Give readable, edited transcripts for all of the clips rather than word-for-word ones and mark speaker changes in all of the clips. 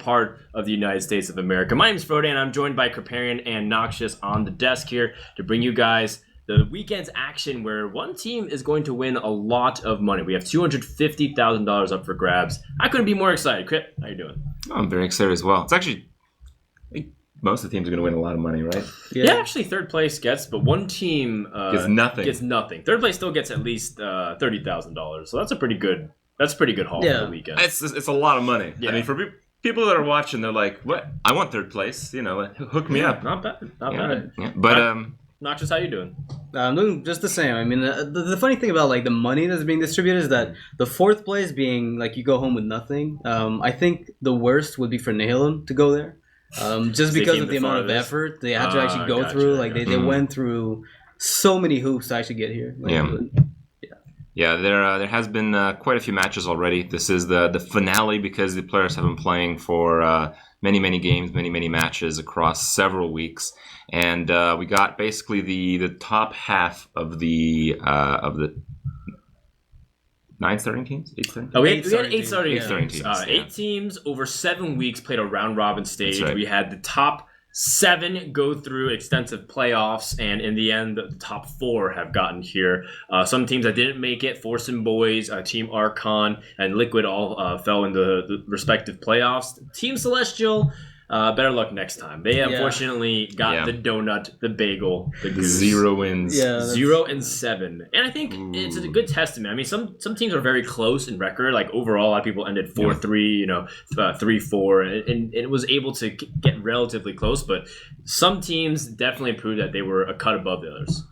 Speaker 1: part of the United States of America. My name is Frode, and I'm joined by Kriparian and Noxious on the desk here to bring you guys the weekend's action where one team is going to win a lot of money. We have $250,000 up for grabs. I couldn't be more excited. Krip, how you doing?
Speaker 2: Oh, I'm very excited as well. It's actually, I think most of the teams are going to win a lot of money, right?
Speaker 1: Yeah, actually third place gets, but one team
Speaker 2: gets nothing.
Speaker 1: Third place still gets at least $30,000. So that's a pretty good haul for the weekend.
Speaker 2: It's a lot of money. Yeah. I mean, for people that are watching, they're like, "What? I want third place. You know, hook me up."
Speaker 1: Not bad.
Speaker 2: Yeah. But
Speaker 1: Noxious, how you doing?
Speaker 3: I'm doing just the same. I mean, the funny thing about like the money that's being distributed is that the fourth place being like you go home with nothing. I think the worst would be for Nihilum to go there, just because of the amount of effort they had to actually go through. Like they went through so many hoops to actually get here.
Speaker 2: Yeah, there has been quite a few matches already. This is the finale because the players have been playing for many games, many matches across several weeks, and we got basically the top half of the 9 starting teams, 8 starting teams.
Speaker 1: Oh, we had 8 starting teams.
Speaker 2: Yeah.
Speaker 1: 8 teams over 7 weeks played a round robin stage.
Speaker 2: Right.
Speaker 1: We had the top 7 go through extensive playoffs, and in the end, the top 4 have gotten here. Some teams that didn't make it, Force and Boys, Team Archon, and Liquid all fell into the respective playoffs. Team Celestial, better luck next time. They unfortunately got the donut, the bagel, the goose.
Speaker 2: 0 wins.
Speaker 3: Yeah,
Speaker 1: 0-7. And I think it's a good testament. I mean, some teams are very close in record. Like overall, a lot of people ended 4-3, 3-4, and it was able to get relatively close. But some teams definitely proved that they were a cut above the others.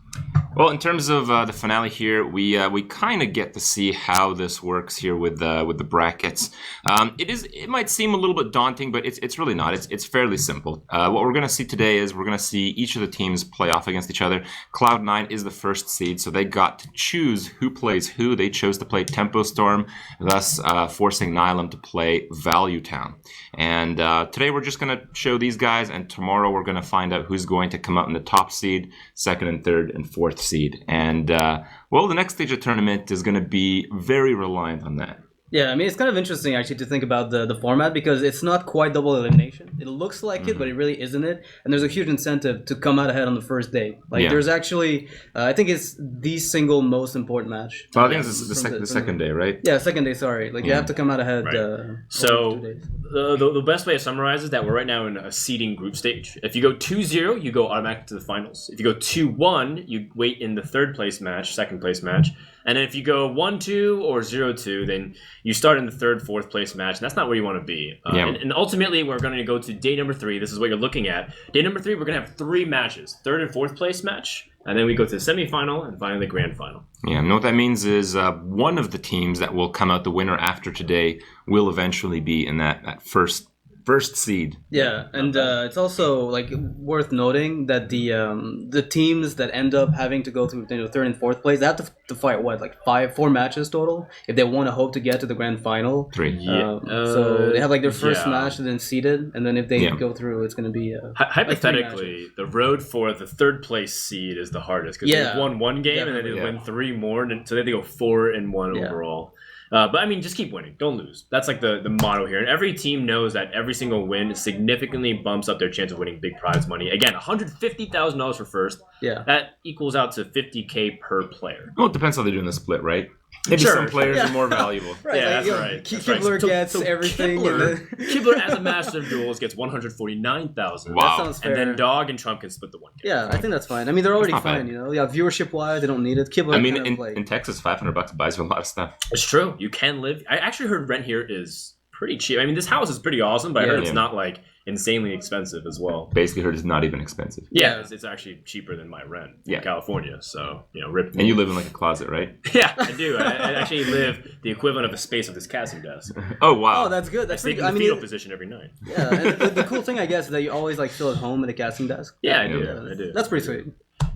Speaker 2: Well, in terms of the finale here, we kind of get to see how this works here with the brackets. It might seem a little bit daunting, but it's really not. It's fairly simple. What we're going to see today is we're going to see each of the teams play off against each other. Cloud9 is the first seed, so they got to choose who plays who. They chose to play Tempo Storm, thus forcing Nihilum to play Value Town. And today we're just going to show these guys, and tomorrow we're going to find out who's going to come out in the top seed, second and third and fourth seed. And the next stage of tournament is going to be very reliant on that.
Speaker 3: Yeah, I mean, it's kind of interesting actually to think about the format because it's not quite double elimination. It looks like it, but it really isn't it. And there's a huge incentive to come out ahead on the first day. There's actually, I think it's the single most important match.
Speaker 2: Well, I think it's the second day, right?
Speaker 3: Yeah, second day, sorry. You have to come out ahead.
Speaker 1: Right. So the best way to summarize is that we're right now in a seeding group stage. If you go 2-0, you go automatically to the finals. If you go 2-1, you wait in the third place match, second place match. And then if you go 1-2 or 0-2, then you start in the third, fourth place match. And that's not where you want to be. And ultimately, we're going to go to day number 3. This is what you're looking at. Day number 3, we're going to have 3 matches. Third and fourth place match. And then we go to the semifinal and finally the grand final.
Speaker 2: Yeah, and what that means is one of the teams that will come out the winner after today will eventually be in that first seed.
Speaker 3: Yeah, and it's also worth noting that the teams that end up having to go through third and fourth place, they have to fight 4 matches total if they want to hope to get to the grand final.
Speaker 2: 3.
Speaker 3: So they have their first match and then seeded, and then if they go through, it's going to be
Speaker 1: hypothetically the road for the third place seed is the hardest because they've won 1 game and then they win 3 more, and so they have to go 4-1 overall. But I mean, just keep winning. Don't lose. That's the motto here. And every team knows that every single win significantly bumps up their chance of winning big prize money. Again, $150,000 for first. Yeah. That equals out to $50K per player.
Speaker 2: Well, it depends how they're doing the split, right? Maybe some players are more valuable.
Speaker 3: Right,
Speaker 1: yeah, that's right.
Speaker 3: Kibler gets everything.
Speaker 1: Kibler, as a master of duels, gets $149,000.
Speaker 2: Wow.
Speaker 3: That sounds fair.
Speaker 1: And then Dog and Trump can split the 1K.
Speaker 3: Yeah, I think that's fine. I mean, they're already fine, viewership-wise, they don't need it. Kibler
Speaker 2: in Texas, $500 buys you a lot of stuff.
Speaker 1: It's true. You can live. I actually heard rent here is pretty cheap. I mean, this house is pretty awesome, but I heard it's not insanely expensive as well.
Speaker 2: Basically heard it's not even expensive.
Speaker 1: Yeah, it's actually cheaper than my rent in California. So, rip me.
Speaker 2: And you live in a closet, right?
Speaker 1: Yeah, I do. I actually live the equivalent of a space of this casting desk.
Speaker 2: Oh, wow.
Speaker 3: Oh, that's good. That's
Speaker 1: I stay in the fetal position every night.
Speaker 3: Yeah, and the cool thing, I guess, is that you always feel at home at a casting desk.
Speaker 1: Yeah, I do.
Speaker 3: That's pretty sweet.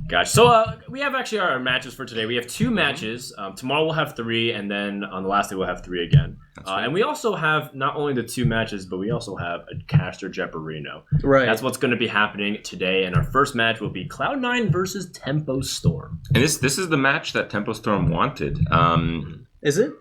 Speaker 1: Gosh, so we have actually our matches for today. We have 2 matches. Tomorrow we'll have 3, and then on the last day we'll have 3 again. And we also have not only the 2 matches, but we also have a Caster Jeoparino.
Speaker 3: Right.
Speaker 1: That's what's going to be happening today, and our first match will be Cloud9 versus Tempo Storm.
Speaker 2: And this is the match that Tempo Storm wanted.
Speaker 3: Is it?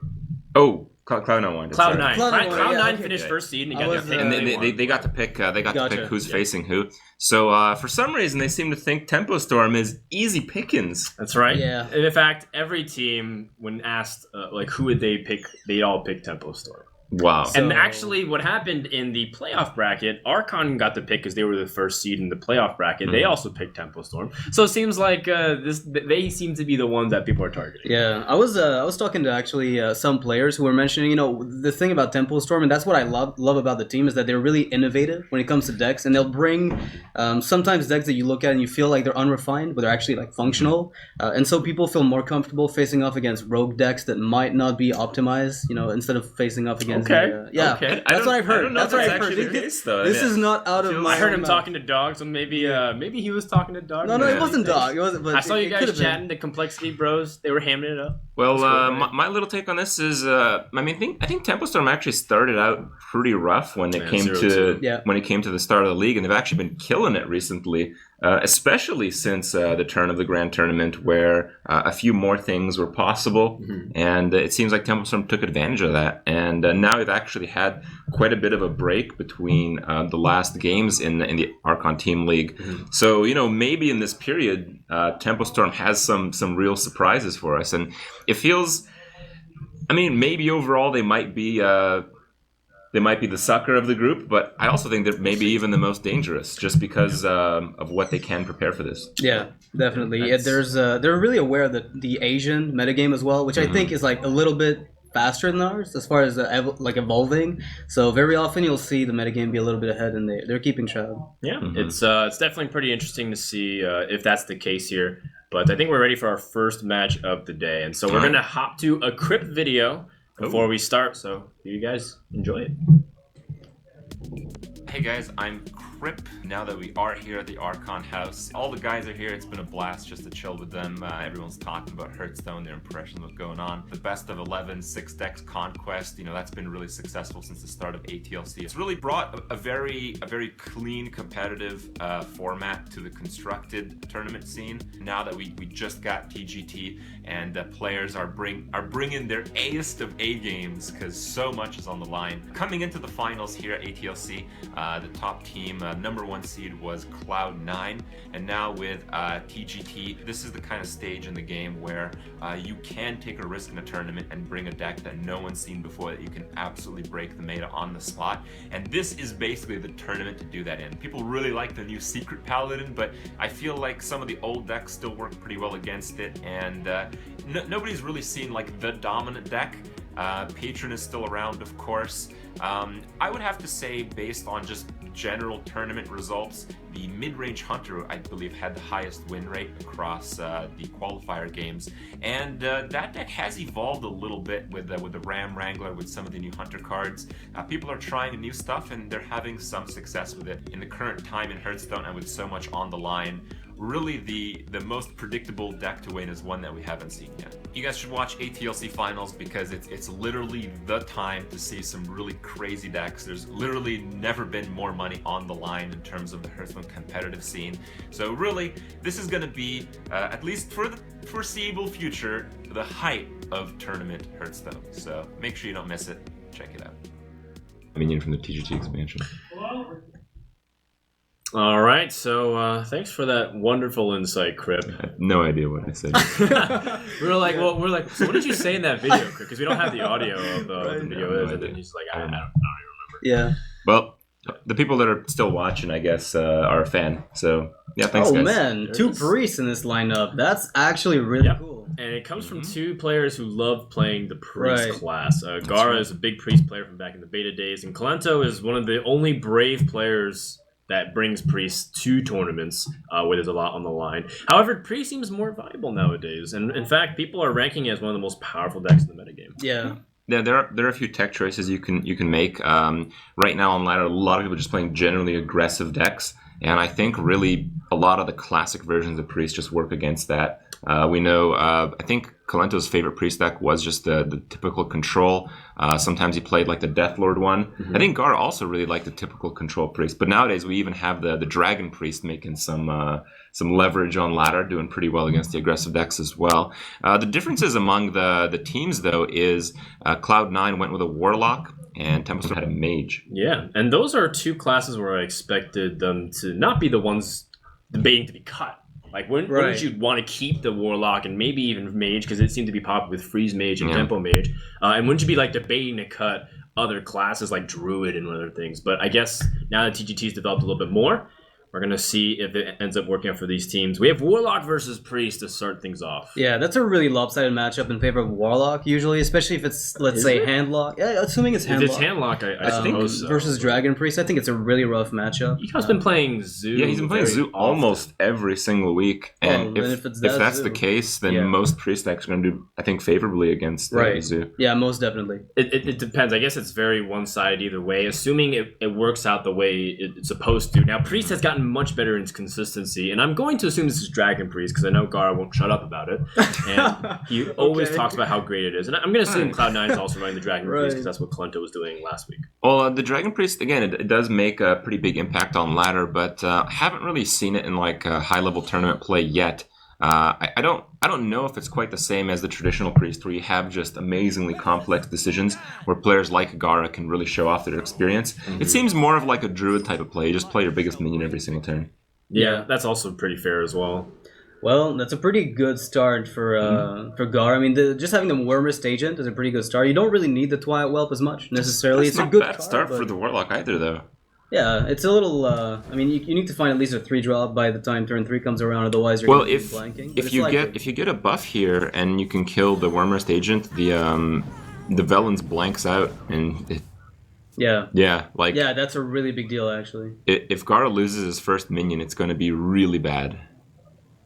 Speaker 2: Oh, Cloud9 won.
Speaker 1: Cloud9.
Speaker 3: Cloud9
Speaker 1: Cloud9
Speaker 3: okay.
Speaker 1: finished first seed and
Speaker 3: I
Speaker 1: got
Speaker 3: was,
Speaker 1: to pick.
Speaker 2: And they got to pick. They got to
Speaker 3: Gotcha.
Speaker 2: pick who's
Speaker 1: Yeah.
Speaker 2: facing who. So for some reason, they seem to think Tempo Storm is easy pickings.
Speaker 1: That's right.
Speaker 3: Yeah.
Speaker 1: And in fact, every team, when asked like who would they pick, they all picked Tempo Storm.
Speaker 2: Wow.
Speaker 3: So-
Speaker 1: And actually, what happened in the playoff bracket, Archon got the pick because they were the first seed in the playoff bracket. They also picked Tempo Storm. So it seems like they seem to be the ones that people are targeting.
Speaker 3: Yeah, I was talking to actually some players who were mentioning, the thing about Temple Storm, and that's what I love about the team is that they're really innovative when it comes to decks, and they'll bring sometimes decks that you look at and you feel like they're unrefined, but they're actually like functional, and so people feel more comfortable facing off against rogue decks that might not be optimized, instead of facing off against.
Speaker 1: Okay.
Speaker 3: Yeah,
Speaker 1: Okay.
Speaker 3: that's what I've heard.
Speaker 2: I don't know
Speaker 3: That's
Speaker 2: if
Speaker 3: what
Speaker 2: that's
Speaker 3: I've heard.
Speaker 2: actually the case, though.
Speaker 3: This
Speaker 2: Yeah.
Speaker 3: is not out of.
Speaker 1: I heard him
Speaker 3: mouth.
Speaker 1: talking to Dog, so maybe he was talking to Dog.
Speaker 3: No,
Speaker 1: Maybe
Speaker 3: it wasn't
Speaker 1: he-
Speaker 3: Dog. It wasn't. But
Speaker 1: I saw
Speaker 3: it
Speaker 1: you guys
Speaker 3: could've been.
Speaker 1: chatting. The Complexity Bros, they were hamming it up.
Speaker 2: Well,
Speaker 1: That's cool, right?
Speaker 2: my little take on this is, I think Tempo Storm actually started out pretty rough when it
Speaker 1: Yeah,
Speaker 2: came
Speaker 1: 0-2.
Speaker 3: Yeah.
Speaker 2: when it came to the start of the league, and they've actually been killing it recently, especially since the turn of the Grand Tournament, where a few more things were possible, and it seems like Tempo Storm took advantage of that, and now they've actually had quite a bit of a break between the last games in the Archon Team League. So maybe in this period, Tempo Storm has some real surprises for us, and it feels. I mean, maybe overall they might be the sucker of the group, but I also think they're maybe even the most dangerous, just because of what they can prepare for this.
Speaker 3: Yeah, definitely. Yeah, they're really aware of the Asian metagame as well, which I think is like a little bit faster than ours as far as evolving. So very often you'll see the metagame be a little bit ahead, and they're keeping track.
Speaker 1: Yeah, it's definitely pretty interesting to see if that's the case here. But I think we're ready for our first match of the day, and so we're gonna hop to a crypt video before we start. So you guys enjoy it.
Speaker 2: Hey guys, I'm Crip. Now that we are here at the Archon house, all the guys are here. It's been a blast just to chill with them. Everyone's talking about Hearthstone, their impressions of what's going on. The best of 11, 6 decks conquest, that's been really successful since the start of ATLC. It's really brought a very clean, competitive format to the constructed tournament scene. Now that we just got TGT, and players are bringing their A-est of A games because so much is on the line. Coming into the finals here at ATLC, the top team, number 1 seed was Cloud9, and now with TGT, this is the kind of stage in the game where you can take a risk in a tournament and bring a deck that no one's seen before that you can absolutely break the meta on the spot, and this is basically the tournament to do that in. People really like the new Secret Paladin, but I feel like some of the old decks still work pretty well against it, and nobody's really seen like the dominant deck. Patron is still around, of course. I would have to say, based on just general tournament results, the mid-range Hunter, I believe, had the highest win rate across the qualifier games, and that deck has evolved a little bit with the Ram Wrangler, with some of the new Hunter cards. People are trying new stuff, and they're having some success with it. In the current time in Hearthstone, and with so much on the line, really the most predictable deck to win is one that we haven't seen yet. You guys should watch ATLC Finals because it's literally the time to see some really crazy decks. There's literally never been more money on the line in terms of the Hearthstone competitive scene. So really, this is going to be, at least for the foreseeable future, the height of tournament Hearthstone. So make sure you don't miss it. Check it out. Minion from the TGT expansion.
Speaker 1: All right, so thanks for that wonderful insight, Crip.
Speaker 2: I have no idea what I said.
Speaker 1: we're like, so what did you say in that video, Crip? Because we don't have the audio of the video, and then he's like, I don't even remember.
Speaker 3: Yeah.
Speaker 2: Well, the people that are still watching, I guess, are a fan. So, yeah, thanks, guys.
Speaker 3: Man,
Speaker 1: There
Speaker 3: 2
Speaker 1: it is.
Speaker 3: priests in this lineup. That's actually really
Speaker 1: Yep.
Speaker 3: cool.
Speaker 1: And it comes from 2 players who love playing the priest
Speaker 3: Right.
Speaker 1: class. Gara is a big priest player from back in the beta days, and Kalento is one of the only brave players that brings priest to tournaments where there's a lot on the line. However, priest seems more viable nowadays, and in fact, people are ranking it as one of the most powerful decks in the metagame.
Speaker 3: Yeah.
Speaker 2: Yeah, there are a few tech choices you can make. Right now online, a lot of people just playing generally aggressive decks, and I think really a lot of the classic versions of Priest just work against that. We know, I think Kalento's favorite priest deck was just the typical control. Sometimes he played like the Death Lord one. I think Gar also really liked the typical control priest. But nowadays we even have the Dragon Priest making some leverage on ladder, doing pretty well against the aggressive decks as well. The differences among the teams, though, is Cloud9 went with a Warlock, and Tempest had a Mage.
Speaker 1: Yeah, and those are two classes where I expected them to not be the ones debating to be cut. Like, wouldn't you want to keep the Warlock and maybe even Mage, because it seemed to be popular with Freeze Mage and Tempo Mage, and wouldn't you be like debating to cut other classes like Druid and other things? But I guess now that TGT's developed a little bit more, we're going to see if it ends up working out for these teams. We have Warlock versus Priest to start things off.
Speaker 3: Yeah, that's a really lopsided matchup in favor of Warlock, usually, especially if it's, let's say, Handlock. Yeah, assuming it's Handlock.
Speaker 1: If it's Handlock, I suppose so.
Speaker 3: Versus Dragon Priest, I think it's a really rough matchup.
Speaker 1: Ecop's been playing Zoo.
Speaker 2: Yeah, he's been playing Zoo almost every single week. And if that's the case, then most Priest decks are going to do, I think, favorably against Zoo.
Speaker 3: Yeah, most definitely.
Speaker 1: It depends. I guess it's very one-sided either way, assuming it works out the way it's supposed to. Now, Priest has gotten much better in its consistency, and I'm going to assume this is Dragon Priest because I know Gara won't shut up about it, and he always talks about how great it is. And I'm going to assume Cloud9 is also running the Dragon Priest because that's what Kalento was doing last week.
Speaker 2: Well, the Dragon Priest, again, it does make a pretty big impact on ladder, but I haven't really seen it in like a high-level tournament play yet. I don't know if it's quite the same as the traditional priest, where you have just amazingly complex decisions where players like Gara can really show off their experience. It seems more of like a druid type of play. You just play your biggest minion every single turn.
Speaker 1: Yeah, that's also pretty fair as well.
Speaker 3: Well, that's a pretty good start for Gar. I mean, just having the Wormist Agent is a pretty good start. You don't really need the Twilight Whelp as much necessarily.
Speaker 2: It's
Speaker 3: a good
Speaker 2: bad start for the Warlock either, though.
Speaker 3: Yeah, it's a little. I mean, you need to find at least a 3-drop by the time turn 3 comes around. Otherwise, you're going to be blanking.
Speaker 2: If you get a buff here and you can kill the Wormist Agent, the Velen's blanks out and. Yeah,
Speaker 3: that's a really big deal actually.
Speaker 2: If Gara loses his first minion, it's going to be really bad.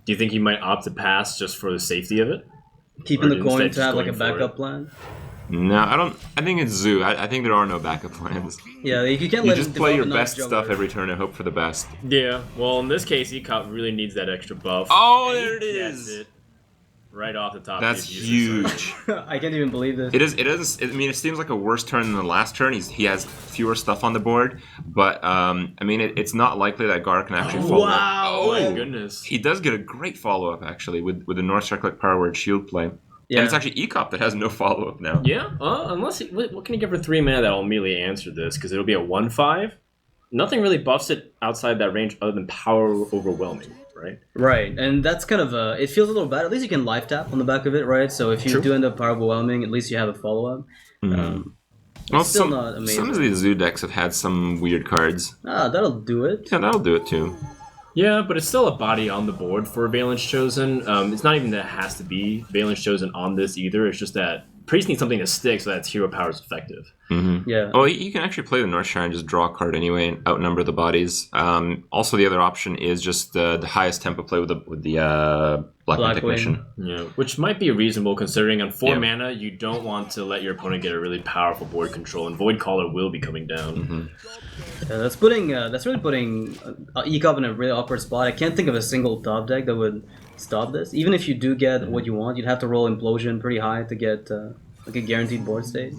Speaker 1: Do you think he might opt to pass just for the safety of it?
Speaker 3: Keeping the coin to have like a backup plan?
Speaker 2: No, I don't. I think it's Zoo. I think there are no backup plans.
Speaker 3: Yeah, you can't let him
Speaker 2: just play your best stuff every turn and hope for the best.
Speaker 1: Yeah, well, in this case, Ecop really needs that extra buff.
Speaker 2: Oh, there it is!
Speaker 1: Right off the top.
Speaker 2: That's huge.
Speaker 3: I can't even believe this.
Speaker 2: It is. I mean, it seems like a worse turn than the last turn. He has fewer stuff on the board, but I mean, it's not likely that Gar can actually follow up.
Speaker 1: Wow! Oh my goodness.
Speaker 2: He does get a great follow up actually with the North Circlet Power Word Shield play. Yeah. And it's actually Ecop that has no follow up now.
Speaker 1: Yeah. Unless what can you get for 3 mana that'll immediately answer this? Because it'll be a 1/5. Nothing really buffs it outside that range other than Power Overwhelming.
Speaker 3: Right, and that's kind of it feels a little bad. At least you can life tap on the back of it, right? So if you do end up power overwhelming, at least you have a follow up.
Speaker 2: Well, still not amazing. Some of these Zoo decks have had some weird cards.
Speaker 3: That'll do it.
Speaker 2: Yeah, that'll do it too.
Speaker 1: Yeah, but it's still a body on the board for Valence Chosen. It's not even that it has to be Valence Chosen on this either. It's just that Priest needs something to stick so that its hero power is effective.
Speaker 3: Yeah.
Speaker 2: Oh, you can actually play the North Shire and just draw a card anyway and outnumber the bodies. Also, the other option is just the highest tempo play with the Black Technician.
Speaker 1: Yeah, which might be reasonable considering on 4 mana you don't want to let your opponent get a really powerful board control, and Void Caller will be coming down.
Speaker 3: Yeah, that's really putting Ecop in a really awkward spot. I can't think of a single top deck that would stop this. Even if you do get what you want, you'd have to roll Implosion pretty high to get like a guaranteed board state.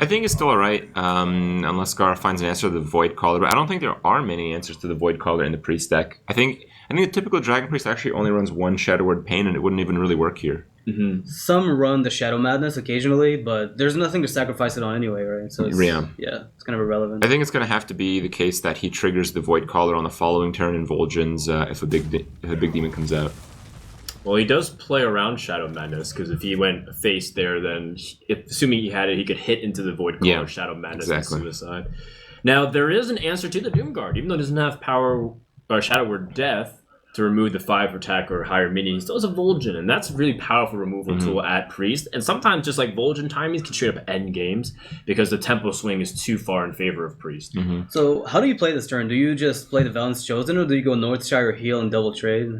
Speaker 2: I think it's still alright, unless Gar finds an answer to the Void Caller. But I don't think there are many answers to the Void Caller in the Priest deck. I think the typical Dragon Priest actually only runs 1 Shadow Word Pain, and it wouldn't even really work here.
Speaker 3: Some run the Shadow Madness occasionally, but there's nothing to sacrifice it on anyway, right? So it's kind of irrelevant.
Speaker 2: I think it's going to have to be the case that he triggers the Void Caller on the following turn and Vol'jins if a big demon comes out.
Speaker 1: Well, he does play around Shadow Madness, because if he went face there, then assuming he had it, he could hit into the Void Caller, Shadow Madness, and Suicide. Now, there is an answer to the Doomguard. Even though it doesn't have power or Shadow Word Death to remove the 5 attack or higher minion, he still has a Vol'jin, and that's a really powerful removal tool at Priest. And sometimes just like Vol'jin timings can straight up end games because the tempo swing is too far in favor of Priest.
Speaker 3: So how do you play this turn? Do you just play the Valence Chosen, or do you go Northshire Heal and double trade?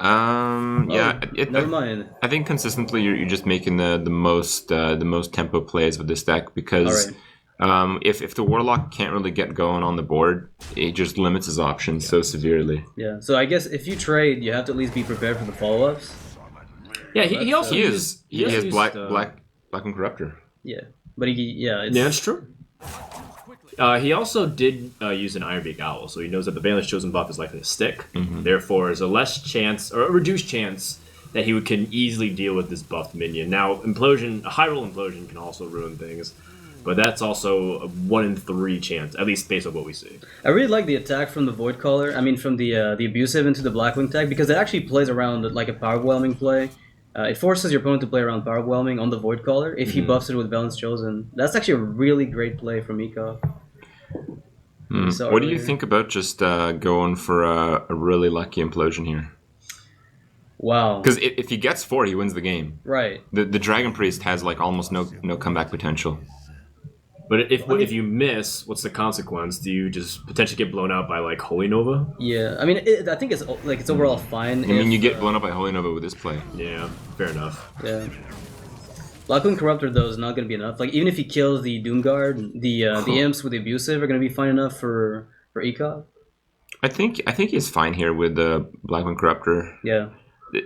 Speaker 2: Never
Speaker 3: mind.
Speaker 2: I think consistently you're just making the most tempo plays with this deck because if the Warlock can't really get going on the board, it just limits his options so severely.
Speaker 3: Yeah. So I guess if you trade, you have to at least be prepared for the follow-ups.
Speaker 1: Yeah, he also
Speaker 2: He
Speaker 1: used,
Speaker 2: is. He has
Speaker 1: used,
Speaker 2: black and corruptor.
Speaker 3: Yeah, but
Speaker 1: Yeah, that's true. He also did use an Ironbeak Owl, so he knows that the Valence Chosen buff is likely to stick. Therefore, there's a less chance, or a reduced chance, that he can easily deal with this buffed minion. Now, Implosion, a high roll Implosion can also ruin things, but that's also a 1 in 3 chance, at least based on what we see.
Speaker 3: I really like the attack from the Void Caller. I mean, from the Abusive into the Blackwing tag, because it actually plays around like a Power Overwhelming play. It forces your opponent to play around Power Overwhelming on the Void Caller if he buffs it with Valence Chosen. That's actually a really great play from Ekov.
Speaker 2: What do you think about just going for a really lucky Implosion here?
Speaker 3: Wow.
Speaker 2: Because if he gets 4, he wins the game.
Speaker 3: Right.
Speaker 2: The Dragon Priest has like almost no comeback potential.
Speaker 1: But if you miss, what's the consequence? Do you just potentially get blown out by like Holy Nova?
Speaker 3: Yeah, I mean, I think it's overall fine.
Speaker 2: I mean, you get blown up by Holy Nova with this play.
Speaker 1: Yeah, fair enough.
Speaker 3: Yeah. Blackwing Corruptor though is not going to be enough. Like even if he kills the Doomguard, the imps with the Abusive are going to be fine enough for Ekov.
Speaker 2: I think he's fine here with the Blackwing Corruptor.
Speaker 3: Yeah.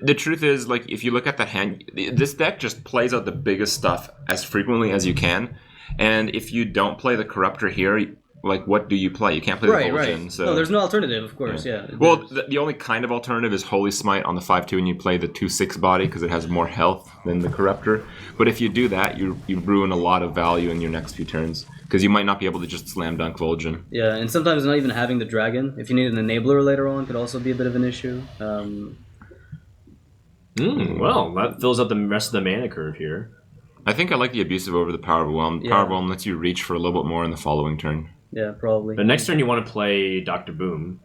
Speaker 2: The truth is, like, if you look at that hand, this deck just plays out the biggest stuff as frequently as you can. And if you don't play the Corruptor here, like, what do you play? You can't play the Vol'jin.
Speaker 3: Right.
Speaker 2: So.
Speaker 3: No, there's no alternative, of course, yeah.
Speaker 2: Well, the only kind of alternative is Holy Smite on the 5/2 and you play the 2/6 body because it has more health than the Corruptor. But if you do that, you ruin a lot of value in your next few turns because you might not be able to just slam dunk Vol'jin.
Speaker 3: Yeah, and sometimes not even having the Dragon, if you need an Enabler later on, could also be a bit of an issue.
Speaker 1: Well, that fills out the rest of the mana curve here.
Speaker 2: I think I like the Abusive over the Power Overwhelm.
Speaker 3: Yeah.
Speaker 2: Power Overwhelm lets you reach for a little bit more in the following turn.
Speaker 3: Yeah, probably.
Speaker 1: The next turn you want to play Dr. Boom.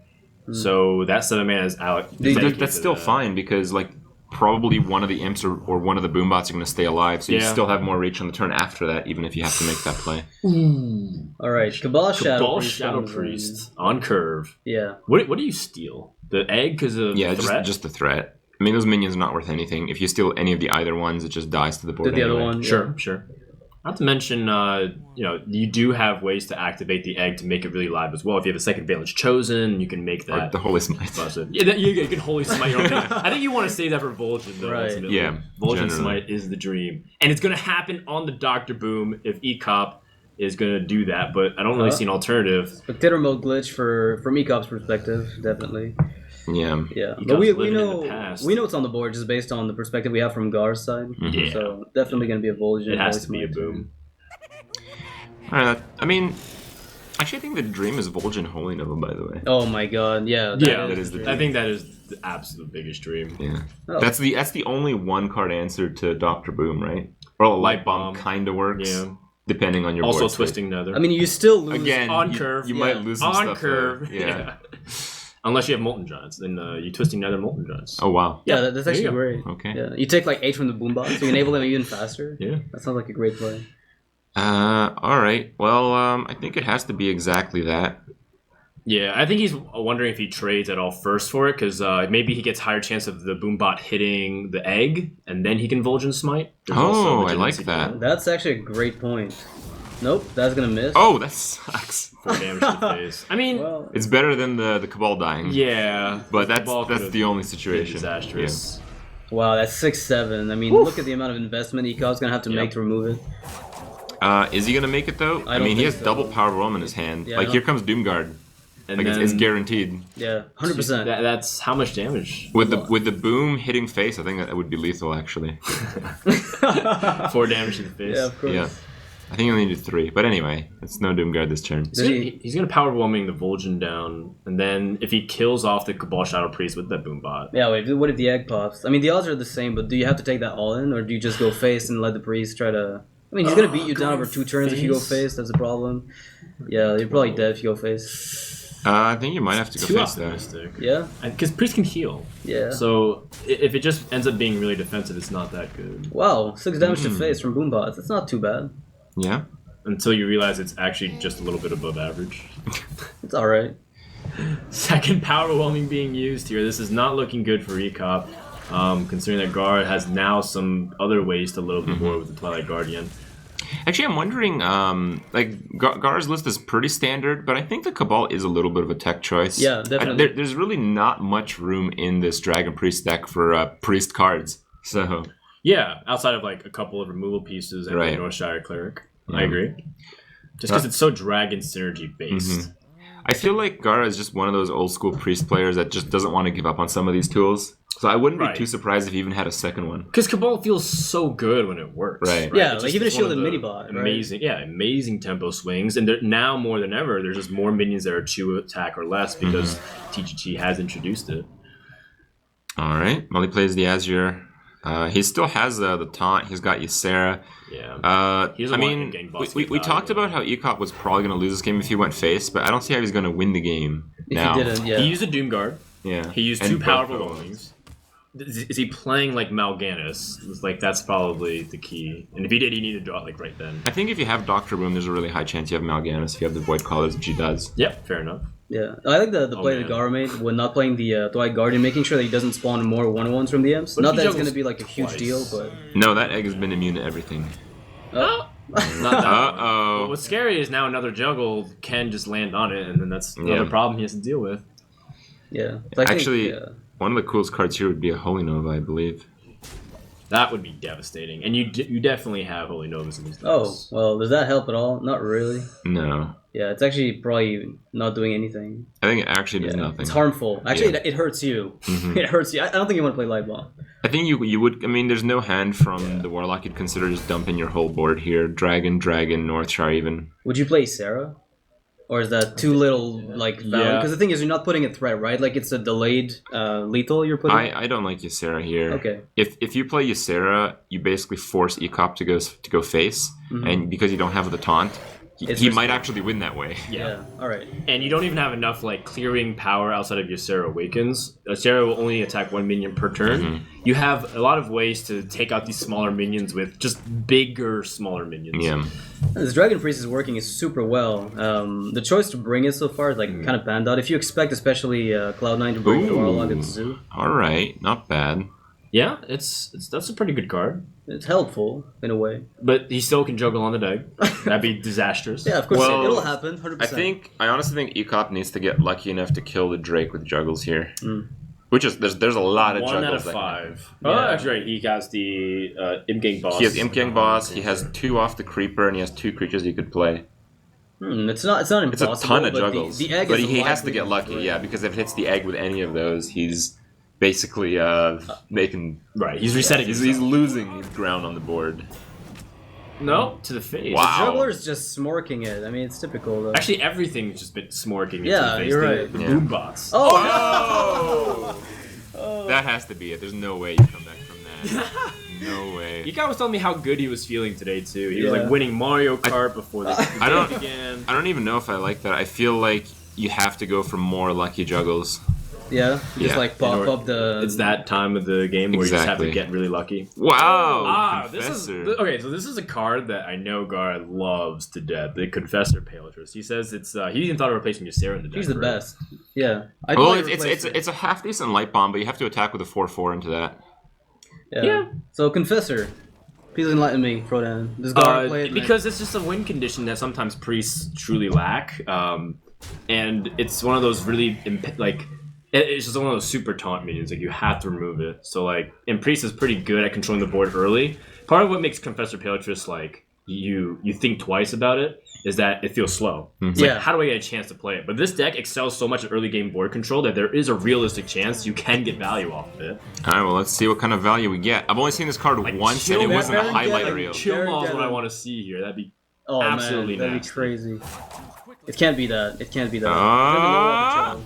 Speaker 1: So that 7 mana is out.
Speaker 2: That's still fine because, like, probably one of the imps or one of the boombots are going to stay alive, so you still have more reach on the turn after that, even if you have to make that play.
Speaker 3: Alright, Cabal Shadow
Speaker 1: Priest on curve.
Speaker 3: Yeah.
Speaker 1: What do you steal? The egg because of threat?
Speaker 2: Just the threat. I mean, those minions are not worth anything. If you steal any of the either ones, it just dies to the board.
Speaker 3: The other one,
Speaker 1: Sure. Not to mention, you do have ways to activate the egg to make it really live as well. If you have a second Valence Chosen, you can make that.
Speaker 2: Or the Holy Smite.
Speaker 1: Yeah, you can Holy Smite your own thing. I think you want to save that for Vol'jin, though,
Speaker 3: Right.
Speaker 1: ultimately.
Speaker 2: Yeah,
Speaker 1: Vol'jin
Speaker 2: generally.
Speaker 1: Smite is the dream. And it's going to happen on the Dr. Boom if Ekop is going to do that, but I don't really see an alternative.
Speaker 3: Spectator mode glitch from Ekov's perspective, definitely.
Speaker 2: Yeah.
Speaker 3: Yeah,
Speaker 1: Ekop's
Speaker 3: but we
Speaker 1: living in
Speaker 3: know
Speaker 1: the past.
Speaker 3: it's on the board just based on the perspective we have from Gar's side.
Speaker 1: Yeah.
Speaker 3: So definitely going to be a Vol'jin.
Speaker 1: It has
Speaker 3: Holy
Speaker 1: to be a
Speaker 3: Smite.
Speaker 1: Boom.
Speaker 2: I mean, actually, I think the dream is Vol'jin Holy Nova, by the way.
Speaker 3: Oh my god, yeah.
Speaker 2: that is the
Speaker 1: I think that is the absolute biggest dream.
Speaker 2: Yeah.
Speaker 3: Oh.
Speaker 2: That's the only one card answer to Dr. Boom, right? Or Light Bomb kind of works.
Speaker 1: Yeah.
Speaker 2: Depending on your
Speaker 1: Also
Speaker 2: board state.
Speaker 1: Twisting Nether.
Speaker 3: I mean, you still lose.
Speaker 2: Again,
Speaker 1: on curve.
Speaker 2: You might lose some
Speaker 1: on
Speaker 2: stuff.
Speaker 1: curve.
Speaker 2: Though. Yeah.
Speaker 1: Unless you have Molten Giants, then you Twisting Nether Molten Giants.
Speaker 2: Oh, wow.
Speaker 3: Yeah, that's
Speaker 1: there you
Speaker 3: actually great.
Speaker 2: Okay.
Speaker 3: Yeah, you take like 8 from the Boombot, so you enable them even faster.
Speaker 1: Yeah.
Speaker 3: That sounds like a great play.
Speaker 2: All right. Well, I think it has to be exactly that.
Speaker 1: Yeah, I think he's wondering if he trades at all first for it, because maybe he gets higher chance of the Boombot hitting the egg, and then he can Vol'jin Smite. There's also
Speaker 2: I like
Speaker 1: legitimacy
Speaker 2: that.
Speaker 3: That's actually a great point. Nope, that's gonna miss.
Speaker 2: Oh, that sucks.
Speaker 1: 4 damage to the face. I mean,
Speaker 3: Well,
Speaker 2: It's better than the Cabal dying.
Speaker 1: yeah.
Speaker 2: But
Speaker 1: the ball
Speaker 2: that's
Speaker 1: could've
Speaker 2: the only
Speaker 1: been
Speaker 2: situation.
Speaker 1: disastrous.
Speaker 3: wow, that's 6-7. I mean, look at the amount of investment Ekov's gonna have to make to remove it.
Speaker 2: Is he gonna make it though?
Speaker 3: I
Speaker 2: I
Speaker 3: don't
Speaker 2: mean, he
Speaker 3: think
Speaker 2: has
Speaker 3: so.
Speaker 2: double Power Realm in his hand.
Speaker 3: Yeah,
Speaker 2: like
Speaker 3: I
Speaker 2: here
Speaker 3: don't-
Speaker 2: comes Doomguard.
Speaker 1: And
Speaker 2: Like
Speaker 1: then,
Speaker 2: it's guaranteed.
Speaker 3: Yeah, 100%.
Speaker 1: That's how much damage?
Speaker 2: With the boom hitting face, I think that would be lethal actually.
Speaker 1: 4 damage to the face.
Speaker 3: Yeah, of course.
Speaker 2: Yeah. I think he only needed 3. But anyway, it's no Doomguard this turn.
Speaker 1: He's gonna power whelming the Vol'jin down, and then if he kills off the Cabal Shadow Priest with that Boombot,
Speaker 3: Yeah, wait, what if the egg pops? I mean, the odds are the same, but do you have to take that all in, or do you just go face and let the priest try to... I mean, he's gonna beat you down over 2 turns if you go face, that's a problem. Yeah, you're probably dead if you go face.
Speaker 2: I think you might have to go
Speaker 1: too
Speaker 2: face there.
Speaker 3: Yeah?
Speaker 1: optimistic. Because Priest can heal.
Speaker 3: Yeah.
Speaker 1: So if it just ends up being really defensive, it's not that good.
Speaker 3: Wow, 6 damage to face from Boombots. That's not too bad.
Speaker 2: Yeah.
Speaker 1: Until you realize it's actually just a little bit above average.
Speaker 3: It's alright.
Speaker 1: Second power whelming being used here. This is not looking good for Ekop, considering that Gar has now some other ways to load the board with the Twilight Guardian.
Speaker 2: Actually, I'm wondering, Gar's list is pretty standard, but I think the Cabal is a little bit of a tech choice.
Speaker 3: Yeah, definitely.
Speaker 2: There's really not much room in this Dragon Priest deck for priest cards. So
Speaker 1: Yeah, outside of like a couple of removal pieces and
Speaker 2: Right.
Speaker 1: the Northshire Cleric.
Speaker 2: Yeah.
Speaker 1: I agree. Just because it's so dragon synergy based.
Speaker 2: I feel like Gara is just one of those old school priest players that just doesn't want to give up on some of these tools. So I wouldn't be
Speaker 1: Right.
Speaker 2: too surprised if he even had a second one.
Speaker 1: Because Cabal feels so good when it works.
Speaker 2: Right.
Speaker 3: Yeah,
Speaker 1: It's
Speaker 3: like
Speaker 1: just-
Speaker 3: even a
Speaker 1: it's one of
Speaker 3: shielded
Speaker 1: the
Speaker 3: mini-bot, right?
Speaker 1: amazing tempo swings. And now more than ever, there's just more minions that are 2 attack or less because TGT has introduced it.
Speaker 2: All right. Molly plays the Azure. He still has the taunt. He's got Ysera.
Speaker 1: Yeah. He doesn't
Speaker 2: I
Speaker 1: want
Speaker 2: mean,
Speaker 1: in-game boss
Speaker 2: we
Speaker 1: to get
Speaker 2: talked
Speaker 1: value.
Speaker 2: about how Ecop was probably going to lose this game if he went face, but I don't see how he's going to win the game
Speaker 3: If
Speaker 2: now.
Speaker 3: he didn't, yeah.
Speaker 1: He used a Doom Guard.
Speaker 2: Yeah.
Speaker 1: He used
Speaker 2: And
Speaker 1: 2
Speaker 2: both
Speaker 1: powerful
Speaker 2: Power
Speaker 1: wings. Is he playing like Mal'Ganis? It's like that's probably the key. And if he did, he needed to draw it like right then.
Speaker 2: I think if you have Doctor Boom, there's a really high chance you have Mal'Ganis if you have the Void Callers, which he does.
Speaker 1: Yep, fair enough.
Speaker 3: Yeah, I like the play
Speaker 1: man.
Speaker 3: the Gara made when not playing the Dwight Guardian, making sure that he doesn't spawn more 1-on-1s from the Imps.
Speaker 1: But
Speaker 3: Not
Speaker 1: he
Speaker 3: that it's
Speaker 1: juggles
Speaker 3: going to be like a huge
Speaker 1: twice.
Speaker 3: deal, but...
Speaker 2: No, that egg has been immune to everything.
Speaker 1: Not that
Speaker 2: Uh-oh.
Speaker 1: But what's scary is now another juggle can just land on it, and then that's another
Speaker 2: Yeah.
Speaker 1: problem he has to deal with.
Speaker 3: Yeah. So I think,
Speaker 2: Actually,
Speaker 3: yeah.
Speaker 2: one of the coolest cards here would be a Holy Nova, I believe.
Speaker 1: That would be devastating. And you definitely have Holy Novas in these decks.
Speaker 3: Oh, well, does that help at all? Not really.
Speaker 2: No.
Speaker 3: Yeah, it's actually probably not doing anything.
Speaker 2: I think it actually does
Speaker 3: Yeah,
Speaker 2: nothing.
Speaker 3: it's harmful. Actually,
Speaker 2: Yeah.
Speaker 3: it hurts you.
Speaker 2: Mhm.
Speaker 3: It hurts you. I don't think you want to play Light Bomb.
Speaker 2: I think you would. I mean, there's no hand from the Warlock you'd consider just dumping your whole board here. Dragon, Northshire even.
Speaker 3: Would you play Sarah? Or is that too little, like, value?
Speaker 1: Yeah.
Speaker 3: Because the thing is, you're not putting a threat, right? Like, it's a delayed lethal you're putting.
Speaker 2: I don't like Ysera here.
Speaker 3: Okay.
Speaker 2: If you play Ysera, you basically force Ecop to go face, and because you don't have the taunt,
Speaker 3: It's
Speaker 2: he
Speaker 3: risky.
Speaker 2: might actually win that way.
Speaker 3: Yeah. All right.
Speaker 1: And you don't even have enough like clearing power outside of your Sarah Awakens. Sarah will only attack 1 minion per turn. You have a lot of ways to take out these smaller minions with just bigger, smaller minions.
Speaker 2: Yeah.
Speaker 3: This Dragon Priest is working super well. The choice to bring it so far is like kind of panned out. If you expect, especially Cloud9 to bring the
Speaker 2: Ooh.
Speaker 3: Warlock at the zoo,
Speaker 2: All right, not bad.
Speaker 1: Yeah, that's a pretty good card.
Speaker 3: it's helpful in a way.
Speaker 1: But he still can juggle on the deck. That'd be disastrous.
Speaker 3: Yeah, of course,
Speaker 2: Well,
Speaker 3: it'll happen. 100%.
Speaker 2: I honestly think Ecop needs to get lucky enough to kill the Drake with juggles here. Which is there's a lot of
Speaker 1: 1
Speaker 2: juggles.
Speaker 1: out of
Speaker 2: that-
Speaker 1: 5.
Speaker 3: Yeah.
Speaker 1: Oh, that's right. He has the Imp Gang boss.
Speaker 2: He has Imp Gang Boss. He has 2 off the Creeper, and he has 2 creatures he could play.
Speaker 3: It's not
Speaker 2: It's
Speaker 3: impossible.
Speaker 2: a ton of
Speaker 3: but
Speaker 2: juggles.
Speaker 3: The egg
Speaker 2: but
Speaker 3: is
Speaker 2: he has to
Speaker 3: likely
Speaker 2: get lucky,
Speaker 3: right.
Speaker 2: yeah, because if it hits the egg with any of those, he's basically making.
Speaker 1: Right. He's resetting.
Speaker 2: He's losing ground on the board.
Speaker 1: No, to the face.
Speaker 2: Wow.
Speaker 3: Juggler's just smorking it. I mean, it's typical though.
Speaker 1: Actually, everything's just been smorking.
Speaker 3: Yeah,
Speaker 1: into the face.
Speaker 3: you're
Speaker 1: The-
Speaker 3: right.
Speaker 1: The
Speaker 2: Yeah.
Speaker 1: boom bots.
Speaker 2: Oh! That has to be it. There's no way you come back from that. No way.
Speaker 1: You guy was telling me how good he was feeling today too. He was
Speaker 3: Yeah.
Speaker 1: like winning Mario Kart before the
Speaker 2: I don't-
Speaker 1: game began.
Speaker 2: I don't even know if I like that. I feel like you have to go for more lucky juggles.
Speaker 3: Yeah, you just
Speaker 2: Yeah.
Speaker 3: like pop
Speaker 1: In order-
Speaker 3: up the.
Speaker 1: It's that time of the game where you just have to
Speaker 2: Exactly.
Speaker 1: get really lucky.
Speaker 2: Wow!
Speaker 1: This is
Speaker 2: Confessor.
Speaker 1: okay. So this is a card that I know Gar loves to death. The Confessor Paletrus. He says it's. He even thought of replacing Ysera in the deck.
Speaker 3: He's the
Speaker 1: right?
Speaker 3: best. Yeah. I'd
Speaker 2: Well,
Speaker 3: probably replace it.
Speaker 2: it's a half decent light bomb, but you have to attack with a 4/4 into that.
Speaker 1: Yeah.
Speaker 3: So Confessor, please enlighten me, Frodan. Does Gar play it?
Speaker 1: Because it's just a win condition that sometimes priests truly lack, and it's one of those really it's just one of those super taunt minions. Like you have to remove it. So like, and priest is pretty good at controlling the board early. Part of what makes Confessor Paletrus like you think twice about it is that it feels slow. It's
Speaker 3: Yeah.
Speaker 1: like, how do I get a chance to play it? But this deck excels so much at early game board control that there is a realistic chance you can get value off of it.
Speaker 2: All right, well, let's see what kind of value we get. I've only seen this card once, and it
Speaker 1: chill,
Speaker 2: wasn't a
Speaker 3: Baron
Speaker 2: highlight
Speaker 3: Devin.
Speaker 2: reel.
Speaker 1: Chill
Speaker 3: Very
Speaker 1: Maul is what I
Speaker 3: Devin.
Speaker 1: want to see here. That'd be
Speaker 3: Oh
Speaker 1: absolutely
Speaker 3: man, that'd be
Speaker 1: nasty.
Speaker 3: crazy. It can't be that. It can't be that. Let me lower up the channel.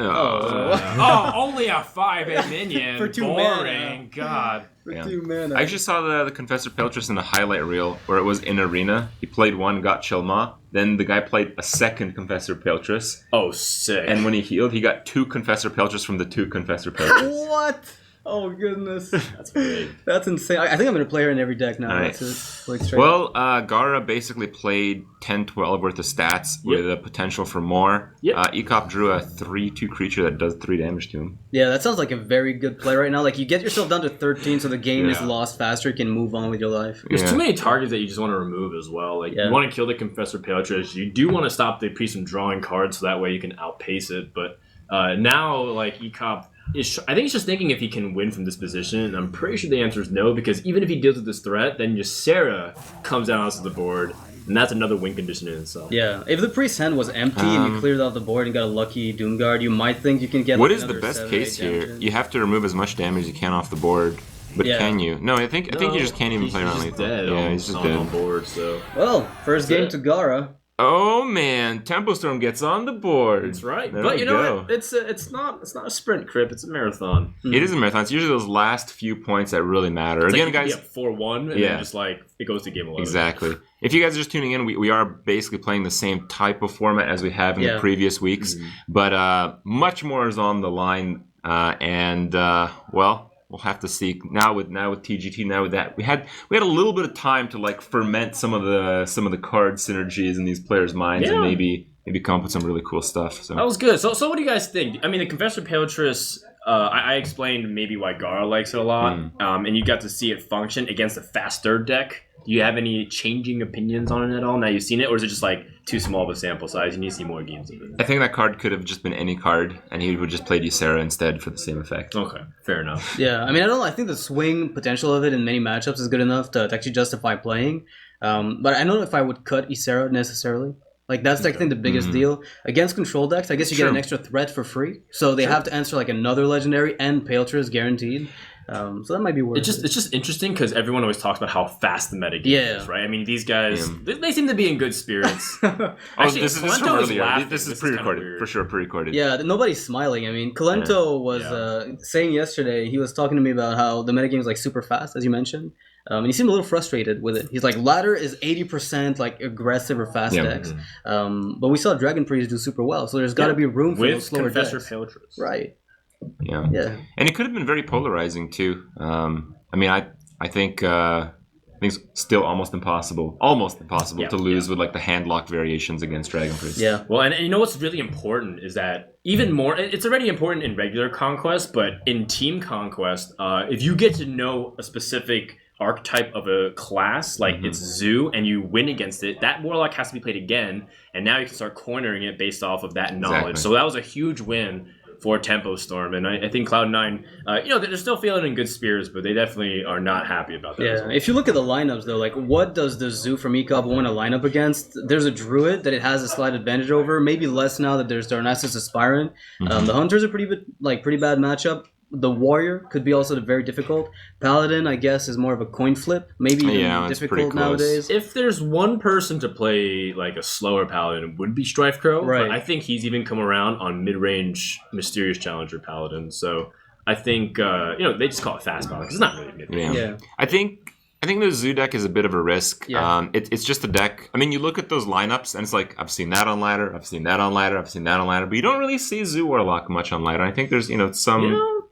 Speaker 1: Oh, only a 5/8 minion.
Speaker 3: For 2
Speaker 1: Boring. God.
Speaker 3: For
Speaker 2: Yeah.
Speaker 3: 2 mana.
Speaker 2: I actually saw the Confessor Peltress in a highlight reel where it was in arena. He played one, got Chilma. Then the guy played a second Confessor Peltress,
Speaker 1: Oh, sick.
Speaker 2: and when he healed, he got 2 Confessor Peltress from the 2 Confessor Peltress.
Speaker 3: What? Oh goodness.
Speaker 1: That's great.
Speaker 3: That's insane. I think I'm gonna play her in every deck now.
Speaker 2: Alright.
Speaker 3: That's it. Like straight
Speaker 2: Well, Gara basically played 10-12 worth of stats with a potential for more.
Speaker 1: Yep.
Speaker 2: Ecop drew a 3/2 creature that does 3 damage to him.
Speaker 3: Yeah, that sounds like a very good play right now. Like you get yourself down to 13, so the game is
Speaker 2: Yeah.
Speaker 3: lost faster. You can move on with your life.
Speaker 1: There's
Speaker 2: Yeah.
Speaker 1: too many targets that you just want to remove as well. Like
Speaker 3: Yeah.
Speaker 1: you want to kill the Confessor Paletrus. You do want to stop the priest from drawing cards, so that way you can outpace it. But now, like Ecop, I think he's just thinking if he can win from this position, and I'm pretty sure the answer is no, because even if he deals with this threat, then Ysera comes down onto the board, and that's another win condition in itself.
Speaker 3: Yeah, if the priest hand was empty and you cleared off the board and got a lucky Doomguard, you might think you can get.
Speaker 2: What
Speaker 3: like
Speaker 2: is the
Speaker 3: another
Speaker 2: best
Speaker 3: 7,
Speaker 2: case
Speaker 3: 8
Speaker 2: here?
Speaker 3: damage.
Speaker 2: You have to remove as much damage as you can off the board. But
Speaker 3: Yeah.
Speaker 2: can you? No, I think you just can't even
Speaker 1: He's
Speaker 2: play around
Speaker 1: just
Speaker 2: lethal.
Speaker 1: dead.
Speaker 2: Yeah, he's just dead.
Speaker 1: on board. So
Speaker 3: Well, first game
Speaker 1: it.
Speaker 3: to Gara.
Speaker 2: Oh man, Tempo Storm gets on the board.
Speaker 1: that's right.
Speaker 2: There
Speaker 1: But
Speaker 2: we
Speaker 1: you know
Speaker 2: go.
Speaker 1: what? It's not a sprint, Crip. It's a marathon.
Speaker 2: It is a marathon. It's usually those last few points that really matter.
Speaker 1: It's
Speaker 2: Again,
Speaker 1: like you
Speaker 2: guys.
Speaker 1: could be up 4-1, and
Speaker 2: Yeah.
Speaker 1: then just like it goes to game 11.
Speaker 2: Exactly. If you guys are just tuning in, we are basically playing the same type of format as we have in the previous weeks, but much more is on the line, and well, we'll have to see now with TGT. Now with that, we had a little bit of time to like ferment some of the card synergies in these players' minds, and maybe come up with some really cool stuff. So
Speaker 1: That was good. So what do you guys think? I mean, the Confessor Paletris, I explained maybe why Gara likes it a lot, and you got to see it function against a fast third deck. Do you have any changing opinions on it at all now you've seen it, or is it just like too small of a sample size? You need to see more games of it.
Speaker 2: I think that card could have just been any card, and he would just play Ysera instead for the same effect.
Speaker 1: Okay, fair enough.
Speaker 3: Yeah, I mean, I think the swing potential of it in many matchups is good enough to actually justify playing. But I don't know if I would cut Ysera necessarily. Like, that's, I think, the biggest deal. Against control decks, I guess you get an extra threat for free. So they have to answer, like, another legendary and Paletris guaranteed. So that might be worth it.
Speaker 1: It's just interesting because everyone always talks about how fast the metagame is, right? I mean, these guys, they seem to be in good spirits. Actually,
Speaker 2: this is from
Speaker 1: Kalento
Speaker 2: earlier.
Speaker 1: laughing.
Speaker 2: This is
Speaker 1: kinda
Speaker 2: pre-recorded,
Speaker 1: weird.
Speaker 2: for sure, pre-recorded.
Speaker 3: Yeah, nobody's smiling. I mean, Kalento was saying yesterday, he was talking to me about how the metagame is, like, super fast, as you mentioned. And he seemed a little frustrated with it. He's like, ladder is 80% like aggressive or fast decks. But we saw Dragon Priest do super well, so there's got to be room for those slower
Speaker 1: Confessor
Speaker 3: decks.
Speaker 1: Paletris.
Speaker 3: Right.
Speaker 2: Yeah.
Speaker 3: Yeah.
Speaker 2: And it could have been very polarizing too. I mean, I think it's still almost impossible to lose with like the hand locked variations against Dragon Priest.
Speaker 3: Yeah.
Speaker 1: Well, and you know what's really important is that even more, it's already important in regular Conquest, but in Team Conquest, if you get to know a specific archetype of a class, like it's Zoo, and you win against it, that Warlock has to be played again, and now you can start cornering it based off of that knowledge.
Speaker 2: Exactly.
Speaker 1: So that was a huge win for Tempo Storm, and I think Cloud9, they're still feeling in good spirits, but they definitely are not happy about that.
Speaker 3: Yeah, if you look at the lineups though, like what does the Zoo from ECOP want to line up against? There's a Druid that it has a slight advantage over, maybe less now that there's Darnassus Aspirant. The Hunters are pretty bad matchup. The Warrior could be also very difficult. Paladin, I guess, is more of a coin flip. Maybe even difficult nowadays.
Speaker 1: If there's one person to play like a slower Paladin, it would be Strife Crow.
Speaker 3: Right.
Speaker 1: But I think he's even come around on mid-range Mysterious Challenger Paladin. So I think, they just call it fast Paladin because it's not really mid-range.
Speaker 3: Yeah.
Speaker 2: I think the Zoo deck is a bit of a risk.
Speaker 3: Yeah.
Speaker 2: It's just a deck. I mean, you look at those lineups, and it's like, I've seen that on ladder, I've seen that on ladder, I've seen that on ladder, but you don't really see Zoo Warlock much on ladder. I think there's,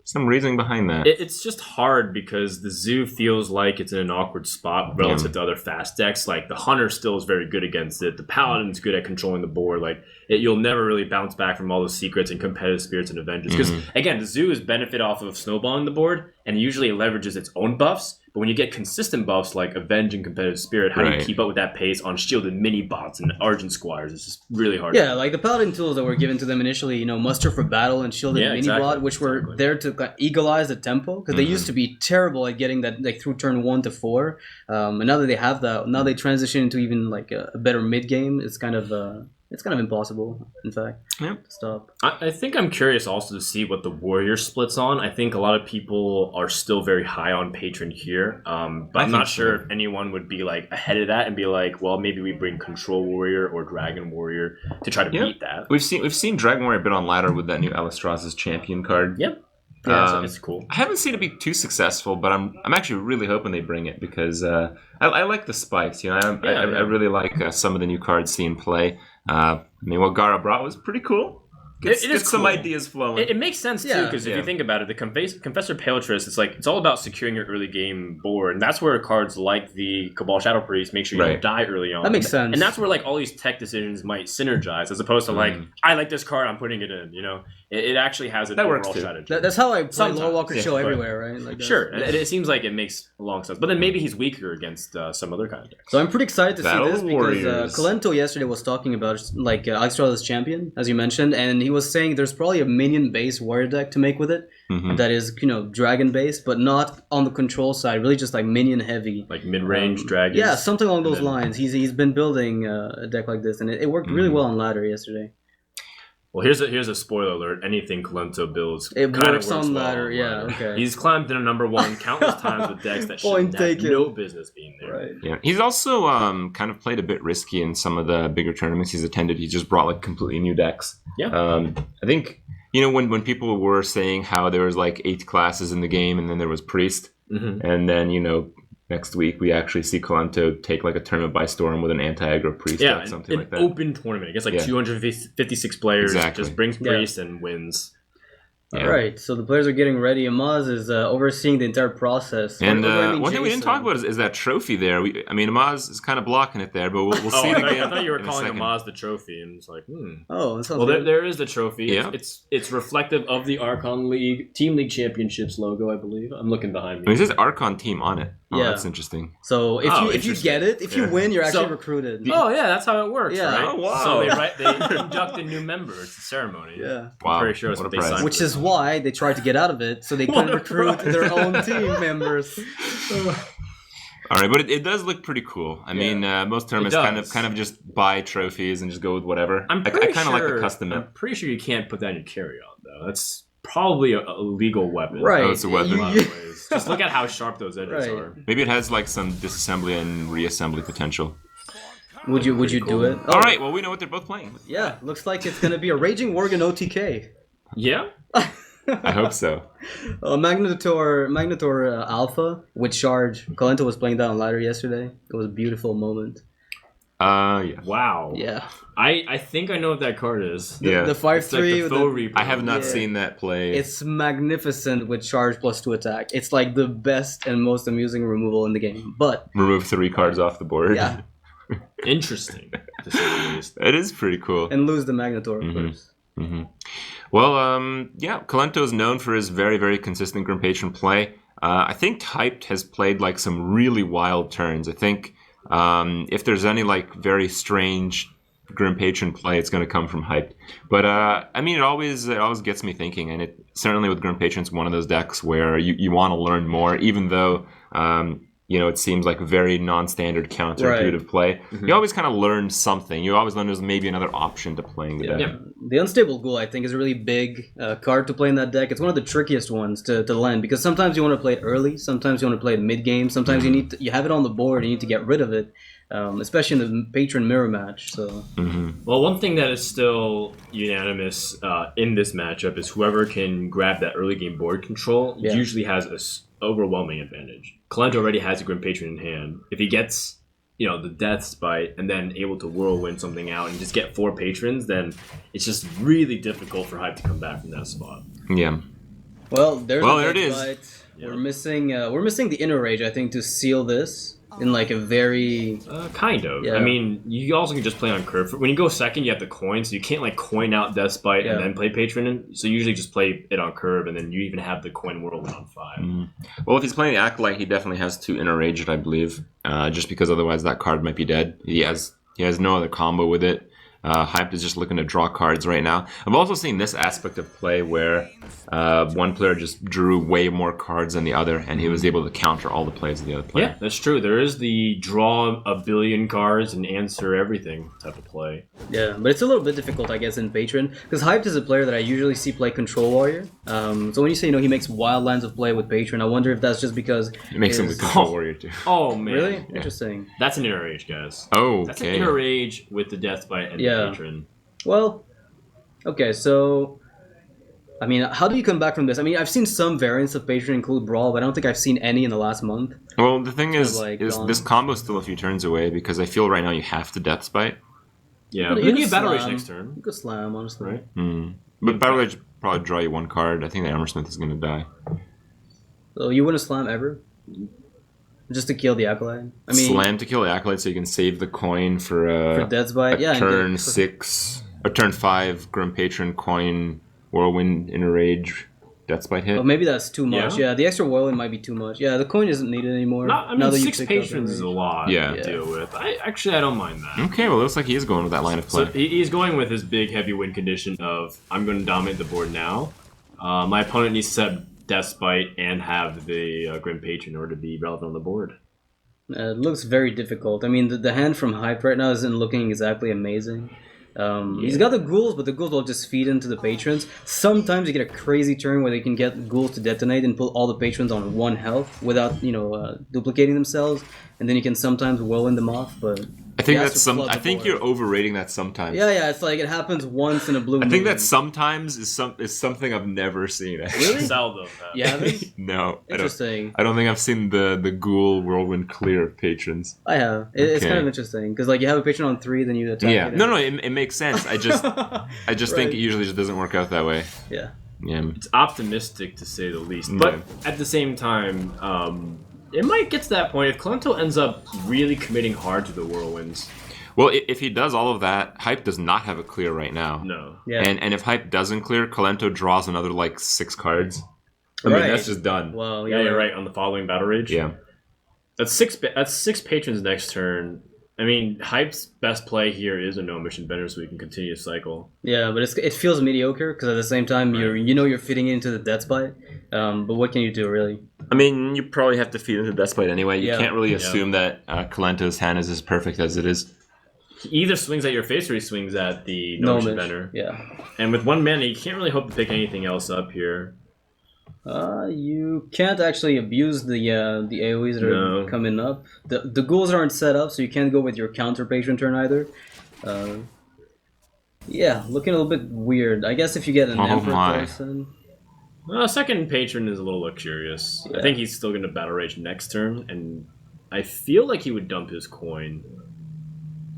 Speaker 2: some reasoning behind that.
Speaker 1: It's just hard because the Zoo feels like it's in an awkward spot relative to other fast decks. Like the Hunter still is very good against it. The Paladin's good at controlling the board. Like you'll never really bounce back from all those secrets and competitive spirits and Avengers. Because again, the Zoo is benefit off of snowballing the board, and usually it leverages its own buffs. But when you get consistent buffs like Avenge and Competitive Spirit, how do you keep up with that pace on shielded mini bots and Argent Squires? It's just really hard.
Speaker 3: Yeah, like the Paladin tools that were given to them initially, Muster for Battle and Shielded mini bot, which were there to equalize the tempo, because they used to be terrible at getting that like through turn 1 to 4. And now that they have that, now they transition into even like a better mid game. It's kind of impossible, in fact, to stop.
Speaker 1: I think I'm curious also to see what the Warrior splits on. I think a lot of people are still very high on Patron here, but I'm not sure if anyone would be like ahead of that and be like, well, maybe we bring Control Warrior or Dragon Warrior to try to beat that.
Speaker 2: We've seen Dragon Warrior a bit on ladder with that new Alistraz's Champion card.
Speaker 1: Yep. Yeah, it's cool.
Speaker 2: I haven't seen it be too successful, but I'm actually really hoping they bring it because I like the spikes. I really like some of the new cards seen play. I mean, what Gara brought was pretty cool. Get some
Speaker 1: cool.
Speaker 2: ideas flowing.
Speaker 1: It makes sense too, because if you think about it, the Confessor Paletris, it's all about securing your early game board, and that's where cards like the Cabal Shadow Priest make sure you don't die early on.
Speaker 3: That makes sense,
Speaker 1: and that's where like all these tech decisions might synergize, as opposed to like, I like this card, I'm putting it in. It actually has an overall strategy.
Speaker 3: That's how I play Lore Walker Show everywhere, right? Like
Speaker 1: sure, and it seems like it makes a long sense, but then maybe he's weaker against some other kind of decks.
Speaker 3: So I'm pretty excited to see this
Speaker 2: Warriors.
Speaker 3: because Kalento yesterday was talking about like Alexstrada's champion, as you mentioned, and he was saying there's probably a minion-based warrior deck to make with it that is, dragon-based, but not on the control side. Really, just like minion-heavy,
Speaker 1: like mid-range dragons.
Speaker 3: Yeah, something along those lines. He's been building a deck like this, and it worked really well on ladder yesterday.
Speaker 1: Well, here's a spoiler alert. Anything Kalento builds
Speaker 3: It
Speaker 1: kinda
Speaker 3: works on
Speaker 1: well
Speaker 3: ladder, yeah, okay.
Speaker 1: He's climbed in a number 1 countless times with decks that
Speaker 3: Point
Speaker 1: should have
Speaker 3: taken.
Speaker 1: no business being there.
Speaker 3: Right.
Speaker 2: Yeah, he's also kind of played a bit risky in some of the bigger tournaments he's attended. He just brought like completely new decks.
Speaker 1: Yeah.
Speaker 2: I think when people were saying how there was like 8 classes in the game and then there was priest, and then next week we actually see Kalento take like a tournament by storm with an anti-aggro priest deck, something like that.
Speaker 1: Open tournament. It gets like 256 players.
Speaker 2: Exactly.
Speaker 1: Just brings priest and wins.
Speaker 2: Yeah.
Speaker 3: All right, so the players are getting ready. Amaz is overseeing the entire process.
Speaker 2: And one thing we didn't talk about is that trophy there. Amaz is kind of blocking it there, but we'll see it again.
Speaker 1: I thought you were
Speaker 2: in a
Speaker 1: calling
Speaker 2: second.
Speaker 1: Amaz the trophy, and it's like,
Speaker 3: Oh, that sounds
Speaker 1: Well,
Speaker 3: good.
Speaker 1: there is the trophy.
Speaker 2: Yeah.
Speaker 1: It's reflective of the Archon League Team League Championships logo, I believe. I'm looking behind me.
Speaker 2: It says Archon team on it. Oh,
Speaker 3: Yeah.
Speaker 2: that's interesting.
Speaker 3: So if you
Speaker 1: interesting.
Speaker 3: get it, if you win, you're actually
Speaker 1: So-
Speaker 3: recruited.
Speaker 1: Oh yeah, that's how it works,
Speaker 3: Yeah.
Speaker 1: right?
Speaker 2: Oh, wow.
Speaker 1: So they induct a new member. It's a ceremony.
Speaker 3: Yeah.
Speaker 2: Wow.
Speaker 1: Pretty sure it's
Speaker 2: what a
Speaker 1: what they
Speaker 2: prize.
Speaker 1: signed.
Speaker 3: Which is why they tried to get out of it, so they couldn't
Speaker 1: What a
Speaker 3: recruit
Speaker 1: prize.
Speaker 3: their own team members.
Speaker 2: All right, but it does look pretty cool. I mean, most tournaments
Speaker 1: does.
Speaker 2: kind of just buy trophies and just go with whatever.
Speaker 1: I'm
Speaker 2: I
Speaker 1: pretty
Speaker 2: kind of like the custom.
Speaker 1: I'm pretty sure you can't put that in your carry-on though. That's probably a legal weapon.
Speaker 3: Right.
Speaker 2: Oh, it's a weapon.
Speaker 1: In a lot of ways. Just look at how sharp those edges
Speaker 3: Right.
Speaker 1: are.
Speaker 2: Maybe it has like some disassembly and reassembly potential.
Speaker 3: Would you do it? Oh,
Speaker 2: All right, well we know what they're both playing.
Speaker 3: Yeah, looks like it's gonna be a Raging Worgen OTK.
Speaker 1: Yeah.
Speaker 2: I hope so.
Speaker 3: Magnetor Alpha with Charge. Kalento was playing that on ladder yesterday. It was a beautiful moment.
Speaker 2: Yeah.
Speaker 1: Wow.
Speaker 3: Yeah.
Speaker 1: I think I know what that card is.
Speaker 2: Yeah.
Speaker 3: The
Speaker 1: It's like
Speaker 3: 5-3
Speaker 1: the
Speaker 3: with
Speaker 1: faux
Speaker 3: the,
Speaker 1: reaper.
Speaker 2: I have not
Speaker 3: Yeah.
Speaker 2: seen that play.
Speaker 3: it's magnificent with Charge +2 attack. It's like the best and most amusing removal in the game. But
Speaker 2: Remove 3 cards off the board.
Speaker 3: yeah,
Speaker 1: interesting, to say the least.
Speaker 2: It is pretty cool.
Speaker 3: and lose the Magnetor, of course.
Speaker 2: Well, yeah, Kalento is known for his very, very consistent Grim Patron play. I think Typed has played like some really wild turns. I think if there's any like very strange Grim Patron play, it's going to come from Hyped. But I mean, it always gets me thinking, and it certainly with Grim Patron, it's one of those decks where you want to learn more, even though. It seems like a very non-standard counterintuitive play. You always kind of learn something. You always learn there's maybe another option to playing the deck.
Speaker 1: Yeah.
Speaker 3: The Unstable Ghoul, I think, is a really big card to play in that deck. It's one of the trickiest ones to land because sometimes you want to play it early, sometimes you want to play it mid-game, sometimes you have it on the board and you need to get rid of it, especially in the Patron Mirror match. So
Speaker 1: Well, one thing that is still unanimous in this matchup is whoever can grab that early game board control usually has an overwhelming advantage. Kalento already has a Grim Patron in hand. If he gets, the Death's Bite and then able to whirlwind something out and just get 4 patrons, then it's just really difficult for Hype to come back from that spot.
Speaker 2: Yeah.
Speaker 3: well, there
Speaker 2: it is.
Speaker 3: Bite.
Speaker 1: Yeah.
Speaker 3: We're missing the Inner Rage, I think, to seal this in like a very
Speaker 1: Kind of.
Speaker 3: Yeah.
Speaker 1: I mean, you also can just play on curve. When you go second, you have to coin, so you can't like coin out Death's Bite and then play Patron. So you usually just play it on curve, and then you even have the coin whirlwind on 5.
Speaker 2: Well, if he's playing the Acolyte, he definitely has to Inner-Rage it, I believe. Just because otherwise that card might be dead. He has no other combo with it. Hyped is just looking to draw cards right now. I've also seen this aspect of play where one player just drew way more cards than the other, and he was able to counter all the plays of the other player.
Speaker 1: Yeah, that's true. There is the draw a billion cards and answer everything type of play.
Speaker 3: Yeah, but it's a little bit difficult, I guess, in Patron because Hyped is a player that I usually see play Control Warrior. So when you say he makes wild lines of play with Patron, I wonder if that's just because
Speaker 2: It makes him the
Speaker 3: his-
Speaker 2: Control Warrior too.
Speaker 1: Oh man,
Speaker 3: Really interesting.
Speaker 1: That's an inner rage, guys.
Speaker 2: Oh,
Speaker 1: That's an
Speaker 2: okay.
Speaker 1: inner rage with the Death Bite and
Speaker 3: Yeah.
Speaker 1: the Patron.
Speaker 3: Well, okay, so I mean, how do you come back from this? I mean, I've seen some variants of Patron include Brawl, but I don't think I've seen any in the last month.
Speaker 2: Well, the thing is
Speaker 3: like
Speaker 2: this
Speaker 3: gone.
Speaker 2: combo's still a few turns away because I feel right now you have to Death Spite.
Speaker 1: Yeah,
Speaker 3: But
Speaker 1: but
Speaker 3: you
Speaker 1: then you have
Speaker 3: can
Speaker 1: Battle Rage
Speaker 3: slam.
Speaker 1: next turn,
Speaker 3: You could slam, honestly.
Speaker 1: right?
Speaker 2: But Battle Rage probably draw you 1 card. I think the Hammersmith is going to die.
Speaker 3: So you wouldn't slam ever? Just to kill the Acolyte? I mean,
Speaker 2: Slam to kill the Acolyte so you can save the coin for
Speaker 3: Death's Bite? Yeah. and
Speaker 2: turn
Speaker 3: get-
Speaker 2: 6 or turn 5 Grim Patron coin Whirlwind Inner Rage Deathbite hit.
Speaker 3: But maybe that's too much.
Speaker 1: Yeah?
Speaker 3: Yeah, the extra whirlwind might be too much. Yeah, the coin isn't needed anymore.
Speaker 1: I mean,
Speaker 3: now that you
Speaker 1: 6
Speaker 3: picked up
Speaker 1: patrons is a
Speaker 3: range.
Speaker 1: lot
Speaker 2: Yeah.
Speaker 1: to deal with. I don't mind that.
Speaker 2: Okay, well, it looks like he is going with that line of play.
Speaker 1: So he's going with his big heavy win condition of I'm going to dominate the board now. My opponent needs to set Deathbite and have the Grim Patron in order to be relevant on the board.
Speaker 3: It looks very difficult. I mean, the hand from Hype right now isn't looking exactly amazing. He's got the ghouls, but the ghouls will just feed into the patrons. Sometimes you get a crazy turn where they can get ghouls to detonate and put all the patrons on 1 health without, duplicating themselves, and then you can sometimes whirlwind them off. But
Speaker 2: I think
Speaker 3: he has
Speaker 2: that's
Speaker 3: to flood
Speaker 2: I
Speaker 3: the
Speaker 2: think
Speaker 3: board.
Speaker 2: you're overrating that sometimes.
Speaker 3: Yeah, it's like it happens once in a blue moon.
Speaker 2: I think that sometimes is something I've never seen. Actually.
Speaker 3: Really?
Speaker 1: Seldom.
Speaker 3: You haven't?
Speaker 2: No,
Speaker 3: Interesting.
Speaker 2: I don't think I've seen the ghoul whirlwind clear of patrons.
Speaker 3: I have. It's
Speaker 2: Okay.
Speaker 3: kind of interesting because like you have a patron on 3, then you attack.
Speaker 2: Yeah,
Speaker 3: it
Speaker 2: no, it makes sense. I just think
Speaker 3: Right.
Speaker 2: it usually just doesn't work out that way.
Speaker 3: Yeah.
Speaker 2: Yeah.
Speaker 1: It's optimistic to say the least. But at the same time, it might get to that point if Clento ends up really committing hard to the whirlwinds.
Speaker 2: Well, if he does all of that, Hype does not have a clear right now.
Speaker 1: No.
Speaker 3: Yeah.
Speaker 2: And if Hype doesn't clear, Colento draws another like 6 cards. I mean,
Speaker 3: Right.
Speaker 2: that's just done.
Speaker 3: Well,
Speaker 1: Yeah, you're right. On the following battle rage.
Speaker 2: Yeah.
Speaker 1: That's 6 patrons next turn. I mean, Hype's best play here is a no mission bender, so we can continue to cycle.
Speaker 3: Yeah, but it feels mediocre because at the same time you're fitting into the Deathbite. But what can you do really?
Speaker 2: I mean, you probably have to feed into Deathbite anyway. You
Speaker 3: Yeah.
Speaker 2: can't really assume that Colento's hand is as perfect as it is.
Speaker 1: He either swings at your face or he swings at the no mission bender.
Speaker 3: Yeah.
Speaker 1: And with 1 mana, you can't really hope to pick anything else up here.
Speaker 3: You can't actually abuse the AoEs that
Speaker 1: No.
Speaker 3: are coming up. The ghouls aren't set up, so you can't go with your counter patron turn either. Yeah, looking a little bit weird. I guess if you get an
Speaker 2: Oh
Speaker 3: Emperor
Speaker 2: my.
Speaker 3: person.
Speaker 1: Second patron is a little luxurious.
Speaker 3: Yeah.
Speaker 1: I think he's still going to battle rage next turn, and I feel like he would dump his coin.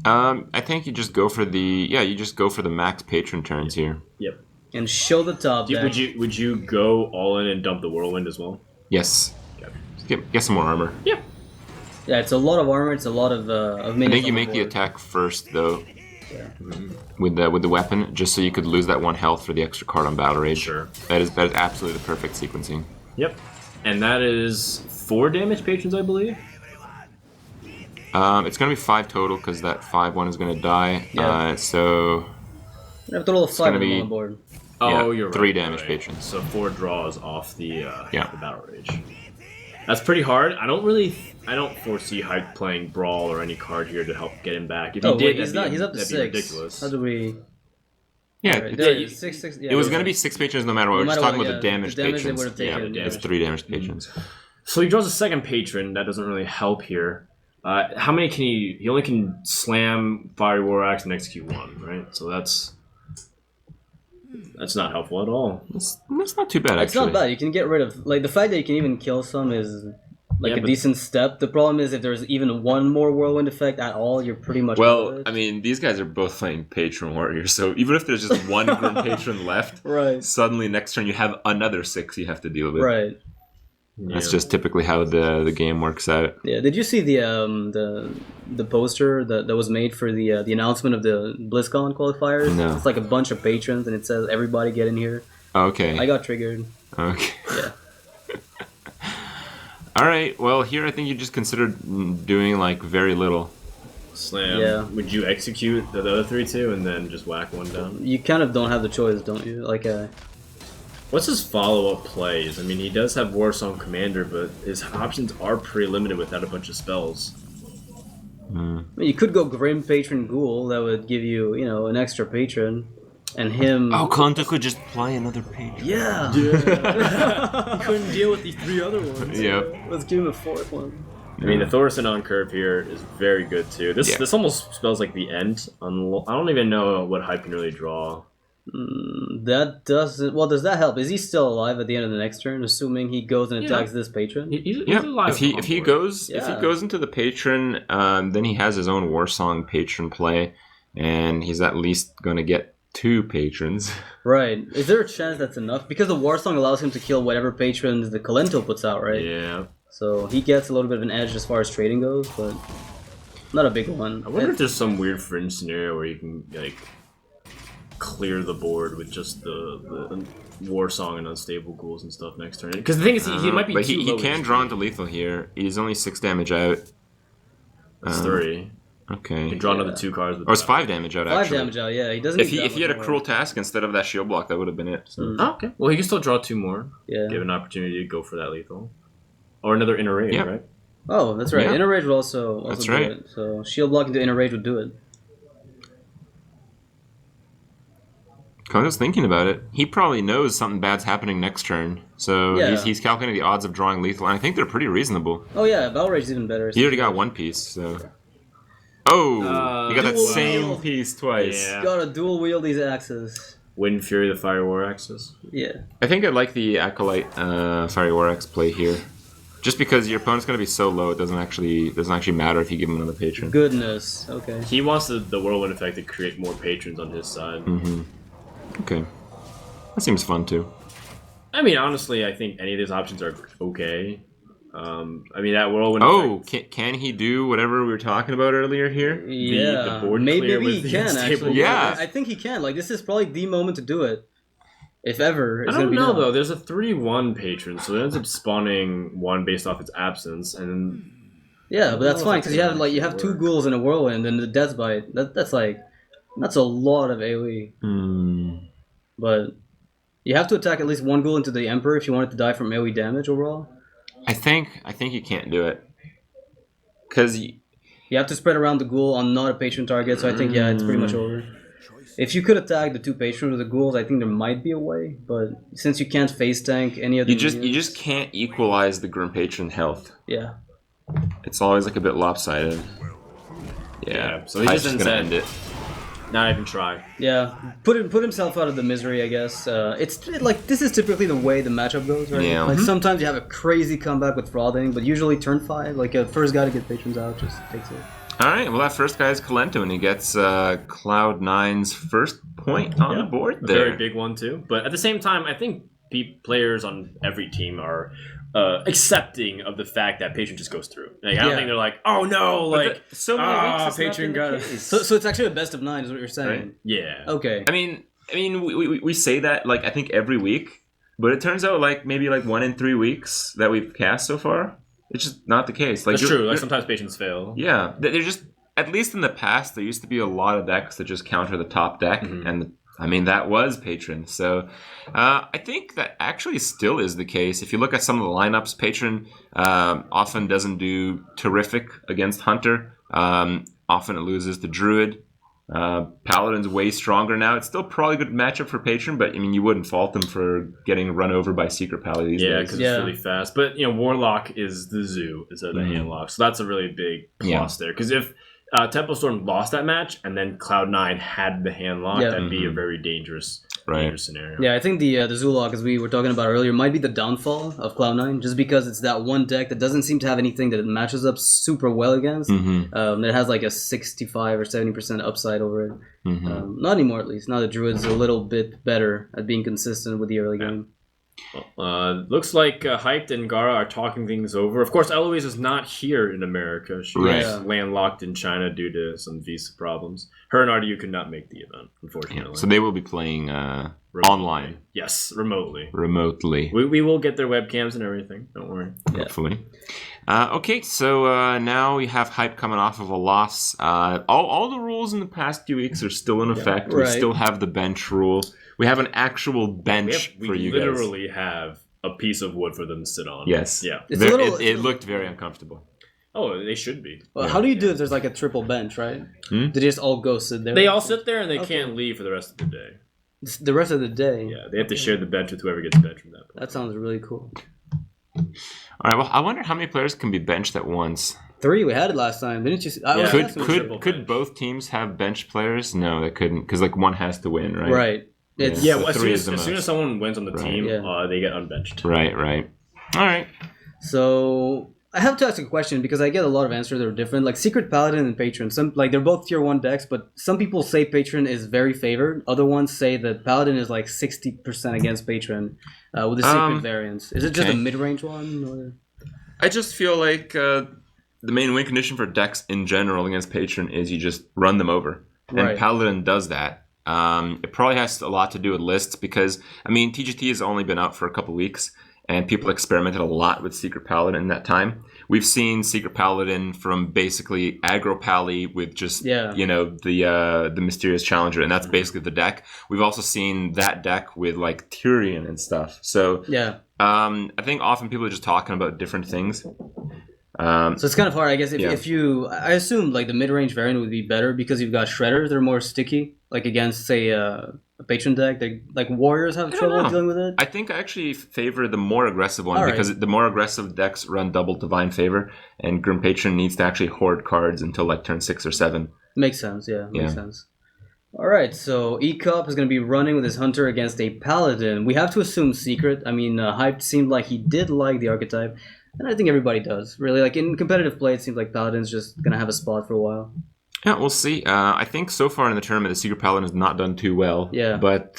Speaker 2: I think you just go for the max patron turns here.
Speaker 1: Yep.
Speaker 3: And show the top deck.
Speaker 1: Would you go all in and dump the whirlwind as well?
Speaker 2: Yes.
Speaker 1: Okay.
Speaker 2: Get some more armor.
Speaker 1: Yeah.
Speaker 3: Yeah, it's a lot of armor. It's a lot of
Speaker 2: I
Speaker 3: minions.
Speaker 2: think you
Speaker 3: on
Speaker 2: make the
Speaker 3: board.
Speaker 2: attack first though.
Speaker 3: Yeah.
Speaker 2: With the weapon, just so you could lose that 1 health for the extra card on battle rage.
Speaker 1: Sure.
Speaker 2: That is absolutely the perfect sequencing.
Speaker 1: Yep. And that is 4 damage patrons, I believe.
Speaker 2: It's gonna be 5 total because that 5-1 is gonna die.
Speaker 3: Yeah.
Speaker 2: So
Speaker 3: We have a total of 5
Speaker 2: gonna
Speaker 3: of them
Speaker 2: be-
Speaker 3: on the board.
Speaker 1: Oh,
Speaker 2: Yeah,
Speaker 1: you're right.
Speaker 2: 3
Speaker 1: you're
Speaker 2: damage
Speaker 1: right.
Speaker 2: patrons.
Speaker 1: So 4 draws off the
Speaker 2: Yeah.
Speaker 1: the battle rage. That's pretty hard. I don't foresee Hype playing Brawl or any card here to help get him back. If he
Speaker 3: Oh
Speaker 1: did,
Speaker 3: wait, he's up to
Speaker 1: that'd be
Speaker 3: 6.
Speaker 1: ridiculous.
Speaker 3: How do we?
Speaker 2: yeah,
Speaker 3: Alright,
Speaker 2: it-
Speaker 3: there
Speaker 1: you-
Speaker 3: it is. 6. Yeah,
Speaker 2: it was
Speaker 3: you're
Speaker 2: gonna
Speaker 3: right.
Speaker 2: be 6 patrons no matter what.
Speaker 3: No
Speaker 2: We're just
Speaker 3: matter
Speaker 2: talking
Speaker 3: what,
Speaker 2: about the
Speaker 3: yeah,
Speaker 2: damage
Speaker 3: the damage they
Speaker 2: patrons.
Speaker 3: would've taken.
Speaker 2: It's 3 damage patrons.
Speaker 1: So he draws a second patron. That doesn't really help here. How many can he? He only can slam Fiery War Axe and execute 1, right? So that's not helpful at all.
Speaker 2: That's not too bad actually.
Speaker 3: It's not bad. You can get rid of the fact that you can even kill some is
Speaker 1: Yeah,
Speaker 3: a
Speaker 1: but-
Speaker 3: decent step. The problem is if there's even one more whirlwind effect at all, you're pretty much out
Speaker 2: Well,
Speaker 3: of it.
Speaker 2: I mean, these guys are both playing patron warriors, so even if there's just 1 grim patron left,
Speaker 3: right,
Speaker 2: suddenly next turn you have another 6 you have to deal with.
Speaker 3: right.
Speaker 2: That's
Speaker 1: Yeah.
Speaker 2: just typically how the game works out.
Speaker 3: Yeah. Did you see the poster that was made for the announcement of the BlizzCon qualifiers?
Speaker 2: No.
Speaker 3: It's like a bunch of patrons, and it says everybody get in here.
Speaker 2: Okay.
Speaker 3: I got triggered.
Speaker 2: Okay.
Speaker 3: Yeah.
Speaker 2: All right. Well, here I think you just considered doing like very little.
Speaker 1: Slam.
Speaker 3: Yeah.
Speaker 1: Would you execute the other 3 too, and then just whack 1 down?
Speaker 3: You kind of don't have the choice, don't you?
Speaker 1: What's his follow-up plays? I mean, he does have Warsong Commander, but his options are pretty limited without a bunch of spells.
Speaker 3: You could go Grim Patron Ghoul. That would give you, an extra patron, and him.
Speaker 2: Oh, Konto could just play another patron.
Speaker 3: Yeah.
Speaker 1: He couldn't deal with these 3 other ones.
Speaker 2: Yep.
Speaker 3: Let's give him a 4th one.
Speaker 1: I mean, the Thorson on curve here is very good too. This
Speaker 2: Yeah.
Speaker 1: this almost spells like the end. I don't even know what Hype can really draw.
Speaker 3: That doesn't. Well, does that help? Is he still alive at the end of the next turn, assuming he goes and
Speaker 1: Yeah.
Speaker 3: attacks this patron?
Speaker 1: He's
Speaker 2: Yeah.
Speaker 1: alive
Speaker 2: If he
Speaker 1: on board.
Speaker 2: goes
Speaker 3: Yeah.
Speaker 2: into the patron, then he has his own Warsong patron play, and he's at least gonna get 2 patrons.
Speaker 3: Right. Is there a chance that's enough? Because the War Song allows him to kill whatever patrons the Colento puts out, right?
Speaker 1: Yeah.
Speaker 3: So he gets a little bit of an edge as far as trading goes, but not a big one.
Speaker 1: I wonder if there's some weird fringe scenario where you can clear the board with just the War Song and Unstable Ghouls and stuff next turn. Because the thing is, he might be
Speaker 2: but
Speaker 1: too
Speaker 2: he
Speaker 1: low.
Speaker 2: can draw into lethal here. He's only 6 damage out.
Speaker 1: It's 3.
Speaker 2: Okay.
Speaker 1: You can draw another 2 cards. With
Speaker 2: Or it's 5 damage out,
Speaker 3: 5
Speaker 2: actually.
Speaker 3: damage out, yeah. He doesn't.
Speaker 2: If he had a Cruel Task instead of that shield block, that would have been it. So.
Speaker 1: Oh, okay. Well, he can still draw 2 more.
Speaker 3: Yeah.
Speaker 1: Give an opportunity to go for that lethal. Or another Inner Rage,
Speaker 2: Yeah.
Speaker 1: right?
Speaker 3: Oh, that's right.
Speaker 2: Yeah.
Speaker 3: Inner Rage would also
Speaker 2: That's
Speaker 3: do
Speaker 2: right.
Speaker 3: it. So shield block into Inner Rage would do it.
Speaker 2: I was thinking about it. He probably knows something bad's happening next turn. So
Speaker 3: Yeah.
Speaker 2: he's calculating the odds of drawing lethal, and I think they're pretty reasonable.
Speaker 3: Oh yeah, Battle Rage is even better.
Speaker 2: He already got 1 piece, so... Oh! You got that
Speaker 3: Dual
Speaker 2: same
Speaker 3: wield.
Speaker 2: piece twice.
Speaker 1: Yeah.
Speaker 3: Gotta dual wield these axes.
Speaker 1: Wind Fury, the Fire War Axis.
Speaker 3: Yeah.
Speaker 2: I think I like the Acolyte Fiery War Axe play here. Just because your opponent's going to be so low, it doesn't actually matter if you give him another patron.
Speaker 3: Goodness. Okay.
Speaker 1: He wants the Whirlwind effect to create more patrons on his side.
Speaker 2: Okay. That seems fun, too.
Speaker 1: I mean, honestly, I think any of these options are okay. I mean, that Whirlwind
Speaker 2: Oh,
Speaker 1: effect...
Speaker 2: can he do whatever we were talking about earlier here?
Speaker 3: Yeah.
Speaker 1: the board
Speaker 3: maybe
Speaker 1: clear with
Speaker 3: he
Speaker 1: the
Speaker 3: can
Speaker 1: unstable
Speaker 3: actually.
Speaker 2: Yeah.
Speaker 3: I think he can. Like this is probably the moment to do it. If ever. It's
Speaker 1: I don't
Speaker 3: gonna be
Speaker 1: know,
Speaker 3: now.
Speaker 1: though. There's a 3-1 patron, so it ends up spawning 1 based off its absence, and...
Speaker 3: Yeah, but that's
Speaker 1: know
Speaker 3: fine
Speaker 1: if
Speaker 3: because
Speaker 1: that's
Speaker 3: you
Speaker 1: gonna
Speaker 3: have 2
Speaker 1: work.
Speaker 3: ghouls and a whirlwind and the death bite. That's a lot of AoE. But you have to attack at least 1 ghoul into the Emperor if you want it to die from AoE damage overall.
Speaker 2: I think you can't do it. Because...
Speaker 3: You have to spread around the ghoul on not a patron target, so I think it's pretty much over. If you could attack the 2 patrons with the ghouls, I think there might be a way, but since you can't face tank any of the
Speaker 2: You just
Speaker 3: minions-
Speaker 2: can't equalize the Grim Patron health.
Speaker 3: yeah.
Speaker 2: It's always like a bit lopsided.
Speaker 1: Yeah, so he
Speaker 2: Hype's
Speaker 1: just
Speaker 2: gonna
Speaker 1: ends
Speaker 2: end it.
Speaker 1: not even try.
Speaker 3: Yeah, put himself out of the misery, I guess. It's like this is typically the way the matchup goes, right?
Speaker 2: Yeah.
Speaker 3: Like sometimes you have a crazy comeback with frothing, but usually turn 5, like a first guy to get patrons out just takes it.
Speaker 2: Alright, well that first guy is Kalento, and he gets Cloud9's first point on the board
Speaker 1: A
Speaker 2: there.
Speaker 1: very big one, too. But at the same time, I think players on every team are accepting of the fact that patron just goes through. Like, I don't
Speaker 3: Yeah.
Speaker 1: think they're like, oh no, like,
Speaker 2: so many weeks it's not
Speaker 1: patron
Speaker 2: been the
Speaker 1: got
Speaker 2: case.
Speaker 3: So it's actually a best of 9 is what you're saying.
Speaker 2: Right.
Speaker 1: yeah.
Speaker 3: Okay.
Speaker 2: I mean, we say that like I think every week, but it turns out like maybe like 1 in 3 weeks that we've cast so far, it's just not the case. Like
Speaker 1: That's true. Like, sometimes patrons fail.
Speaker 2: yeah, they're just at least in the past there used to be a lot of decks that just counter the top deck, and I mean that was patron. So I think that actually still is the case. If you look at some of the lineups, patron often doesn't do terrific against hunter. Often it loses to druid. Paladin's way stronger now. It's still probably a good matchup for patron, but I mean you wouldn't fault them for getting run over by secret pally these
Speaker 1: Yeah,
Speaker 2: days.
Speaker 1: because it's really fast. But, Warlock is the zoo instead of the handlock. So that's a really big plus there. Because if Temple Storm lost that match and then Cloud9 had the handlock, that'd be a very dangerous scenario.
Speaker 3: Yeah, I think the Zulok, as we were talking about earlier, might be the downfall of Cloud9, just because it's that one deck that doesn't seem to have anything that it matches up super well against. It has like a 65 or 70% upside over it. Not anymore, at least. Now the Druid's a little bit better at being consistent with the early game.
Speaker 1: Looks like Hyped and Gara are talking things over. Of course, Eloise is not here in America. She's landlocked in China due to some visa problems. Her and RDU could not make the event, unfortunately.
Speaker 2: So they will be playing online.
Speaker 1: Yes, remotely.
Speaker 2: Remotely.
Speaker 1: We will get their webcams and everything. Don't worry.
Speaker 2: Hopefully. Okay, so now we have Hype coming off of a loss. All the rules in the past few weeks are still in effect. We still have the bench rule. We have an actual bench for you guys.
Speaker 1: We literally have a piece of wood for them to sit on.
Speaker 2: Yes.
Speaker 1: Yeah.
Speaker 2: It looked very uncomfortable.
Speaker 1: Oh, they should be.
Speaker 3: Well, how do you do if there's like a triple bench, right? Do they just all go sit there?
Speaker 1: They all sit there and they can't leave for the rest of the day.
Speaker 3: The rest of the day?
Speaker 1: Yeah, they have to share the bench with whoever gets benched from that point.
Speaker 3: That sounds really cool.
Speaker 2: All right, well, I wonder how many players can be benched at once.
Speaker 3: 3, we had it last time, didn't you?
Speaker 2: Could both teams have bench players? No, they couldn't, because like one has to win, right?
Speaker 3: Right.
Speaker 1: Well, as soon as someone wins on the team, they get unbenched.
Speaker 2: Right. All right.
Speaker 3: So I have to ask a question because I get a lot of answers that are different. Like Secret Paladin and Patron, they're both tier 1 decks, but some people say Patron is very favored. Other ones say that Paladin is like 60% against Patron with the secret variants. Is it just a mid-range one? Or?
Speaker 2: I just feel like the main win condition for decks in general against Patron is you just run them over, and Paladin does that. It probably has a lot to do with lists because, I mean, TGT has only been out for a couple weeks, and people experimented a lot with Secret Paladin in that time. We've seen Secret Paladin from basically aggro pally with just, the Mysterious Challenger, and that's basically the deck. We've also seen that deck with, like, Tyrion and stuff. So, I think often people are just talking about different things.
Speaker 3: So it's kind of hard, I guess. If you, I assume like the mid-range variant would be better because you've got Shredders. They're more sticky, like against say a patron deck. They, like Warriors have trouble dealing with it.
Speaker 2: I think I actually favor the more aggressive one because the more aggressive decks run double Divine Favor, and Grim Patron needs to actually hoard cards until like turn 6 or 7.
Speaker 3: Makes sense. Makes sense. All right, so ECOP is going to be running with his Hunter against a Paladin. We have to assume Secret. I mean, Hype seemed like he did like the archetype. And I think everybody does. Really, like in competitive play, it seems like Paladin's just going to have a spot for a while.
Speaker 2: Yeah, we'll see. I think so far in the tournament, the Secret Paladin has not done too well.
Speaker 3: Yeah.
Speaker 2: But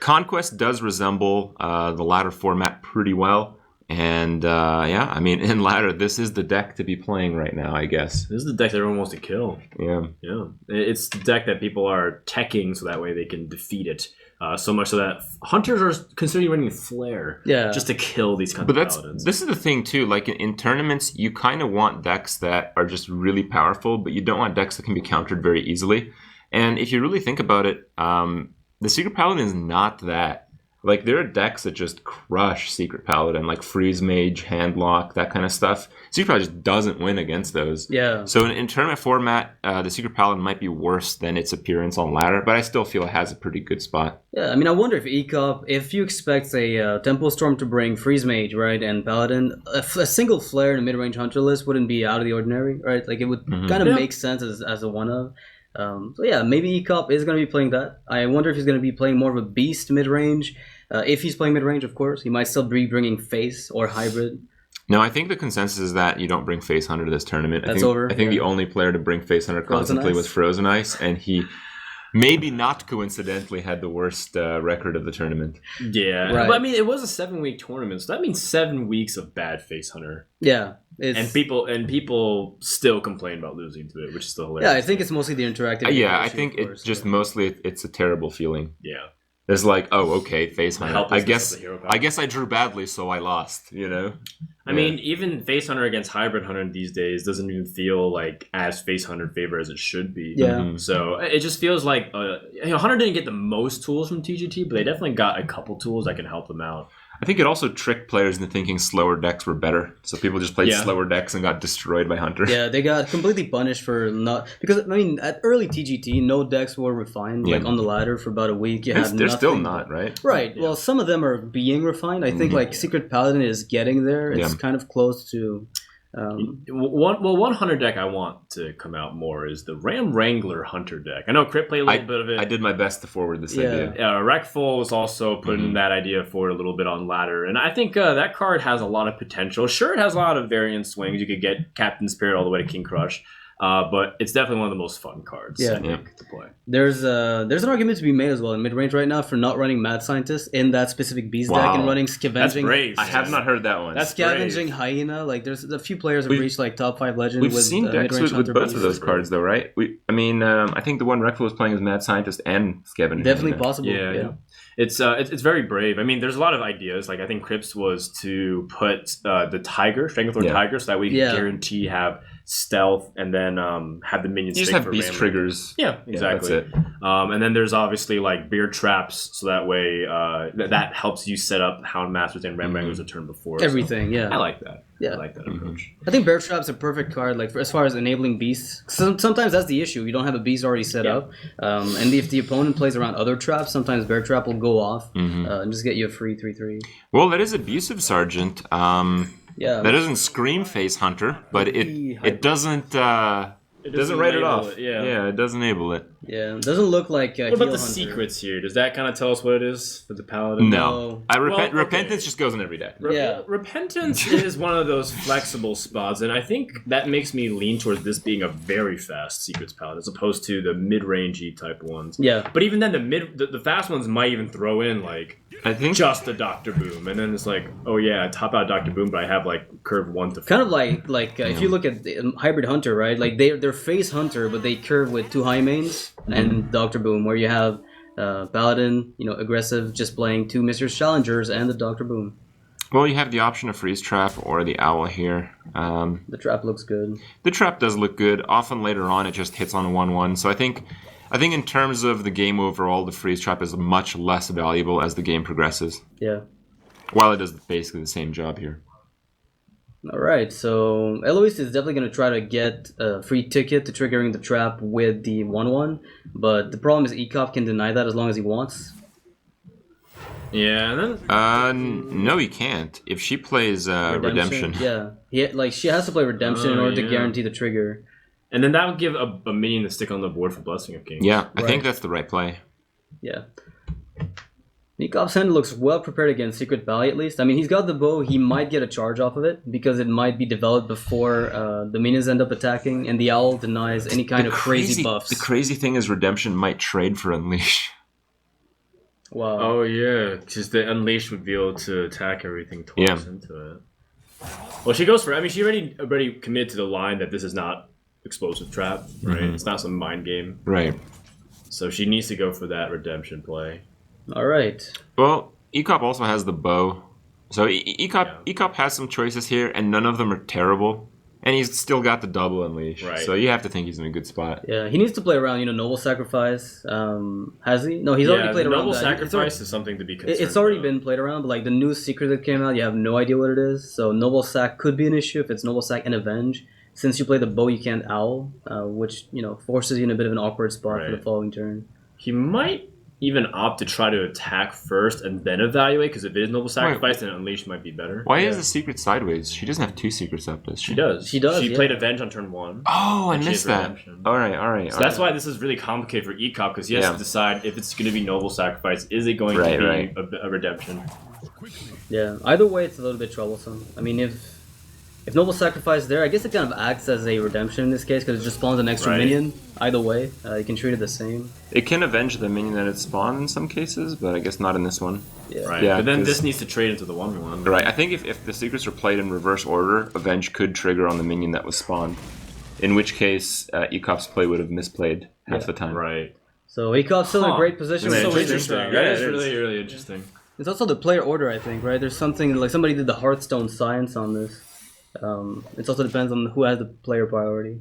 Speaker 2: Conquest does resemble the ladder format pretty well. And I mean, in ladder, this is the deck to be playing right now, I guess.
Speaker 1: This is the deck that everyone wants to kill.
Speaker 2: Yeah.
Speaker 1: It's the deck that people are teching so that way they can defeat it. So much so that hunters are considering running Flare just to kill these kinds of paladins.
Speaker 2: This is the thing too, like in tournaments, you kind of want decks that are just really powerful, but you don't want decks that can be countered very easily. And if you really think about it, the Secret Paladin is not that. Like, there are decks that just crush Secret Paladin, like Freeze Mage, Handlock, that kind of stuff. Secret Paladin just doesn't win against those.
Speaker 3: Yeah.
Speaker 2: So in tournament format, the Secret Paladin might be worse than its appearance on ladder, but I still feel it has a pretty good spot.
Speaker 3: Yeah, I mean, I wonder if ECOP, if you expect a Tempo Storm to bring Freeze Mage, right, and Paladin, a single Flare in a mid-range Hunter list wouldn't be out of the ordinary, right? Like, it would kind of make sense as a one-of. So yeah, maybe ECOP is going to be playing that. I wonder if he's going to be playing more of a Beast mid-range. If he's playing mid-range, of course, he might still be bringing Face or Hybrid.
Speaker 2: No, I think the consensus is that you don't bring Face Hunter to this tournament.
Speaker 3: That's over.
Speaker 2: I think the only player to bring Face Hunter constantly was Frozen Ice, and he maybe not coincidentally had the worst record of the tournament.
Speaker 1: Yeah,
Speaker 3: right.
Speaker 1: But I mean, it was a 7-week tournament, so that means 7 weeks of bad Face Hunter.
Speaker 3: Yeah.
Speaker 1: And people still complain about losing to it, which is still hilarious.
Speaker 3: Yeah, I think it's mostly the interactive.
Speaker 2: I think it's just mostly it's a terrible feeling.
Speaker 1: Yeah.
Speaker 2: It's like, oh, okay, Face Hunter. I guess I drew badly, so I lost.
Speaker 1: I mean, even Face Hunter against Hybrid Hunter these days doesn't even feel like as Face Hunter favor as it should be.
Speaker 3: Yeah.
Speaker 1: So it just feels like Hunter didn't get the most tools from TGT, but they definitely got a couple tools that can help them out.
Speaker 2: I think it also tricked players into thinking slower decks were better. So people just played slower decks and got destroyed by Hunter.
Speaker 3: Yeah, they got completely punished for not... Because, I mean, at early TGT, no decks were refined, like on the ladder for about a week.
Speaker 2: They're still not, right?
Speaker 3: Right. Yeah. Well, some of them are being refined. I think, like, Secret Paladin is getting there. It's kind of close to...
Speaker 1: One Hunter deck I want to come out more is the Ram Wrangler Hunter deck. I know Crit played a little bit of it.
Speaker 2: I did my best to forward this idea.
Speaker 1: Rekful was also putting that idea forward a little bit on ladder, and I think that card has a lot of potential. Sure, it has a lot of variant swings. You could get Captain Spirit all the way to King Crush. But it's definitely one of the most fun cards I think, to play.
Speaker 3: There's an argument to be made as well in mid-range right now for not running Mad Scientist in that specific Beast deck and running Scavenging.
Speaker 1: That's brave.
Speaker 2: I have not heard that one.
Speaker 3: That's Scavenging brave. Hyena. Like, there's a few players who've reached like top 5 legend.
Speaker 2: We've
Speaker 3: with,
Speaker 2: seen decks with both of those cards though, right? I think the one Rekful was playing was Mad Scientist and Scavenging.
Speaker 3: Definitely possible.
Speaker 1: Yeah. It's very brave. I mean, there's a lot of ideas. Like, I think Crips was to put the Tiger, Stranglethorn Tiger, so that we can guarantee have stealth and then have the minions.
Speaker 2: You just have beast triggers.
Speaker 1: Yeah, exactly.
Speaker 2: Yeah, that's it.
Speaker 1: And then there's obviously like beard traps, so that way that helps you set up Hound Masters and Ram Wranglers a turn before.
Speaker 3: Everything,
Speaker 1: so I like that.
Speaker 3: Yeah.
Speaker 1: I like that approach.
Speaker 3: I think Bear Trap's a perfect card, like as far as enabling beasts. Sometimes that's the issue. You don't have a beast already set up, and if the opponent plays around other traps, sometimes Bear Trap will go off and just get you a free 3/3.
Speaker 2: Well, that is Abusive Sergeant.
Speaker 3: Yeah,
Speaker 2: that doesn't scream Face Hunter, but it doesn't. It doesn't write it off. It does enable it.
Speaker 3: Yeah, it doesn't look like.
Speaker 1: What about the secrets here? Does that kind of tell us what it is for the Paladin?
Speaker 2: No. Repentance just goes in every deck.
Speaker 1: Repentance is one of those flexible spots, and I think that makes me lean towards this being a very fast Secrets Paladin as opposed to the mid-rangey type ones.
Speaker 3: Yeah.
Speaker 1: But even then, the fast ones might even throw in like just a Dr. Boom, and then it's like, oh yeah, I top out Dr. Boom, but I have like curve 1 to 4.
Speaker 3: Kind of like if you look at the Hybrid Hunter, right? Like they're face Hunter, but they curve with 2 high mains and Doctor Boom, where you have Paladin, aggressive, just playing 2 Mysterious Challengers and the Doctor Boom.
Speaker 2: Well, you have the option of Freeze Trap or the Owl here.
Speaker 3: The trap looks good.
Speaker 2: The trap does look good. Often later on, it just hits on a 1/1. So I think in terms of the game overall, the Freeze Trap is much less valuable as the game progresses.
Speaker 3: Yeah.
Speaker 2: While it does basically the same job here.
Speaker 3: All right, so Eloise is definitely going to try to get a free ticket to triggering the trap with the 1/1, but the problem is Ecop can deny that as long as he wants.
Speaker 1: Yeah, and then
Speaker 2: No, he can't. If she plays Redemption.
Speaker 3: Yeah, she has to play Redemption in order to guarantee the trigger.
Speaker 1: and then that would give a minion to stick on the board for Blessing of Kings.
Speaker 2: Yeah, I
Speaker 3: Right.
Speaker 2: think that's the right play.
Speaker 3: Yeah. Ecop's hand looks well prepared against Secret Valley, at least. I mean, he's got the bow. He might get a charge off of it because it might be developed before the minions end up attacking, and the owl denies any kind of crazy buffs.
Speaker 2: The crazy thing is Redemption might trade for Unleash.
Speaker 3: Wow.
Speaker 1: Oh yeah, because the Unleash would be able to attack everything twice into it. Well, she goes for it. I mean, she already committed to the line that this is not explosive trap, right?
Speaker 2: Mhm.
Speaker 1: It's not some mind game.
Speaker 2: Right.
Speaker 1: So she needs to go for that redemption play.
Speaker 3: All right.
Speaker 2: Well, Ecop also has the bow. So Ecop has some choices here, and none of them are terrible. And he's still got the double Unleash.
Speaker 1: Right.
Speaker 2: So you have to think he's in a good spot.
Speaker 3: Yeah, he needs to play around, Noble Sacrifice. Has he? No, he's already played
Speaker 1: the
Speaker 3: around
Speaker 1: Noble
Speaker 3: that.
Speaker 1: Sacrifice is something to be concerned
Speaker 3: It's already
Speaker 1: about.
Speaker 3: been played around, but like the new secret that came out, you have no idea what it is. So Noble Sack could be an issue if it's Noble Sack and Avenge. Since you play the bow, you can't owl, which forces you in a bit of an awkward spot for the
Speaker 1: Right.
Speaker 3: following turn.
Speaker 1: He might even opt to try to attack first and then evaluate, because if it is Noble Sacrifice, then Unleash might be better.
Speaker 2: Why is the secret sideways? She doesn't have 2 secrets up, does she?
Speaker 1: She does.
Speaker 3: She does,
Speaker 1: She
Speaker 3: yeah.
Speaker 1: played Avenge on turn 1.
Speaker 2: Oh, I
Speaker 1: And she
Speaker 2: missed
Speaker 1: has
Speaker 2: that.
Speaker 1: Redemption.
Speaker 2: All right.
Speaker 1: So that's why this is really complicated for Ecop, because he has to decide if it's going to be Noble Sacrifice. Is it going to be a redemption?
Speaker 3: Yeah, either way, it's a little bit troublesome. I mean, if Noble Sacrifice there, I guess it kind of acts as a redemption in this case because it just spawns an extra
Speaker 1: Right.
Speaker 3: minion. Either way, you can treat it the same.
Speaker 2: It can avenge the minion that it spawned in some cases, but I guess not in this one.
Speaker 3: Yeah.
Speaker 1: Right.
Speaker 2: Yeah,
Speaker 1: but then
Speaker 2: 'cause-
Speaker 1: this needs to trade into the 1/1.
Speaker 2: Right. I think if the secrets were played in reverse order, Avenge could trigger on the minion that was spawned. In which case, Ecop's play would have misplayed half the time.
Speaker 1: Right.
Speaker 3: So Ecop's still in a great position.
Speaker 1: That's
Speaker 3: with
Speaker 1: so
Speaker 3: so many
Speaker 1: interesting.
Speaker 3: things.
Speaker 1: That
Speaker 2: Yeah,
Speaker 1: is
Speaker 2: it is.
Speaker 1: really, really interesting.
Speaker 3: It's also the player order, I think, right? There's something like somebody did the Hearthstone science on this. It also depends on who has the player priority.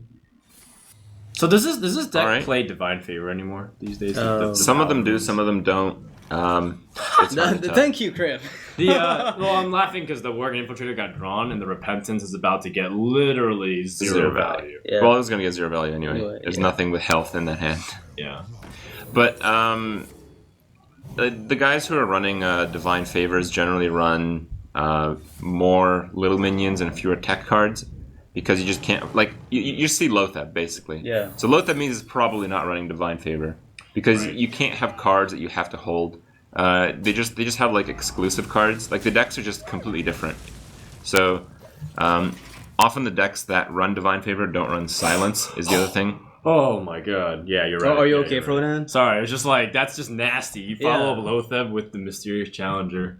Speaker 1: So does this deck
Speaker 2: Alright.
Speaker 1: play Divine Favor anymore these days?
Speaker 2: Some of them do, some of them don't. It's hard to tell.
Speaker 3: Thank you, Crib.
Speaker 1: Well, I'm laughing because the Worgen Infiltrator got drawn, and the Repentance is about to get literally zero value.
Speaker 3: Yeah.
Speaker 2: Well, it's going to get 0 value anyway. There's
Speaker 3: yeah.
Speaker 2: nothing with health in that hand.
Speaker 1: Yeah.
Speaker 2: But the guys who are running Divine Favors generally run more little minions and fewer tech cards because you just can't, like, you see Lothab basically.
Speaker 3: Yeah.
Speaker 2: So Lothab means it's probably not running Divine Favor because you can't have cards that you have to hold. They just have like exclusive cards. Like the decks are just completely different. So often the decks that run Divine Favor don't run Silence is the other thing.
Speaker 1: Oh my god. Yeah, you're right.
Speaker 3: Are you
Speaker 1: Yeah,
Speaker 3: okay,
Speaker 1: you're right.
Speaker 3: Frodan?
Speaker 1: Sorry, it's just like, that's just nasty. You follow
Speaker 3: Yeah.
Speaker 1: up Lothab with the Mysterious Challenger.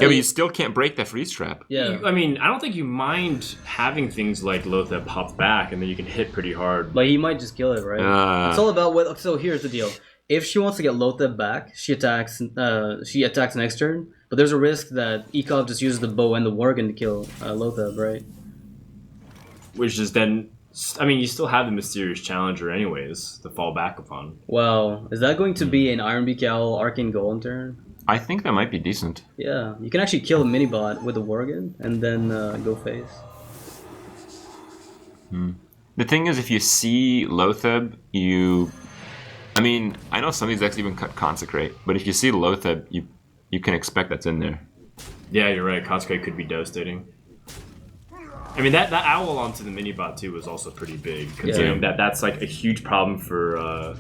Speaker 2: Yeah, but you still can't break that freeze trap.
Speaker 3: Yeah.
Speaker 1: I mean, I don't think you mind having things like Lothab pop back, and then you can hit pretty hard.
Speaker 3: But he might just kill it, right? It's all about what. So here's the deal: if she wants to get Lothab back, she attacks. She attacks next turn. But there's a risk that Ecop just uses the bow and the Worgen to kill Lothab, right?
Speaker 1: Which is then, I mean, you still have the Mysterious Challenger anyways to fall back upon.
Speaker 3: Wow, is that going to be an Iron Beak Owl Arcane Golem turn?
Speaker 2: I think that might be decent.
Speaker 3: Yeah, you can actually kill a mini bot with the Worgen and then go face.
Speaker 2: The thing is, if you see Lothab, I mean, I know some of these decks even cut Consecrate, but if you see Lothab, you can expect that's in there.
Speaker 1: Yeah, you're right. Consecrate could be devastating. I mean, that owl onto the mini bot too was also pretty big, considering that's like a huge problem for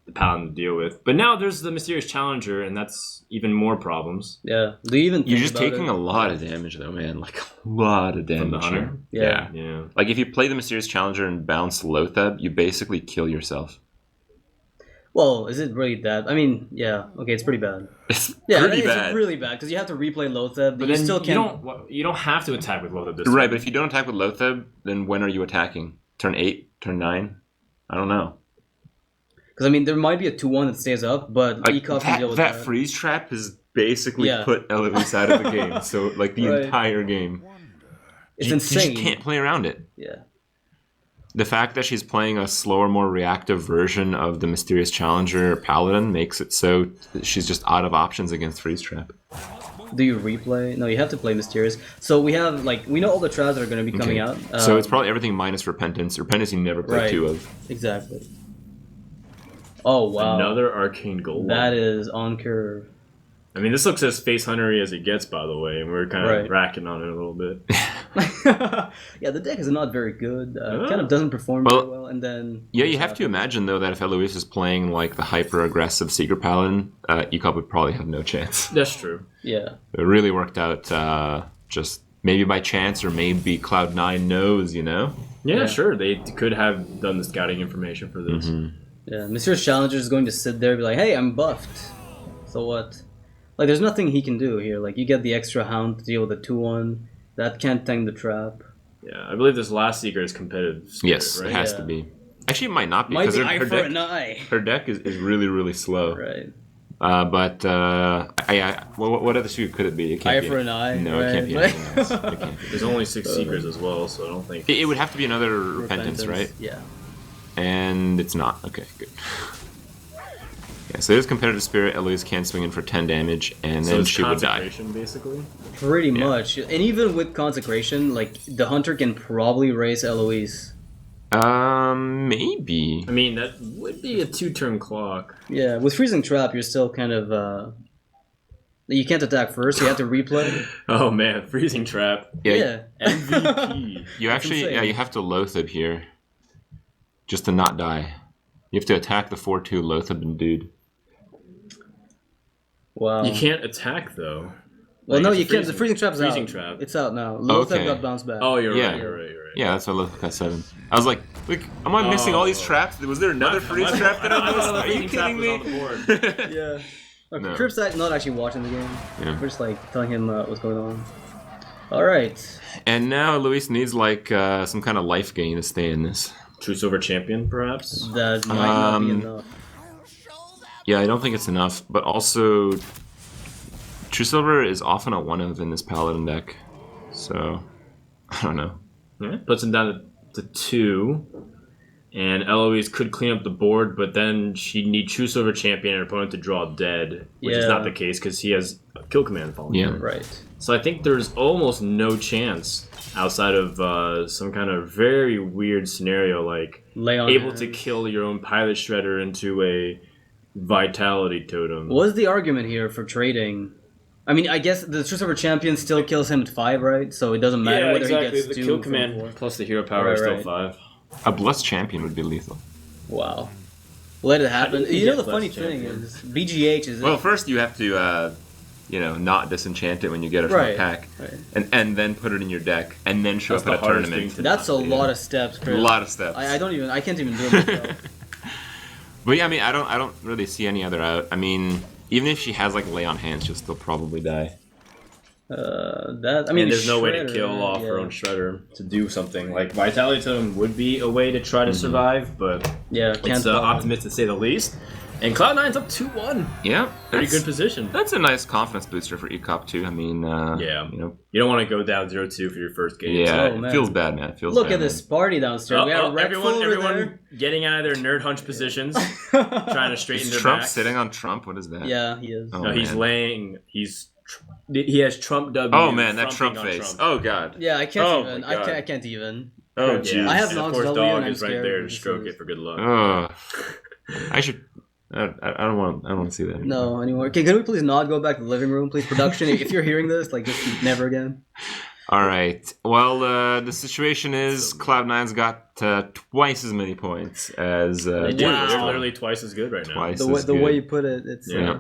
Speaker 1: the Paladin to deal with. But now there's the Mysterious Challenger, and that's even more problems.
Speaker 3: Yeah, do you even?
Speaker 2: You're
Speaker 3: think
Speaker 2: just
Speaker 3: about
Speaker 2: taking
Speaker 3: it?
Speaker 2: a lot of damage, though, man. Like, a lot of damage.
Speaker 1: From the Hunter?
Speaker 2: here.
Speaker 3: Yeah.
Speaker 1: Yeah.
Speaker 2: Like, if you play the Mysterious Challenger and bounce Lothab, you basically kill yourself.
Speaker 3: Well, is it really that? I mean, yeah, okay, it's pretty bad.
Speaker 2: It's
Speaker 3: Yeah,
Speaker 2: pretty
Speaker 3: it's
Speaker 2: bad.
Speaker 3: really bad because you have to replay Lothab, but
Speaker 1: But
Speaker 3: you
Speaker 1: then
Speaker 3: still can't.
Speaker 1: you don't have to attack with Lothab this
Speaker 2: Right,
Speaker 1: time.
Speaker 2: but if you don't attack with Lothab, then when are you attacking? turn 8, turn 9. I don't know.
Speaker 3: Because I mean, there might be a 2-1 that stays up, but ECOP can deal with that.
Speaker 2: That freeze trap has basically
Speaker 3: Yeah.
Speaker 2: put Eloise out of the game. So like the
Speaker 3: Right.
Speaker 2: entire game,
Speaker 3: It's
Speaker 2: you
Speaker 3: insane.
Speaker 2: just can't play around it.
Speaker 3: Yeah.
Speaker 2: The fact that she's playing a slower, more reactive version of the Mysterious Challenger Paladin makes it so that she's just out of options against freeze trap.
Speaker 3: Do you replay? No, you have to play Mysterious. So we have, like, we know all the traps that are going to be coming out.
Speaker 2: So it's probably everything minus Repentance. Repentance you never play
Speaker 3: Right.
Speaker 2: 2 of.
Speaker 3: Exactly. Oh, wow.
Speaker 1: Another Arcane Golem.
Speaker 3: That is on curve.
Speaker 1: I mean, this looks as face huntery as it gets, by the way, and we're kind of
Speaker 3: Right.
Speaker 1: racking on it a little bit.
Speaker 3: Yeah, the deck is not very good. Kind of doesn't perform very well, and then...
Speaker 2: Yeah, you have to imagine, though, that if Eloise is playing like the hyper-aggressive Secret Paladin, ECOP would probably have no chance.
Speaker 1: That's true.
Speaker 3: Yeah.
Speaker 2: It really worked out just maybe by chance or maybe Cloud9 knows, you know?
Speaker 1: Yeah, sure. They could have done the scouting information for this.
Speaker 3: Yeah, Mysterious Challenger is going to sit there and be like, hey, I'm buffed. So what? Like, there's nothing he can do here. Like, you get the extra Hound to deal with a 2-1. That can't tank the trap.
Speaker 1: Yeah, I believe this last Seeker is competitive. Spirit,
Speaker 2: Yes,
Speaker 1: right?
Speaker 2: it has
Speaker 3: Yeah.
Speaker 2: to be. Actually, it might not be.
Speaker 3: Might
Speaker 2: because
Speaker 3: be eye for an eye.
Speaker 2: her deck is really, really slow.
Speaker 3: Right.
Speaker 2: But what other suit could it be? It can't
Speaker 3: Eye
Speaker 2: be
Speaker 3: for an eye.
Speaker 2: No, it can't be
Speaker 3: right?
Speaker 2: anything else. It can't be.
Speaker 1: There's only 6 Seekers as well, so I don't think...
Speaker 2: It would have to be another Repentance, right?
Speaker 3: Yeah.
Speaker 2: And it's not. Okay, good. Yeah, so there's Competitive Spirit. Eloise can swing in for 10 damage, and
Speaker 1: So
Speaker 2: then
Speaker 1: it's
Speaker 2: she would die.
Speaker 1: Consecration, basically?
Speaker 3: Pretty much. And even with Consecration, like, the Hunter can probably raise Eloise.
Speaker 2: Maybe.
Speaker 1: I mean, that would be a 2-turn clock.
Speaker 3: Yeah, with Freezing Trap, you're still kind of... You can't attack first, you have to replay.
Speaker 1: Oh man, Freezing Trap.
Speaker 3: Yeah.
Speaker 1: MVP.
Speaker 2: You actually,
Speaker 3: insane.
Speaker 2: you have to Loatheb here, just to not die. You have to attack the 4/2 Loatheb dude.
Speaker 3: Wow.
Speaker 1: You can't attack, though.
Speaker 3: Well,
Speaker 1: Like,
Speaker 3: no,
Speaker 1: it's a
Speaker 3: you can't. The
Speaker 1: freezing-
Speaker 3: freezing trap's
Speaker 1: freezing
Speaker 3: out.
Speaker 1: trap.
Speaker 3: It's out now. Loatheb
Speaker 2: Okay.
Speaker 3: got bounced back.
Speaker 1: Oh, you're
Speaker 2: Yeah.
Speaker 1: right, you're right.
Speaker 2: Yeah, that's why Loatheb got 7. I was like, am I missing all these
Speaker 1: Oh.
Speaker 2: traps? Was there another freeze trap that I missed? Are you kidding me?
Speaker 3: Yeah. Okay,
Speaker 2: No.
Speaker 3: Crip's not actually watching the game.
Speaker 2: Yeah.
Speaker 3: We're just like telling him what's going on. All right.
Speaker 2: And now Luis needs like some kind of life gain to stay in this.
Speaker 1: True Silver Champion, perhaps?
Speaker 3: That might not be
Speaker 2: Um,
Speaker 3: enough.
Speaker 2: Yeah, I don't think it's enough. But also, True Silver is often a 1-of in this Paladin deck. So, I don't know.
Speaker 1: Yeah. Puts him down to 2. And Eloise could clean up the board, but then she'd need True Silver Champion and her opponent to draw dead, which is
Speaker 3: Yeah.
Speaker 1: not the case because he has a kill command following
Speaker 2: Yeah.
Speaker 1: him.
Speaker 3: Right.
Speaker 1: So I think there's almost no chance outside of some kind of very weird scenario, like
Speaker 3: Lay on
Speaker 1: able
Speaker 3: hands.
Speaker 1: to kill your own Pilot Shredder into a Vitality Totem.
Speaker 3: What's the argument here for trading? I mean, I guess the True Silver Champion still kills him at 5, right? So it doesn't matter
Speaker 1: Yeah,
Speaker 3: whether
Speaker 1: exactly.
Speaker 3: he gets
Speaker 1: The
Speaker 3: 2
Speaker 1: kill
Speaker 3: from
Speaker 1: command
Speaker 3: 4.
Speaker 1: plus the hero power
Speaker 3: Right,
Speaker 1: is still
Speaker 3: right.
Speaker 1: 5.
Speaker 2: A Blessed Champion would be lethal.
Speaker 3: Wow. Let it happen.
Speaker 1: do you
Speaker 3: You know
Speaker 1: get
Speaker 3: the funny
Speaker 1: less
Speaker 3: thing
Speaker 1: champion?
Speaker 3: is, BGH is...
Speaker 2: Well, first you have to, not disenchant it when you get it from
Speaker 3: Right,
Speaker 2: a pack.
Speaker 3: right.
Speaker 2: And then put it in your deck. And then show
Speaker 1: That's
Speaker 2: up at
Speaker 1: the
Speaker 2: a
Speaker 1: hardest
Speaker 2: tournament.
Speaker 1: thing to
Speaker 3: That's a
Speaker 1: do.
Speaker 3: lot of steps,
Speaker 2: A
Speaker 3: Chris.
Speaker 2: lot of steps.
Speaker 3: I can't even do it myself.
Speaker 2: But yeah, I mean, I don't really see any other out. I mean, even if she has like lay on hands, she'll still probably die.
Speaker 3: I mean,
Speaker 1: There's no way to
Speaker 3: Shredder,
Speaker 1: kill off her
Speaker 3: yeah.
Speaker 1: own Shredder to do something. Like, Vitality Totem would be a way to try to survive, but
Speaker 3: Yeah, can't
Speaker 1: it's
Speaker 3: stop it.
Speaker 1: optimistic to say the least. And Cloud9's up 2-1.
Speaker 2: Yeah,
Speaker 1: Pretty
Speaker 2: that's-
Speaker 1: good position.
Speaker 2: That's a nice confidence booster for ECOP too. I mean,
Speaker 1: Yeah.
Speaker 2: you know,
Speaker 1: You don't want to go down 0-2 for your first game.
Speaker 2: yeah,
Speaker 3: Oh,
Speaker 2: it
Speaker 3: man.
Speaker 2: feels bad, man. It feels
Speaker 3: Look
Speaker 2: bad,
Speaker 3: at this party downstairs. we have
Speaker 1: everyone getting out of their nerd hunch positions, trying to straighten
Speaker 2: Is
Speaker 1: their
Speaker 2: Trump
Speaker 1: backs.
Speaker 2: sitting on Trump? What is that?
Speaker 3: Yeah, he is.
Speaker 2: Oh,
Speaker 1: No, he's
Speaker 2: man.
Speaker 1: laying. He has Trump W.
Speaker 2: Oh man, that Trump
Speaker 1: frumping on
Speaker 2: face.
Speaker 1: Trump.
Speaker 2: Oh god.
Speaker 3: Yeah, I can't
Speaker 2: Oh,
Speaker 3: even.
Speaker 2: my God.
Speaker 3: I can't even.
Speaker 2: Oh
Speaker 1: Yeah.
Speaker 2: jeez.
Speaker 3: I have
Speaker 1: And of
Speaker 3: Nox
Speaker 1: course,
Speaker 3: W and
Speaker 1: Dog
Speaker 3: I'm
Speaker 1: is right
Speaker 3: scared
Speaker 1: there to
Speaker 3: this
Speaker 1: stroke
Speaker 3: is-
Speaker 1: it for good luck.
Speaker 2: Ugh. I should. I don't want. I don't want to see that. Anymore.
Speaker 3: No anymore. Okay, can we please not go back to the living room, please? Production, if you're hearing this, like, just never again.
Speaker 2: All right. Well, the situation is Cloud9's got twice as many points as.
Speaker 1: They do.
Speaker 3: Wow.
Speaker 1: They're literally twice as good right now.
Speaker 2: Twice.
Speaker 3: The
Speaker 2: This
Speaker 3: way,
Speaker 2: is
Speaker 3: the
Speaker 2: good.
Speaker 3: way you put it, it's
Speaker 1: Yeah.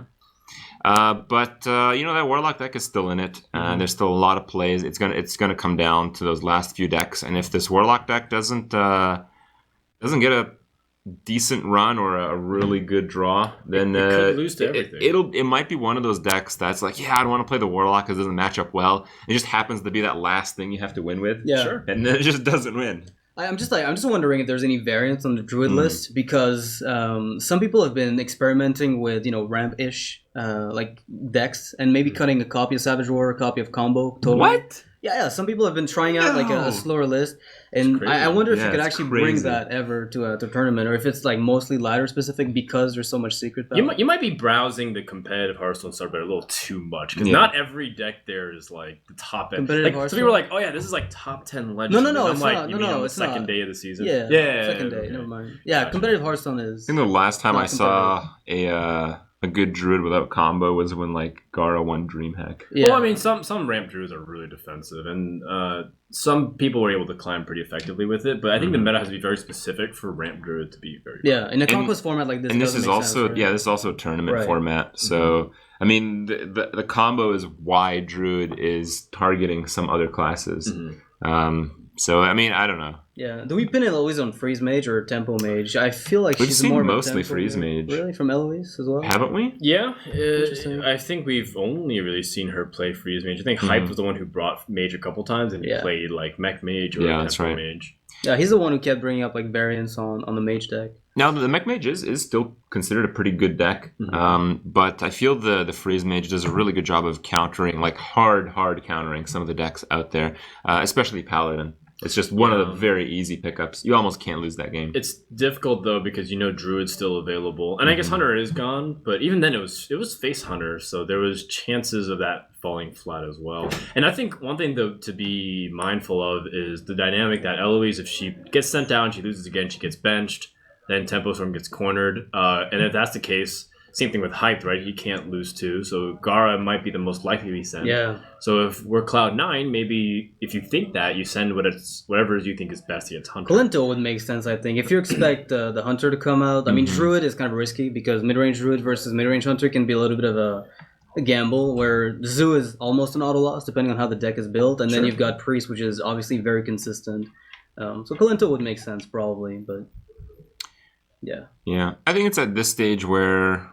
Speaker 2: But that Warlock deck is still in it. There's still a lot of plays. It's gonna come down to those last few decks, and if this Warlock deck doesn't get a decent run or a really good draw, then
Speaker 1: It could lose to everything.
Speaker 2: it might be one of those decks that's like, yeah, I don't want to play the Warlock because it doesn't match up well. It just happens to be that last thing you have to win with.
Speaker 3: Yeah.
Speaker 1: Sure.
Speaker 2: And then it just doesn't win.
Speaker 3: I'm just wondering if there's any variants on the druid list, because some people have been experimenting with ramp-ish like decks, and maybe cutting a copy of Savage War, a copy of Combo. Totally.
Speaker 2: What?
Speaker 3: Yeah. Some people have been trying out like a slower list, and
Speaker 1: crazy.
Speaker 3: I wonder if you
Speaker 2: Yeah,
Speaker 3: could
Speaker 2: it's
Speaker 3: actually
Speaker 2: crazy.
Speaker 3: bring that ever to a tournament, or if it's like mostly ladder specific because there's so much secret power.
Speaker 1: You might be browsing the competitive Hearthstone subreddit a little too much, because
Speaker 2: Yeah.
Speaker 1: not every deck there is like the top end.
Speaker 3: Competitive
Speaker 1: Like, some
Speaker 3: Hearthstone?
Speaker 1: people are like, oh yeah, this is like top 10 legends.
Speaker 3: No,
Speaker 1: And I'm
Speaker 3: it's
Speaker 1: like,
Speaker 3: not.
Speaker 1: you
Speaker 3: No,
Speaker 1: mean on the
Speaker 3: it's
Speaker 1: second
Speaker 3: not.
Speaker 1: day of the season?
Speaker 3: Yeah,
Speaker 1: yeah,
Speaker 3: second day.
Speaker 1: okay.
Speaker 3: Never mind. Yeah,
Speaker 1: Gotcha.
Speaker 3: competitive Hearthstone is.
Speaker 2: I think the last time
Speaker 3: Not
Speaker 2: I saw a good druid without combo was when like Gara won DreamHack.
Speaker 3: Yeah.
Speaker 1: Well, I mean, some ramp druids are really defensive, and some people were able to climb pretty effectively with it. But I think the meta has to be very specific for ramp druid to be very.
Speaker 3: Yeah, in a conquest format like this.
Speaker 2: And this
Speaker 3: doesn't
Speaker 2: is
Speaker 3: make
Speaker 2: also
Speaker 3: sense, right?
Speaker 2: this is also a tournament
Speaker 3: Right.
Speaker 2: format. So I mean the combo is why druid is targeting some other classes. So I mean I don't know.
Speaker 3: Yeah. Do we pin it always on Freeze Mage or Tempo Mage? I feel like
Speaker 2: We've
Speaker 3: she's
Speaker 2: seen
Speaker 3: more of a
Speaker 2: mostly
Speaker 3: Tempo
Speaker 2: Freeze Mage.
Speaker 3: Really, from Eloise as well.
Speaker 2: Haven't we?
Speaker 1: Yeah,
Speaker 3: Interesting.
Speaker 1: I think we've only really seen her play Freeze Mage. I think Hype was the one who brought Mage a couple times, and he
Speaker 3: Yeah.
Speaker 1: played like Mech Mage or
Speaker 2: Yeah, that's
Speaker 1: Tempo
Speaker 2: right.
Speaker 1: Mage.
Speaker 3: Yeah, he's the one who kept bringing up like variants on the Mage deck.
Speaker 2: Now the Mech Mage is still considered a pretty good deck, but I feel the Freeze Mage does a really good job of countering, like hard countering some of the decks out there, especially Paladin. It's just one of the very easy pickups. You almost can't lose that game.
Speaker 1: It's difficult though because Druid's still available, and I guess Hunter is gone. But even then, it was Face Hunter, so there was chances of that falling flat as well. And I think one thing though to be mindful of is the dynamic that Eloise, if she gets sent down, she loses again, she gets benched, then Tempo Storm gets cornered, and if that's the case. Same thing with Hyped, right? He can't lose too. So Gara might be the most likely to be sent.
Speaker 3: Yeah.
Speaker 1: So if we're Cloud9, maybe if you think that, you send whatever you think is best against Hunter.
Speaker 3: Kalento would make sense, I think. If you expect the Hunter to come out, I mean, Druid is kind of risky because mid-range Druid versus mid-range Hunter can be a little bit of a gamble, where Zoo is almost an auto loss depending on how the deck is built, and then you've got Priest, which is obviously very consistent. So Kalento would make sense probably, but yeah.
Speaker 2: Yeah, I think it's at this stage where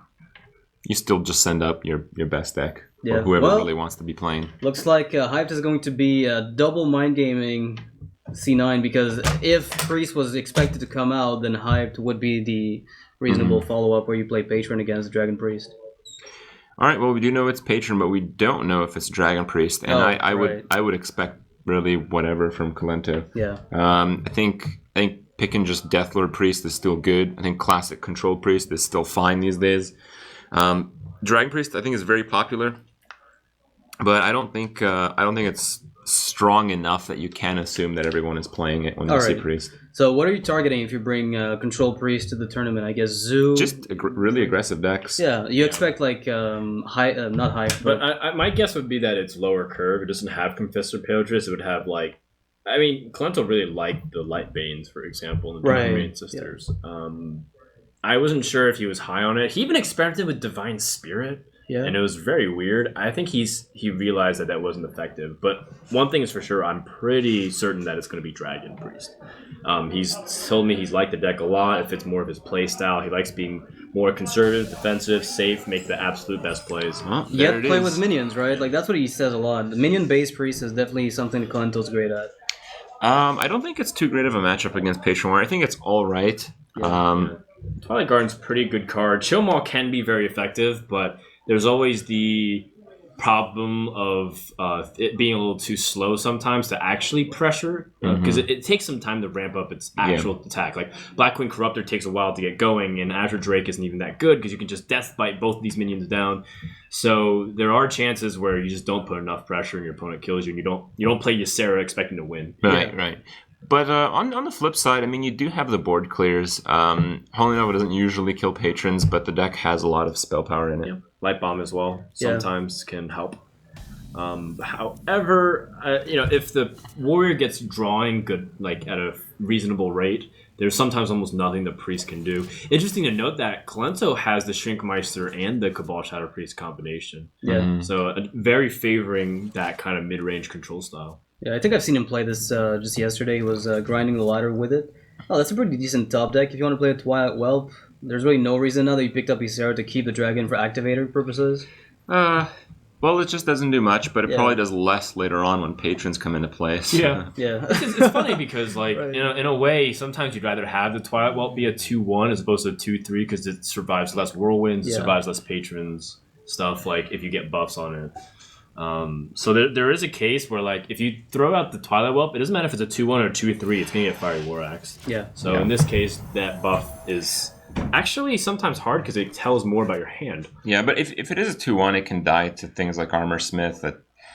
Speaker 2: you still just send up your best deck,
Speaker 3: Yeah.
Speaker 2: or whoever
Speaker 3: Well,
Speaker 2: really wants to be playing.
Speaker 3: Looks like Hyped is going to be double mind gaming C9, because if Priest was expected to come out, then Hyped would be the reasonable follow-up where you play Patron against Dragon Priest.
Speaker 2: All right, well, we do know it's Patron, but we don't know if it's Dragon Priest, and
Speaker 3: Oh,
Speaker 2: I
Speaker 3: right.
Speaker 2: would expect really whatever from Kalento.
Speaker 3: Yeah.
Speaker 2: I think picking just Deathlord Priest is still good. I think classic Control Priest is still fine these days. Dragon Priest I think is very popular, but I don't think it's strong enough that you can assume that everyone is playing it when you see
Speaker 3: Alright.
Speaker 2: Priest.
Speaker 3: So what are you targeting if you bring Control Priest to the tournament? I guess Zoo.
Speaker 2: Just really aggressive decks.
Speaker 3: Yeah, you expect like not high,
Speaker 1: But my guess would be that it's lower curve. It doesn't have Confessor Paladris. It would have like, I mean, Kalento really liked the Light Banes, for example, and the
Speaker 3: Right.
Speaker 1: Main Sisters. I wasn't sure if he was high on it. He even experimented with Divine Spirit,
Speaker 3: yeah.
Speaker 1: and it was very weird. I think he realized that wasn't effective. But one thing is for sure, I'm pretty certain that it's going to be Dragon Priest. He's told me he's liked the deck a lot. It fits more of his play style. He likes being more conservative, defensive, safe, make the absolute best plays.
Speaker 2: Well,
Speaker 3: You
Speaker 2: there
Speaker 3: have
Speaker 2: it
Speaker 3: to play
Speaker 2: is.
Speaker 3: with minions, right? Like that's what he says a lot. The minion-based Priest is definitely something that Kalento's great at.
Speaker 2: I don't think it's too great of a matchup against Patron War. I think it's all right.
Speaker 1: Twilight Garden's a pretty good card. Chill Maul can be very effective, but there's always the problem of it being a little too slow sometimes to actually pressure, because it takes some time to ramp up its actual attack. Like Black Queen Corruptor takes a while to get going, and Azure Drake isn't even that good because you can just death bite both of these minions down. So there are chances where you just don't put enough pressure and your opponent kills you, and you don't play Ysera expecting to win.
Speaker 2: Right. But on the flip side, I mean, you do have the board clears. Holy Nova doesn't usually kill patrons, but the deck has a lot of spell power in it.
Speaker 1: Yeah. Light Bomb as well
Speaker 3: Yeah.
Speaker 1: sometimes can help. However, if the warrior gets drawing good, like at a reasonable rate, there's sometimes almost nothing the priest can do. Interesting to note that Kalento has the Shrinkmeister and the Cabal Shadow Priest combination.
Speaker 3: Yeah.
Speaker 1: So very favoring that kind of mid-range control style.
Speaker 3: Yeah, I think I've seen him play this just yesterday. He was grinding the ladder with it. Oh, that's a pretty decent top deck. If you want to play a Twilight Whelp, there's really no reason now that you picked up Ysera to keep the dragon for activator purposes.
Speaker 2: Well, Well, it just doesn't do much, but it
Speaker 3: Yeah.
Speaker 2: probably does less later on when patrons come into play. So.
Speaker 1: Yeah.
Speaker 3: Yeah.
Speaker 1: It's funny because, like,
Speaker 3: Right.
Speaker 1: in a way, sometimes you'd rather have the Twilight Whelp be a 2-1 as opposed to a 2-3 because it survives less whirlwinds, it
Speaker 3: Yeah.
Speaker 1: survives less patrons, stuff like if you get buffs on it. So there is a case where, like, if you throw out the Twilight Whelp, it doesn't matter if it's a 2-1 or a 2-3, it's going to get Fiery War Axe.
Speaker 3: Yeah.
Speaker 1: So
Speaker 2: Yeah.
Speaker 1: in this case, that buff is actually sometimes hard because it tells more about your hand.
Speaker 2: Yeah, but if it is a 2-1, it can die to things like Armor Smith. I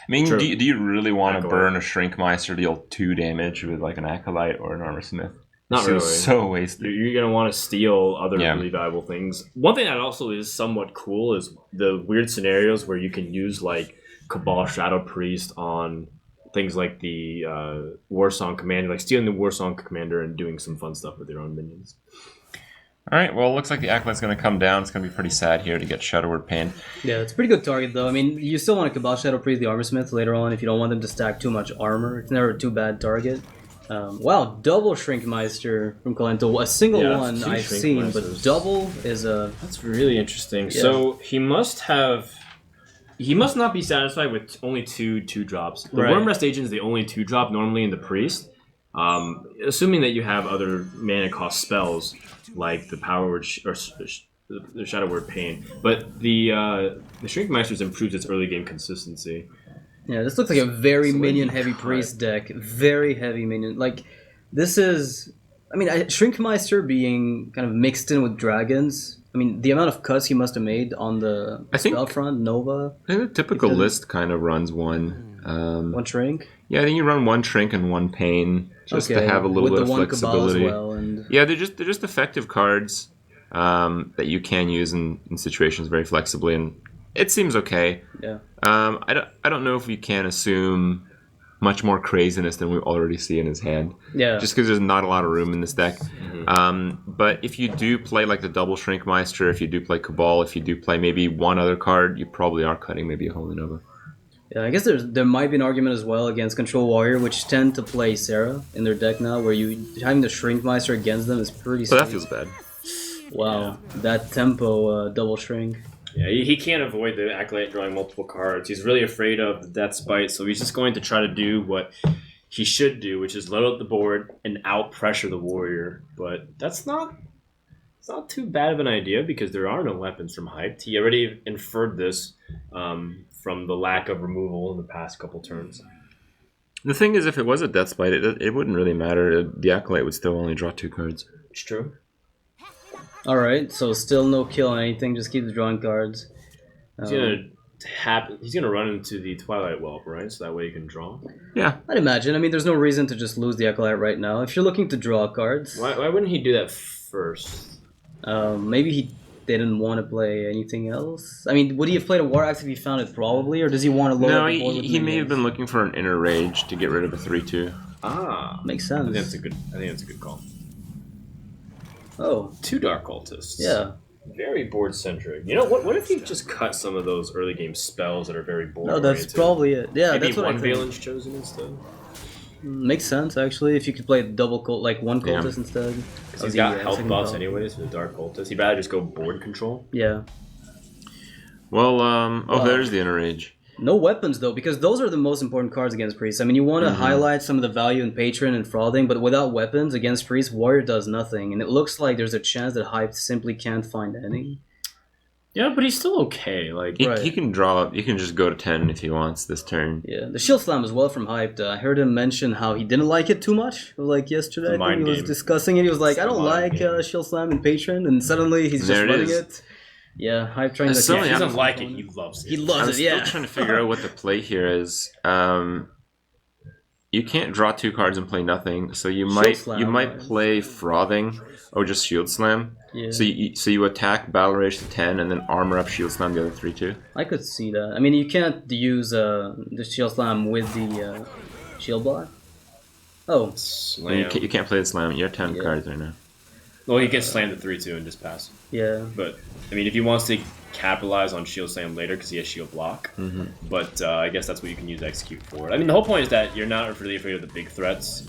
Speaker 2: mean,
Speaker 1: True.
Speaker 2: do you really want to
Speaker 1: Acolyte.
Speaker 2: burn a Shrinkmeister to deal 2 damage with like an Acolyte or an Armor Smith?
Speaker 1: Not
Speaker 2: It
Speaker 1: really.
Speaker 2: seems so wasted.
Speaker 1: You're going to want to steal other
Speaker 2: Yeah.
Speaker 1: really valuable things. One thing that also is somewhat cool is the weird scenarios where you can use, like, Cabal Shadow Priest on things like the Warsong Commander, like stealing the Warsong Commander and doing some fun stuff with your own minions.
Speaker 2: All right, well, it looks like the Acolyte's going to come down. It's going to be pretty sad here to get Shadow Word Pain.
Speaker 3: Yeah, it's a pretty good target though. I mean, you still want to Cabal Shadow Priest the Armor Smith later on if you don't want them to stack too much armor. It's never a too bad target. Wow, double Shrinkmeister from Kalento. A single
Speaker 1: Yeah,
Speaker 3: one
Speaker 1: 2
Speaker 3: I've seen, but
Speaker 1: Shrinkmeisters.
Speaker 3: double is a...
Speaker 1: That's really interesting.
Speaker 3: Yeah.
Speaker 1: So he must not be satisfied with only two drops. The
Speaker 3: Right.
Speaker 1: Worm Rest Agent is the only 2-drop normally in the Priest. Assuming that you have other mana cost spells like the Power Word or the Shadow Word Pain, but the Shrinkmeister's improves its early game consistency.
Speaker 3: Yeah, this looks like a very
Speaker 1: So when
Speaker 3: minion
Speaker 1: you
Speaker 3: heavy
Speaker 1: cut-
Speaker 3: priest deck. Very heavy minion. Like, this is... I mean, Shrinkmeister being kind of mixed in with dragons. I mean, the amount of cuts he must have made on the
Speaker 2: I think-
Speaker 3: spell front, Nova,
Speaker 2: I think the typical
Speaker 3: Because-
Speaker 2: list kind of runs one.
Speaker 3: one Shrink.
Speaker 2: Yeah, I think you run 1 Shrink and 1 Pain just to have a little
Speaker 3: with
Speaker 2: bit
Speaker 3: the
Speaker 2: of
Speaker 3: one
Speaker 2: flexibility.
Speaker 3: Cabal as well, and...
Speaker 2: Yeah, they're just effective cards that you can use in situations very flexibly, and it seems okay.
Speaker 3: Yeah.
Speaker 2: I don't know if we can assume much more craziness than we already see in his hand,
Speaker 3: Yeah.
Speaker 2: just because there's not a lot of room in this deck. But if you do play like the double Shrinkmeister, if you do play Cabal, if you do play maybe one other card, you probably are cutting maybe a Holy Nova.
Speaker 3: Yeah, I guess there might be an argument as well against Control Warrior, which tend to play Sarah in their deck now, where you having the Shrinkmeister against them is pretty
Speaker 2: So that
Speaker 3: sweet.
Speaker 2: feels bad.
Speaker 3: Wow, that tempo double Shrink.
Speaker 1: Yeah, he can't avoid the Acolyte drawing multiple cards. He's really afraid of the Death Spite, so he's just going to try to do what he should do, which is load up the board and out pressure the warrior. But it's not too bad of an idea because there are no weapons from Hyped. He already inferred this from the lack of removal in the past couple turns.
Speaker 2: The thing is, if it was a Death Spite, it wouldn't really matter. The Acolyte would still only draw 2 cards.
Speaker 1: It's true.
Speaker 3: Alright, so still no kill on anything, just keep drawing cards.
Speaker 1: He's gonna run into the Twilight Whelp, right? So that way he can draw.
Speaker 2: Yeah.
Speaker 3: I'd imagine. I mean, there's no reason to just lose the Acolyte right now. If you're looking to draw cards,
Speaker 1: Why wouldn't he do that first?
Speaker 3: maybe he didn't want to play anything else. I mean, would he have played a War Axe if he found it probably, or does he want to load
Speaker 2: No,
Speaker 3: up the board with
Speaker 2: he may have
Speaker 3: minions?
Speaker 2: been looking for an Inner Rage to get rid of a 3/2.
Speaker 1: Ah,
Speaker 3: Makes
Speaker 1: I
Speaker 3: sense.
Speaker 1: think that's a good call.
Speaker 3: Oh,
Speaker 1: 2 Dark Cultists.
Speaker 3: yeah.
Speaker 1: Very board centric. You know what? What if you just cut some of those early game spells that are very board
Speaker 3: No, that's
Speaker 1: oriented?
Speaker 3: probably it. Yeah,
Speaker 1: Maybe
Speaker 3: that's what I
Speaker 1: one
Speaker 3: think.
Speaker 1: Valence chosen instead.
Speaker 3: Makes sense, actually, if you could play double cult, like one
Speaker 2: Yeah.
Speaker 3: cultist instead.
Speaker 1: Because
Speaker 3: of
Speaker 1: he's
Speaker 3: the,
Speaker 1: got health
Speaker 3: second
Speaker 1: buffs
Speaker 3: cult.
Speaker 1: anyways for the Dark Cultist. He'd rather just go board control.
Speaker 3: Yeah.
Speaker 2: Well,
Speaker 3: Wow.
Speaker 2: there's the Inner Rage.
Speaker 3: No weapons, though, because those are the most important cards against Priest. I mean, you want to highlight some of the value in Patron and Frothing, but without weapons against Priest, Warrior does nothing. And it looks like there's a chance that Hype simply can't find any.
Speaker 1: Yeah, but he's still okay. Like
Speaker 2: He,
Speaker 3: Right.
Speaker 2: he can draw. He can just go to 10 if he wants this turn.
Speaker 3: Yeah, the Shield Slam as well from Hyped. I heard him mention how he didn't like it too much. Like yesterday,
Speaker 1: It's a
Speaker 3: I think
Speaker 1: mind
Speaker 3: he was
Speaker 1: game.
Speaker 3: discussing it. He was like,
Speaker 1: It's
Speaker 3: I
Speaker 1: a
Speaker 3: don't
Speaker 1: mind
Speaker 3: like
Speaker 1: game.
Speaker 3: Shield Slam and Patron, and suddenly he's just
Speaker 2: There it
Speaker 3: running
Speaker 2: is.
Speaker 3: it. Yeah, Hype trying
Speaker 2: It's
Speaker 3: to...
Speaker 2: so
Speaker 1: yeah, he
Speaker 2: yeah.
Speaker 1: doesn't like it. He loves it.
Speaker 3: He
Speaker 2: I'm
Speaker 3: loves it,
Speaker 2: still
Speaker 3: yeah.
Speaker 2: trying to figure out what the play here is. You can't draw 2 cards and play nothing, so you might
Speaker 3: Slam,
Speaker 2: might
Speaker 3: right.
Speaker 2: play Frothing or just Shield Slam.
Speaker 3: Yeah.
Speaker 2: So you attack Battle Rage to 10 and then armor up Shield Slam the other 3/2.
Speaker 3: I could see that. I mean, you can't use the Shield Slam with the Shield Block. Oh,
Speaker 2: You can't play the Slam. You're 10
Speaker 3: Yeah.
Speaker 2: cards right now.
Speaker 1: Well, he gets slammed at 3-2 and just pass.
Speaker 3: Yeah.
Speaker 1: But I mean, if he wants to capitalize on shield slam later because he has shield block, but I guess that's what you can use execute for. I mean, the whole point is that you're not really afraid of the big threats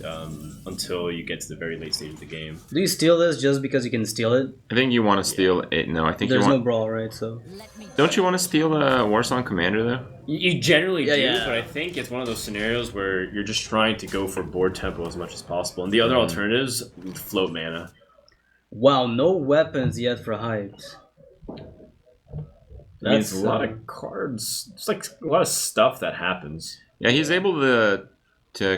Speaker 1: until you get to the very late stage of the game.
Speaker 3: Do you steal this just because you can steal it?
Speaker 2: I think you want to steal it. No, I think
Speaker 3: There's
Speaker 2: you want.
Speaker 3: no brawl, right? So.
Speaker 2: Don't you want to steal the Warsong Commander though?
Speaker 1: You generally do,
Speaker 3: yeah.
Speaker 1: but I think it's one of those scenarios where you're just trying to go for board tempo as much as possible, and the other alternatives float mana.
Speaker 3: Wow, no weapons yet for hypes.
Speaker 1: That means a lot of cards. It's like a lot of stuff that happens.
Speaker 2: Yeah, he's able to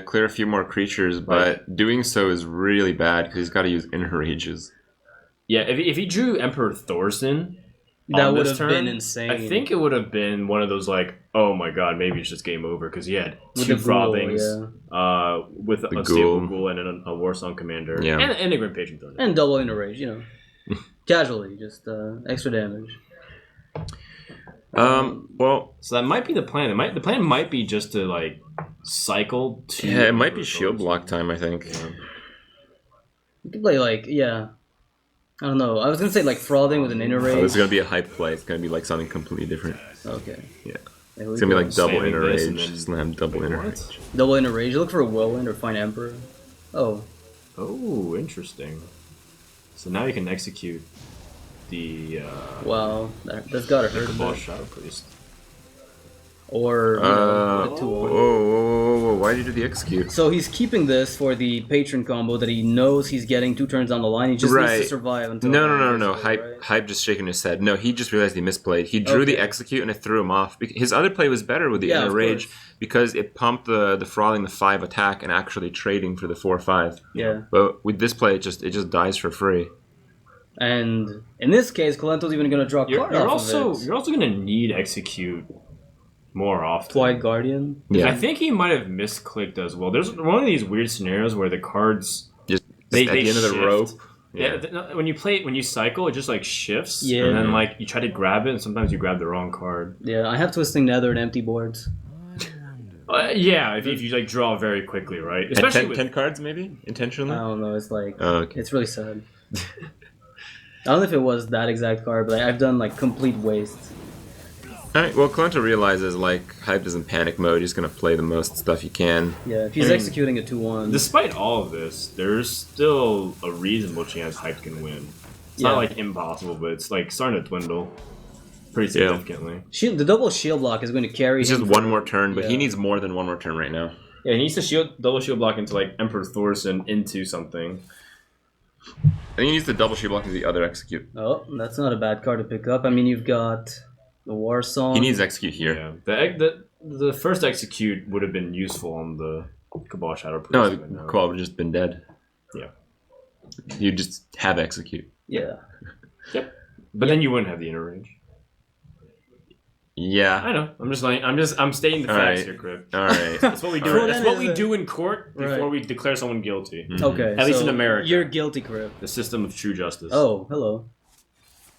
Speaker 2: clear a few more creatures, but doing so is really bad because he's got to use Enrages.
Speaker 1: Yeah, if he drew Emperor Thorson,
Speaker 3: that would have
Speaker 1: turn,
Speaker 3: been insane.
Speaker 1: I think it would have been one of those like, oh my god, maybe it's just game over because he had
Speaker 3: with
Speaker 1: two
Speaker 3: the
Speaker 1: Frothings,
Speaker 3: ghoul,
Speaker 1: with
Speaker 2: the
Speaker 1: a Stable Ghoul and a Warsong Commander, and a Grim Patron Thunder.
Speaker 3: And double Enrage, you know. Casually, just extra damage.
Speaker 2: Well,
Speaker 1: so that might be the plan. The plan might be just to like cycle to.
Speaker 2: Yeah, it might be shield block time. I think.
Speaker 1: Yeah.
Speaker 3: You could play like I don't know. I was gonna say like Frothing with an inner rage.
Speaker 2: Oh, this is gonna be a hype play. It's gonna be like something completely different.
Speaker 3: Okay.
Speaker 2: Yeah. It's gonna be like double
Speaker 1: Slamming
Speaker 2: inner
Speaker 1: this
Speaker 2: rage,
Speaker 1: and then-
Speaker 2: slam double inner rage.
Speaker 3: Double inner rage. Look for a Whirlwind or find Emperor. Oh.
Speaker 1: Oh, interesting. So now you can execute the
Speaker 3: Wow. That's gotta hurt a
Speaker 1: Cabal
Speaker 3: bit.
Speaker 1: Shadow Priest.
Speaker 3: Or
Speaker 2: Whoa,
Speaker 3: 2-1.
Speaker 2: whoa, why did you do the execute?
Speaker 3: So he's keeping this for the patron combo that he knows he's getting 2 turns down the line. He just needs to survive until.
Speaker 2: No.
Speaker 3: Right?
Speaker 2: Hype just shaking his head. No, he just realized he misplayed. He drew the execute and it threw him off. His other play was better with the inner rage because it pumped the Frothing the 5 attack and actually trading for the 4/5.
Speaker 3: Yeah.
Speaker 2: But with this play, it just dies for free.
Speaker 3: And in this case, Colento's even going to draw a card
Speaker 1: You're
Speaker 3: off
Speaker 1: also
Speaker 3: of it.
Speaker 1: you're also gonna need execute more often.
Speaker 3: White Guardian.
Speaker 2: Yeah.
Speaker 1: I think he might have misclicked as well. There's one of these weird scenarios where the cards
Speaker 2: Just
Speaker 1: they
Speaker 2: at the end of the
Speaker 1: shift.
Speaker 2: rope.
Speaker 1: Yeah, when you cycle, it just like shifts.
Speaker 3: Yeah.
Speaker 1: And then like you try to grab it, and sometimes you grab the wrong card.
Speaker 3: Yeah, I have Twisting Nether and empty boards.
Speaker 1: Yeah, if you like draw very quickly, right?
Speaker 2: And
Speaker 1: Especially
Speaker 2: 10,
Speaker 1: with
Speaker 2: 10 cards maybe intentionally.
Speaker 3: I don't know. It's like
Speaker 2: Okay.
Speaker 3: it's really sad. I don't know if it was that exact card, but I've done like complete waste.
Speaker 2: Alright, well, Colento realizes, like, Hype is in panic mode. He's going to play the most stuff he can.
Speaker 3: Yeah, if he's
Speaker 1: I mean,
Speaker 3: executing a 2-1.
Speaker 1: Despite all of this, there's still a reasonable chance Hype can win. It's not like impossible, but it's like starting to dwindle pretty significantly.
Speaker 3: The double shield block is going to carry
Speaker 2: He's
Speaker 3: him
Speaker 2: just one more turn, but he
Speaker 3: Yeah.
Speaker 2: needs more than one more turn right now.
Speaker 1: Yeah, he needs to double shield block into like Emperor Thorson into something.
Speaker 2: I think he needs to double shield block into the other execute.
Speaker 3: Oh, that's not a bad card to pick up. I mean, you've got the War Song.
Speaker 2: He needs execute here.
Speaker 1: Yeah, the first execute would have been useful on the Cabal Shadow Priest.
Speaker 2: No,
Speaker 1: but
Speaker 2: the Cabal would have just been dead.
Speaker 1: Yeah.
Speaker 2: You just have execute.
Speaker 3: Yeah.
Speaker 1: Yep. But then you wouldn't have the inner range.
Speaker 2: Yeah.
Speaker 1: I know. I'm stating the facts here, Crip.
Speaker 2: Alright.
Speaker 1: That's what we do.
Speaker 3: Alright.
Speaker 1: That's what we do in court before
Speaker 3: Right.
Speaker 1: we declare someone guilty.
Speaker 3: Okay.
Speaker 1: At least
Speaker 3: so
Speaker 1: in America.
Speaker 3: You're guilty, Crip.
Speaker 1: The system of true justice.
Speaker 3: Oh, hello.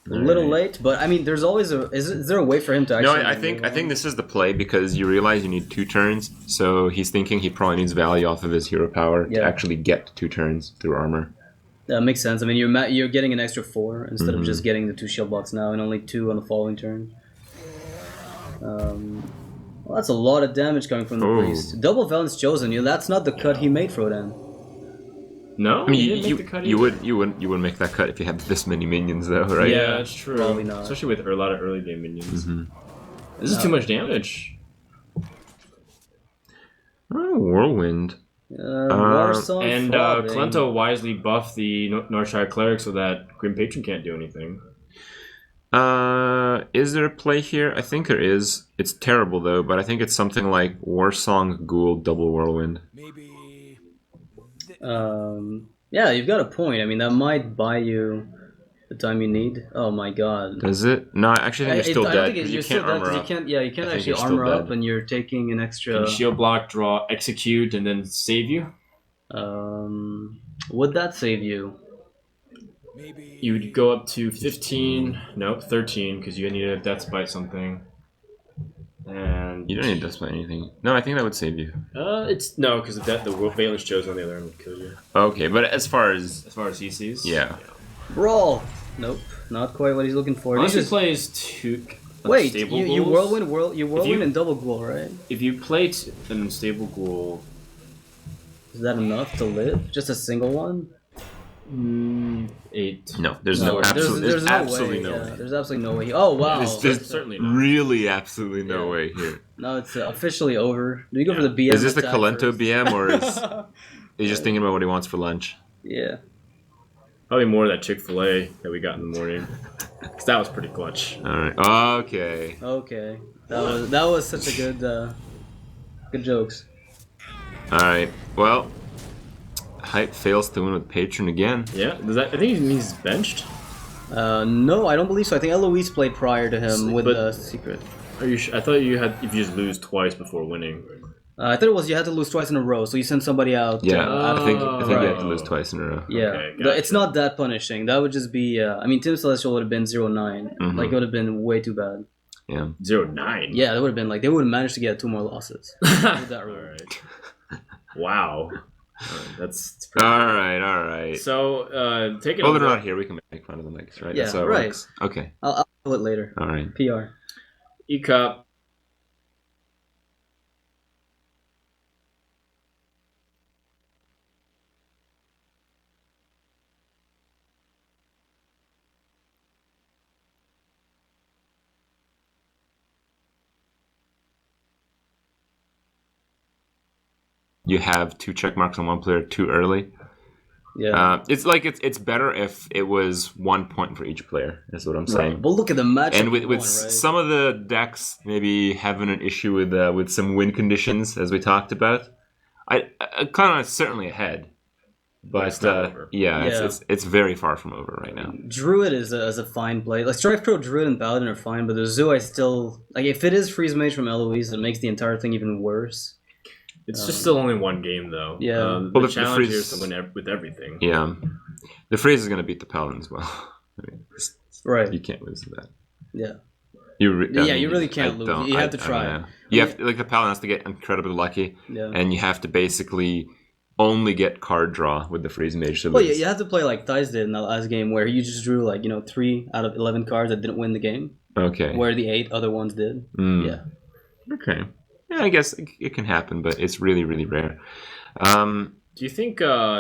Speaker 3: A little late, but I mean, there's always is there a way for him to actually?
Speaker 2: No, I think this is the play because you realize you need 2 turns. So he's thinking he probably needs value off of his hero power to actually get 2 turns through armor.
Speaker 3: That makes sense. I mean, you're getting an extra 4 instead of just getting the 2 shield blocks now and only 2 on the following turn. Well, that's a lot of damage coming from the priest. Double Valence Chosen. That's not the cut he made, Frodan.
Speaker 1: No,
Speaker 2: I mean,
Speaker 1: he didn't make the cut
Speaker 2: you
Speaker 1: either.
Speaker 2: wouldn't make that cut if you had this many minions though, right?
Speaker 1: Yeah, that's true.
Speaker 3: Probably not.
Speaker 1: Especially with a lot of early game minions. This is too much damage.
Speaker 2: Oh, Whirlwind.
Speaker 3: War Song
Speaker 1: And
Speaker 3: Frothing.
Speaker 1: Colento wisely buffed the Northshire Cleric so that Grim Patron can't do anything.
Speaker 2: Is there a play here? I think there is. It's terrible though, but I think it's something like Warsong Ghoul Double Whirlwind.
Speaker 3: Yeah, you've got a point. I mean, that might buy you the time you need. Oh my god.
Speaker 2: Does it? No, I actually think you're still
Speaker 3: I don't
Speaker 2: dead
Speaker 3: think
Speaker 2: because
Speaker 3: you're
Speaker 2: you
Speaker 3: still
Speaker 2: can't
Speaker 3: dead
Speaker 2: armor
Speaker 3: 'cause
Speaker 2: up.
Speaker 3: you can't
Speaker 2: I think
Speaker 3: actually
Speaker 2: you're still
Speaker 3: armor up
Speaker 2: dead.
Speaker 3: and you're taking an extra...
Speaker 1: Can shield block, draw, execute, and then save you?
Speaker 3: Would that save you?
Speaker 1: You would go up to 15, nope, 13, because you need a death spite something. And
Speaker 2: You don't need to display anything. No, I think that would save you.
Speaker 1: it's because the Valence Chosen on the other end would kill you.
Speaker 2: Okay, but as far as
Speaker 1: As far as he sees.
Speaker 2: yeah,
Speaker 3: Brawl. Nope, not quite what he's looking for.
Speaker 1: Unless
Speaker 3: He
Speaker 1: he
Speaker 3: just-
Speaker 1: plays two
Speaker 3: Wait,
Speaker 1: unstable
Speaker 3: you
Speaker 1: ghouls.
Speaker 3: whirlwind and double ghoul, right?
Speaker 1: If you play an unstable ghoul,
Speaker 3: Is that enough to live? Just a single one?
Speaker 1: 8.
Speaker 2: No, there's
Speaker 1: No,
Speaker 2: no, absolutely, there's
Speaker 3: no
Speaker 2: absolutely
Speaker 3: way.
Speaker 2: no
Speaker 3: yeah,
Speaker 2: way.
Speaker 3: there's absolutely no way. Oh wow,
Speaker 2: There's
Speaker 1: certainly not.
Speaker 2: really absolutely no
Speaker 3: Yeah.
Speaker 2: way here.
Speaker 3: no, it's officially over. Do you go for the BM?
Speaker 2: Is this the
Speaker 3: attack
Speaker 2: Calento
Speaker 3: first?
Speaker 2: BM or is he just thinking about what he wants for lunch?
Speaker 3: Yeah.
Speaker 1: Probably more of that Chick-fil-A that we got in the morning. 'Cause that was pretty clutch.
Speaker 2: All right. Okay.
Speaker 3: Okay. That was such a good jokes.
Speaker 2: All right. Well, Hype fails to win with Patron again.
Speaker 1: Yeah, does that? I think he's benched.
Speaker 3: No, I don't believe so. I think Eloise played prior to him with
Speaker 1: But-
Speaker 3: the secret.
Speaker 1: Are you? I thought you had. If you just lose twice before winning.
Speaker 3: I thought it was you had to lose twice in a row, so you send somebody out.
Speaker 2: Yeah, I think
Speaker 1: Oh.
Speaker 2: you have to lose twice in a row.
Speaker 3: Yeah,
Speaker 1: Okay,
Speaker 3: but it's
Speaker 1: gotcha.
Speaker 3: not that punishing. That would just be. I mean, Team Celestial would have been 0-9.
Speaker 2: Mhm.
Speaker 3: Like it would have been way too bad.
Speaker 2: Yeah.
Speaker 1: 0-9.
Speaker 3: Yeah, that would have been like they would have managed to get 2 more losses. With that rule.
Speaker 1: Alright. Wow. Alright, that's
Speaker 2: All
Speaker 1: pretty.
Speaker 2: right.
Speaker 1: So, take it.
Speaker 2: Well,
Speaker 1: on
Speaker 2: they're
Speaker 1: the-
Speaker 2: not here. We can make fun of them, I guess, right?
Speaker 3: Yeah,
Speaker 2: That's how it
Speaker 3: right.
Speaker 2: works. Okay.
Speaker 3: I'll do it later.
Speaker 2: All right.
Speaker 3: PR.
Speaker 1: E-Cup.
Speaker 2: You have 2 check marks on one player too early.
Speaker 3: Yeah.
Speaker 2: It's like it's better if it was 1 point for each player. That's what I'm saying.
Speaker 3: Right. But look at the match.
Speaker 2: And with some of the decks maybe having an issue with some win conditions, as we talked about, I kind of certainly ahead, but
Speaker 1: it's not over.
Speaker 3: Yeah.
Speaker 2: it's very far from over right now.
Speaker 3: Druid is a fine play. Like Strife Pro, Druid, and Paladin are fine, but the Zoo I still like. If it is Freeze Mage from Eloise, it makes the entire thing even worse.
Speaker 1: It's just still only one game, though.
Speaker 3: Yeah.
Speaker 1: The
Speaker 2: Well, the
Speaker 1: challenge
Speaker 2: freeze-
Speaker 1: here is to win with everything.
Speaker 2: Yeah, the phrase is going to beat the Paladin as well. I mean,
Speaker 3: Right.
Speaker 2: you can't lose to that.
Speaker 3: Yeah.
Speaker 2: You
Speaker 3: really can't lose. You have to try.
Speaker 2: don't know. You have to, like the Paladin has to get incredibly lucky,
Speaker 3: Yeah.
Speaker 2: and you have to basically only get card draw with the freeze mage to
Speaker 3: Well,
Speaker 2: lose.
Speaker 3: you have to play like Thais did in the last game, where you just drew like 3 out of 11 cards that didn't win the game,
Speaker 2: Okay.
Speaker 3: where the 8 other ones did.
Speaker 2: Mm.
Speaker 3: Yeah.
Speaker 2: Okay. Yeah, I guess it can happen, but it's really, really rare.
Speaker 1: Do you think the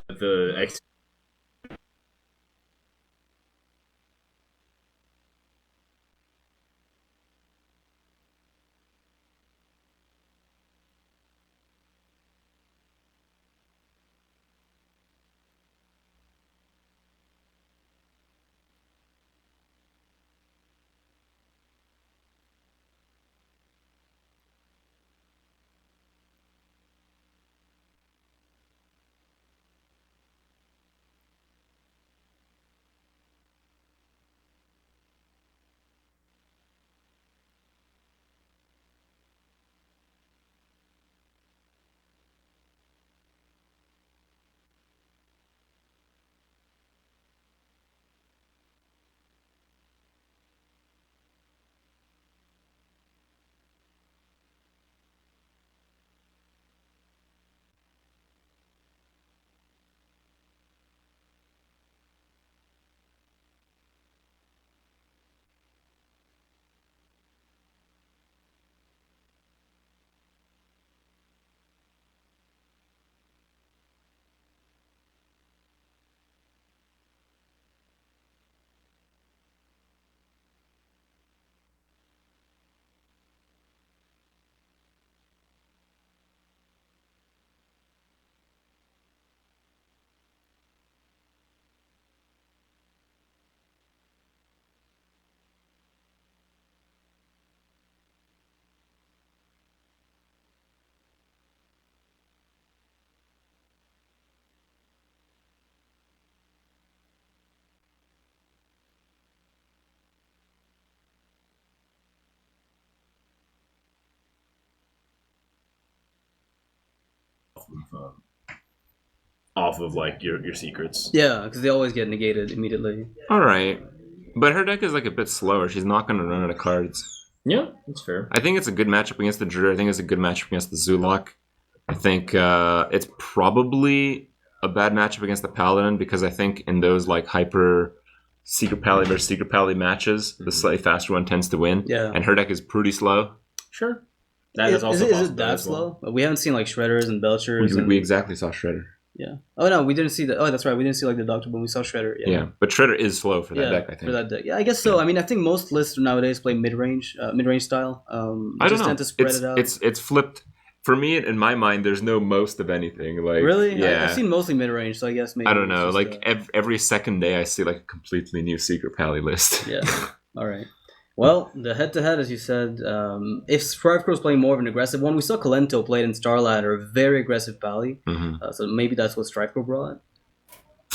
Speaker 1: off of like your secrets?
Speaker 3: Yeah, because they always get negated immediately.
Speaker 2: All right. But her deck is like a bit slower. She's not going to run out of cards.
Speaker 1: Yeah, that's fair.
Speaker 2: I think it's a good matchup against the Druid. I think it's a good matchup against the Zulok. I think it's probably a bad matchup against the Paladin because I think in those like hyper Secret Pally versus Secret Pally matches, the slightly faster one tends to win.
Speaker 3: Yeah.
Speaker 2: And her deck is pretty slow.
Speaker 1: Sure.
Speaker 3: Is it that slow? We haven't seen like Shredders and Belchers.
Speaker 2: We exactly saw Shredder.
Speaker 3: Yeah. Oh no, we didn't see that. Oh, that's right. We didn't see like the Doctor, but we saw Shredder.
Speaker 2: Yeah, but Shredder is slow for that deck, I think.
Speaker 3: For that deck. Yeah, I guess so. I mean, I think most lists nowadays play mid-range style.
Speaker 2: I don't know.
Speaker 3: Tend to spread it out.
Speaker 2: It's flipped. For me, in my mind, there's no most of anything. Like
Speaker 3: really?
Speaker 2: Yeah.
Speaker 3: I've seen mostly mid-range, so I guess maybe.
Speaker 2: I don't know. Like every second day, I see like a completely new Secret Pally list.
Speaker 3: Yeah. All right. Well, the head-to-head, as you said, if Strifecrow's playing more of an aggressive one, we saw Kalento played in Starladder, a very aggressive Pally. So maybe that's what Strifecrow brought.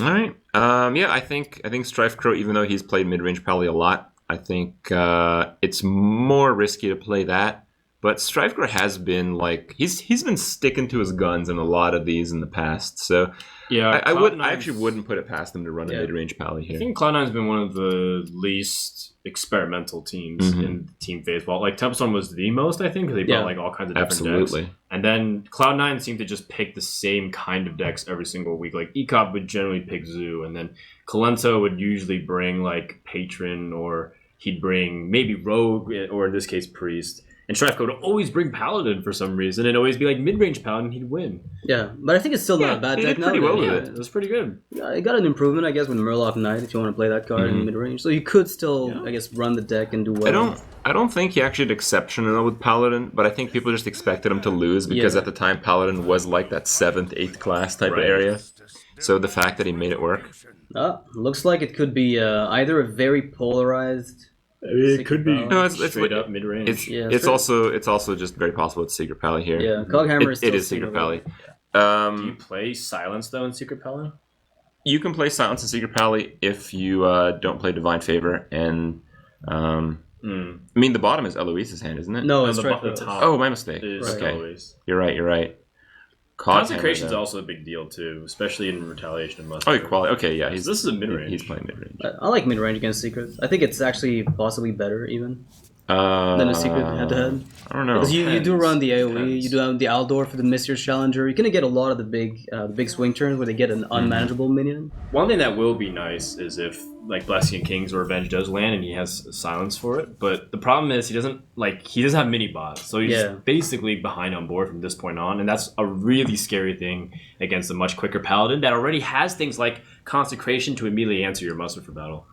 Speaker 2: All right. Yeah, I think Strifecrow, even though he's played mid-range Pally a lot, I think it's more risky to play that. But Strifecrow has been like he's been sticking to his guns in a lot of these in the past. So
Speaker 1: yeah,
Speaker 2: I actually wouldn't put it past him to run a mid-range Pally here.
Speaker 1: I think Cloud9's been one of the least experimental teams in team phase. Well, like Tempestorm was the most, I think, because they brought like all kinds of different decks. And then Cloud9 seemed to just pick the same kind of decks every single week. Like Ecop would generally pick Zoo, and then Kalento would usually bring like Patron, or he'd bring maybe Rogue, or in this case Priest. And Strifecrow would always bring Paladin for some reason, and always be like mid-range Paladin, he'd win.
Speaker 3: Yeah, but I think it's still not a bad deck now.
Speaker 2: Pretty well with
Speaker 1: it. It was pretty good.
Speaker 3: Yeah, it got an improvement, I guess, with Murloc Knight, if you want to play that card in mid-range. So you could still, I guess, run the deck and do well.
Speaker 2: I don't think he actually did exceptional with Paladin, but I think people just expected him to lose because at the time Paladin was like that 7th, 8th class type of area. So the fact that he made it work.
Speaker 3: Looks like it could be either a very polarized...
Speaker 1: It could be
Speaker 2: it's
Speaker 1: straight up mid range.
Speaker 2: It's also just very possible it's Secret Pally here.
Speaker 3: Yeah, Coghammer
Speaker 2: it is Secret Pally.
Speaker 1: Do you play Silence though in Secret Pally?
Speaker 2: You can play Silence in Secret Pally if you don't play Divine Favor, and I mean the bottom is Eloise's hand, isn't it?
Speaker 3: No, it's
Speaker 1: the
Speaker 3: top.
Speaker 2: Oh, my mistake.
Speaker 1: Okay,
Speaker 2: Eloise. You're right.
Speaker 1: Consecration is also a big deal too, especially in Retaliation and Mustard.
Speaker 2: Oh, equality. Okay, yeah.
Speaker 1: This is a mid-range.
Speaker 2: He's playing mid-range.
Speaker 3: I like mid-range against Secrets. I think it's actually possibly better even than a Secret head-to-head.
Speaker 2: I don't know.
Speaker 3: Because you do run the AoE, you do have the Aldor for the Mystier's Challenger. You're gonna get a lot of the big swing turns where they get an unmanageable minion.
Speaker 1: One thing that will be nice is if like Blessing of Kings or Revenge does land and he has silence for it. But the problem is he doesn't have mini bots, so he's basically behind on board from this point on, and that's a really scary thing against a much quicker Paladin that already has things like Consecration to immediately answer your muster for battle.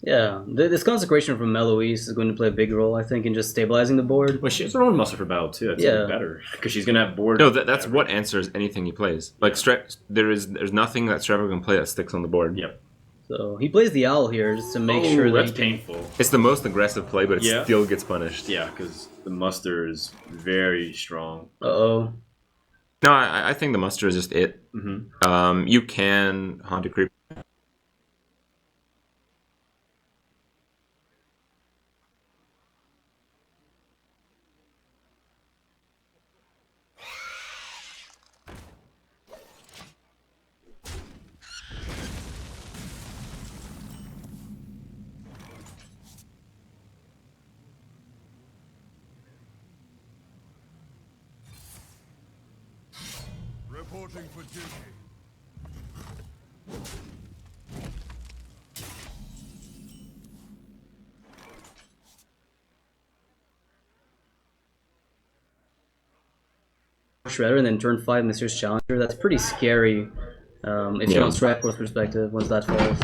Speaker 3: Yeah, this Consecration from Eloise is going to play a big role, I think, in just stabilizing the board.
Speaker 1: Well, she has her own muster for battle too. That's even better because she's gonna have board.
Speaker 2: No, that's what answers anything he plays. Like there's nothing that Strevko can play that sticks on the board.
Speaker 1: Yep.
Speaker 3: So he plays the owl here just to make sure that
Speaker 1: that's painful.
Speaker 2: It's the most aggressive play, but it still gets punished.
Speaker 1: Yeah, because the muster is very strong.
Speaker 3: Uh-oh.
Speaker 2: No, I think the muster is just it. You can Haunted Creep.
Speaker 4: Reporting for duty.
Speaker 3: Shredder and then turn 5 Mystier's Challenger. That's pretty scary if you're on Strapcore's perspective once that falls.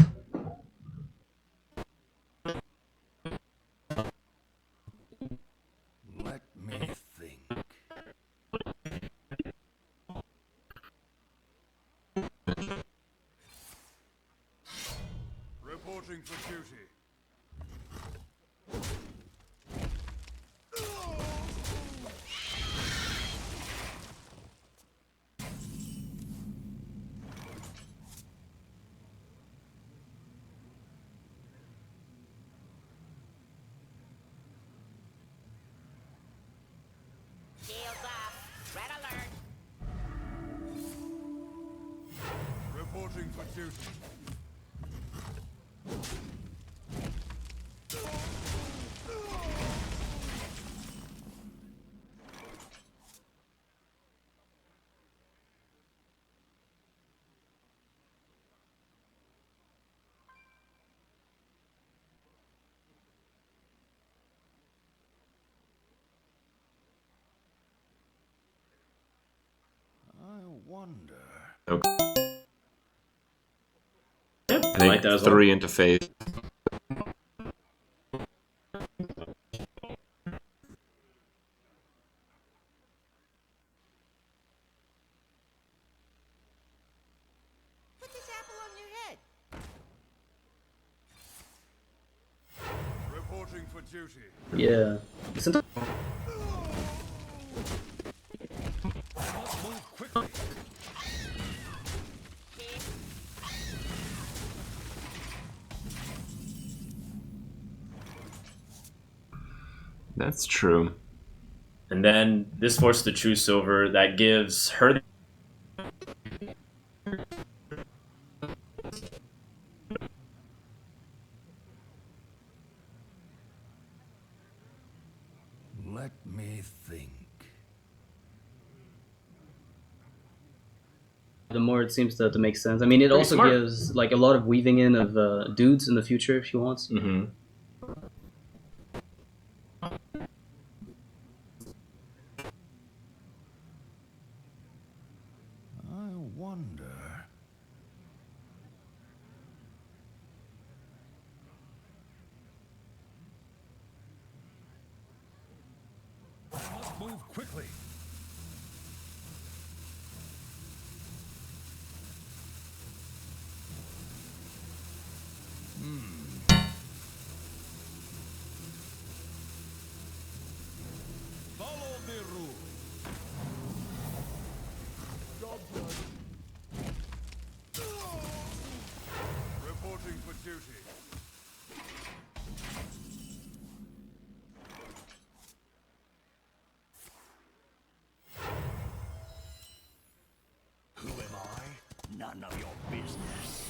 Speaker 4: Let me think. Reporting for duty.
Speaker 5: Red alert.
Speaker 4: Reporting for duty. wonder.
Speaker 2: Okay.
Speaker 1: Yeah,
Speaker 2: I think
Speaker 1: that as well.
Speaker 2: 3 into phase.
Speaker 5: Put this apple on your head.
Speaker 4: Reporting for duty.
Speaker 3: Yeah. Sometimes
Speaker 4: Move quickly.
Speaker 2: That's true.
Speaker 1: And then this forces the true silver that gives her the
Speaker 4: Let me think.
Speaker 3: the more it seems to make sense. I mean, it
Speaker 1: Pretty
Speaker 3: also
Speaker 1: smart.
Speaker 3: gives like a lot of weaving in of dudes in the future if she wants.
Speaker 1: Mm-hmm.
Speaker 4: I wonder. Must move quickly. Follow the rule. Job done. Reporting for duty. Who am I? None of your business.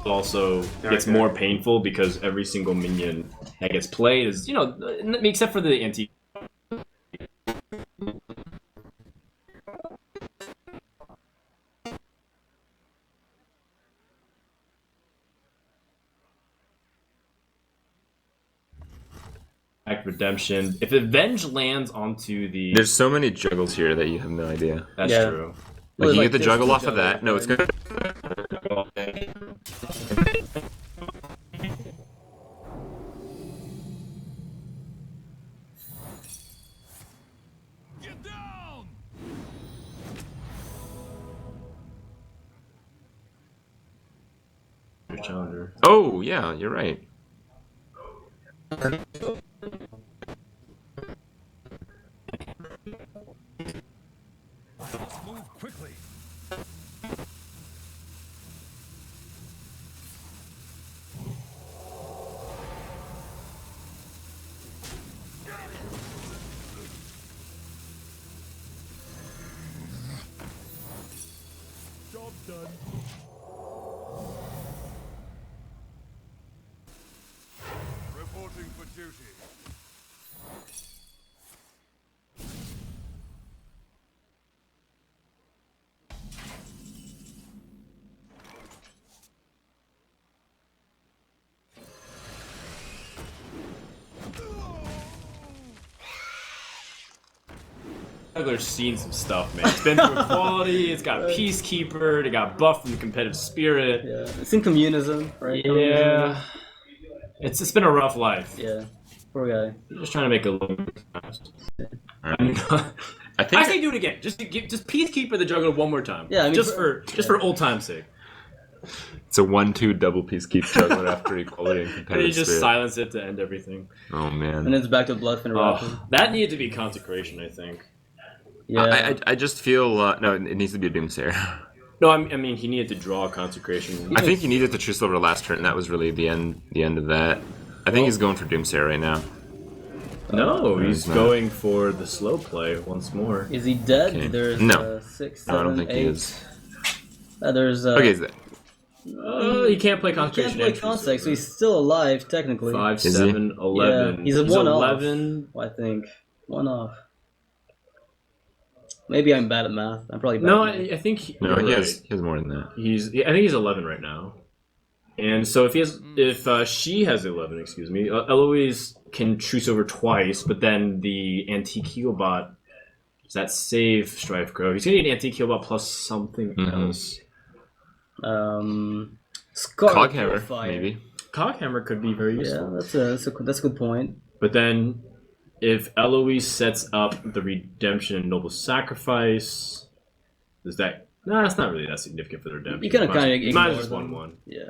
Speaker 1: also gets more painful because every single minion that gets played is, except for the anti. Redemption. If Avenge lands onto the.
Speaker 2: There's so many juggles here that you have no idea.
Speaker 1: That's
Speaker 3: Yeah.
Speaker 1: true.
Speaker 2: Like, you
Speaker 3: like,
Speaker 2: get the
Speaker 3: there's
Speaker 2: juggle
Speaker 3: two
Speaker 2: off of that. No, it's
Speaker 3: juggles,
Speaker 2: good.
Speaker 4: Get down!
Speaker 1: Challenger.
Speaker 2: Oh, yeah, you're right.
Speaker 4: Move quickly. Job done. Reporting for duty.
Speaker 1: Juggler's seen some stuff, man. It's been through equality, it's got Peacekeeper, it got buffed from the competitive spirit.
Speaker 3: Yeah, it's in communism, right?
Speaker 1: Yeah. It's been a rough life.
Speaker 3: Yeah, poor guy.
Speaker 1: I'm just trying to make a living.
Speaker 2: Alright.
Speaker 1: I mean,
Speaker 2: I think
Speaker 1: I say do it again. Just Peacekeeper the Juggler one more time.
Speaker 3: Yeah, I mean,
Speaker 1: just for old time's sake.
Speaker 2: it's a 1-2 double piece keep juggler after equality and
Speaker 1: And you
Speaker 2: competitive
Speaker 1: just
Speaker 2: spirit.
Speaker 1: silence it to end everything.
Speaker 2: Oh,
Speaker 3: And
Speaker 2: man.
Speaker 3: then it's back to Bloodfin Eruption.
Speaker 1: Oh, that needed to be Consecration, I think.
Speaker 3: Yeah,
Speaker 2: I just feel... no, it needs to be a Doomsayer.
Speaker 1: No, I mean he needed to draw a Consecration.
Speaker 2: I think he needed to True Silver last turn, and that was really the end of that. I think he's going for Doomsayer right now.
Speaker 1: No, he's
Speaker 2: he's not.
Speaker 1: going for the slow play once more.
Speaker 3: is he dead?
Speaker 2: Okay.
Speaker 3: There's
Speaker 2: No.
Speaker 3: 6,
Speaker 2: No, I
Speaker 3: 7,
Speaker 2: don't think
Speaker 3: 8.
Speaker 2: he is.
Speaker 3: There's
Speaker 2: Okay, is that...
Speaker 1: He can't play
Speaker 3: he
Speaker 1: Consecration.
Speaker 3: can't play Consec, so he's still alive technically.
Speaker 1: 5,
Speaker 2: Is he?
Speaker 1: 7, 11.
Speaker 3: Yeah, he's a one
Speaker 1: 11.
Speaker 3: off. I think 1 off. Maybe I'm bad at math. I'm probably bad.
Speaker 1: No,
Speaker 3: at math.
Speaker 1: I think
Speaker 2: No,
Speaker 1: you're
Speaker 2: he
Speaker 1: right.
Speaker 2: has more than that.
Speaker 1: I think he's 11 right now. And so if she has 11, excuse me, Eloise can truce over twice, but then the Antique Healbot, does that save Strife Crow? He's gonna need Antique Healbot plus something else.
Speaker 3: Scarlet
Speaker 2: Coghammer,
Speaker 3: Purifier.
Speaker 2: maybe.
Speaker 1: Coghammer could be very
Speaker 3: Yeah,
Speaker 1: useful.
Speaker 3: that's a good point.
Speaker 1: But then if Eloise sets up the Redemption and Noble Sacrifice, does that... No, that's not really that significant for the Redemption.
Speaker 3: You kind of
Speaker 1: Might
Speaker 3: ignore
Speaker 1: as just
Speaker 3: them.
Speaker 1: 1-1.
Speaker 3: Yeah.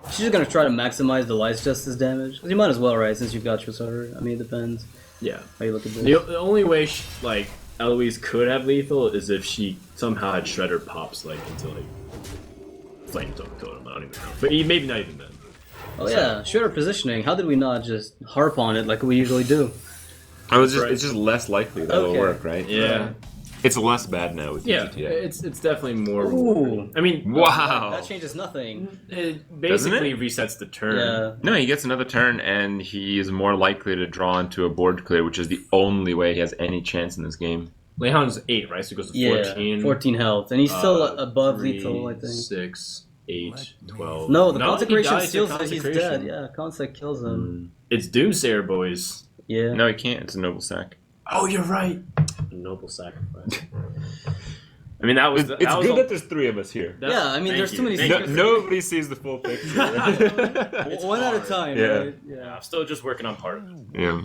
Speaker 3: She's just gonna try to maximize the Lies Justice damage. You might as well, right? Since you've got Trusarter. I mean, it depends
Speaker 1: Yeah.
Speaker 3: how you look at this.
Speaker 1: The only way, Eloise could have lethal is if she somehow had Shredder pops, into, Flame Totem. I don't even know. But maybe not even then.
Speaker 3: Oh yeah, Shredder positioning. How did we not just harp on it like we usually do?
Speaker 2: It's just less likely that it'll
Speaker 3: Okay.
Speaker 2: work, right?
Speaker 1: Yeah.
Speaker 2: It's less bad now with
Speaker 1: Yeah,
Speaker 2: GTA.
Speaker 1: it's definitely more...
Speaker 3: Ooh.
Speaker 1: I mean,
Speaker 2: Wow.
Speaker 3: That changes nothing.
Speaker 1: it basically resets the turn.
Speaker 3: Yeah.
Speaker 2: No, he gets another turn, and he is more likely to draw into a board clear, which is the only way he has any chance in this game.
Speaker 1: Lehon's 8, right? So he goes to
Speaker 3: Yeah.
Speaker 1: 14.
Speaker 3: 14 health, and he's still above
Speaker 1: 3,
Speaker 3: lethal, I think.
Speaker 1: 6, 8, 12.
Speaker 3: No, the
Speaker 1: he
Speaker 3: consecration
Speaker 1: dies to
Speaker 3: steals it. He's
Speaker 1: consecration.
Speaker 3: dead. Yeah, consec kills him.
Speaker 1: It's Doomsayer, boys.
Speaker 3: Yeah.
Speaker 2: No, he can't. It's a noble sack.
Speaker 1: Oh, you're right. A noble sacrifice. I mean, that was...
Speaker 2: It's good that there's three of us here.
Speaker 3: Yeah, I mean, there's too many
Speaker 1: Thank
Speaker 3: secrets.
Speaker 1: you.
Speaker 2: Nobody sees the full picture.
Speaker 3: One at a time,
Speaker 2: Yeah.
Speaker 3: right?
Speaker 1: Yeah, I'm still just working on part of it.
Speaker 2: Yeah.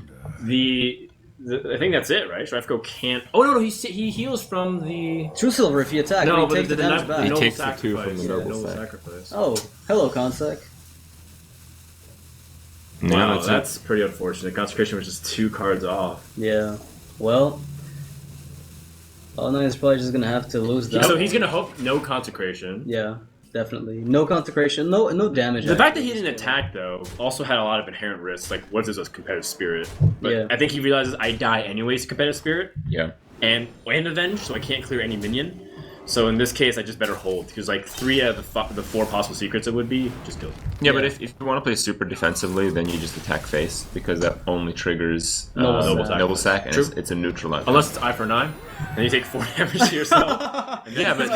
Speaker 1: I think that's it, right? Shrefko can't... Oh, no, he heals from the...
Speaker 3: True Silver, if you attack,
Speaker 1: No,
Speaker 3: he
Speaker 1: but
Speaker 3: takes the damage
Speaker 1: the
Speaker 3: back.
Speaker 2: He
Speaker 1: noble
Speaker 2: takes the 2
Speaker 1: sacrifice.
Speaker 2: from the
Speaker 1: Yeah,
Speaker 2: noble sac.
Speaker 1: sacrifice.
Speaker 3: Oh, hello, consec.
Speaker 1: Wow,
Speaker 2: No,
Speaker 1: that's pretty unfortunate. Consecration was just 2 cards off.
Speaker 3: Yeah. Well, Cloud9 is probably just gonna have to lose that.
Speaker 1: So he's gonna hope no consecration.
Speaker 3: Yeah, definitely. No consecration, no damage.
Speaker 1: The fact that he didn't attack, though, also had a lot of inherent risks. Like, what is this competitive spirit? But
Speaker 3: Yeah.
Speaker 1: I think he realizes I die anyways to competitive spirit
Speaker 2: Yeah.
Speaker 1: and avenge, so I can't clear any minion. So in this case, I just better hold because 3 out of the 4 possible secrets it would be just kill.
Speaker 2: Yeah, but
Speaker 3: Yeah.
Speaker 2: if you want to play super defensively, then you just attack face because that only triggers
Speaker 3: Noble
Speaker 1: Sac.
Speaker 2: and
Speaker 1: True.
Speaker 2: it's a neutral outcome.
Speaker 1: Unless it's eye for 9, and you take 4 damage to yourself.
Speaker 2: Yeah, but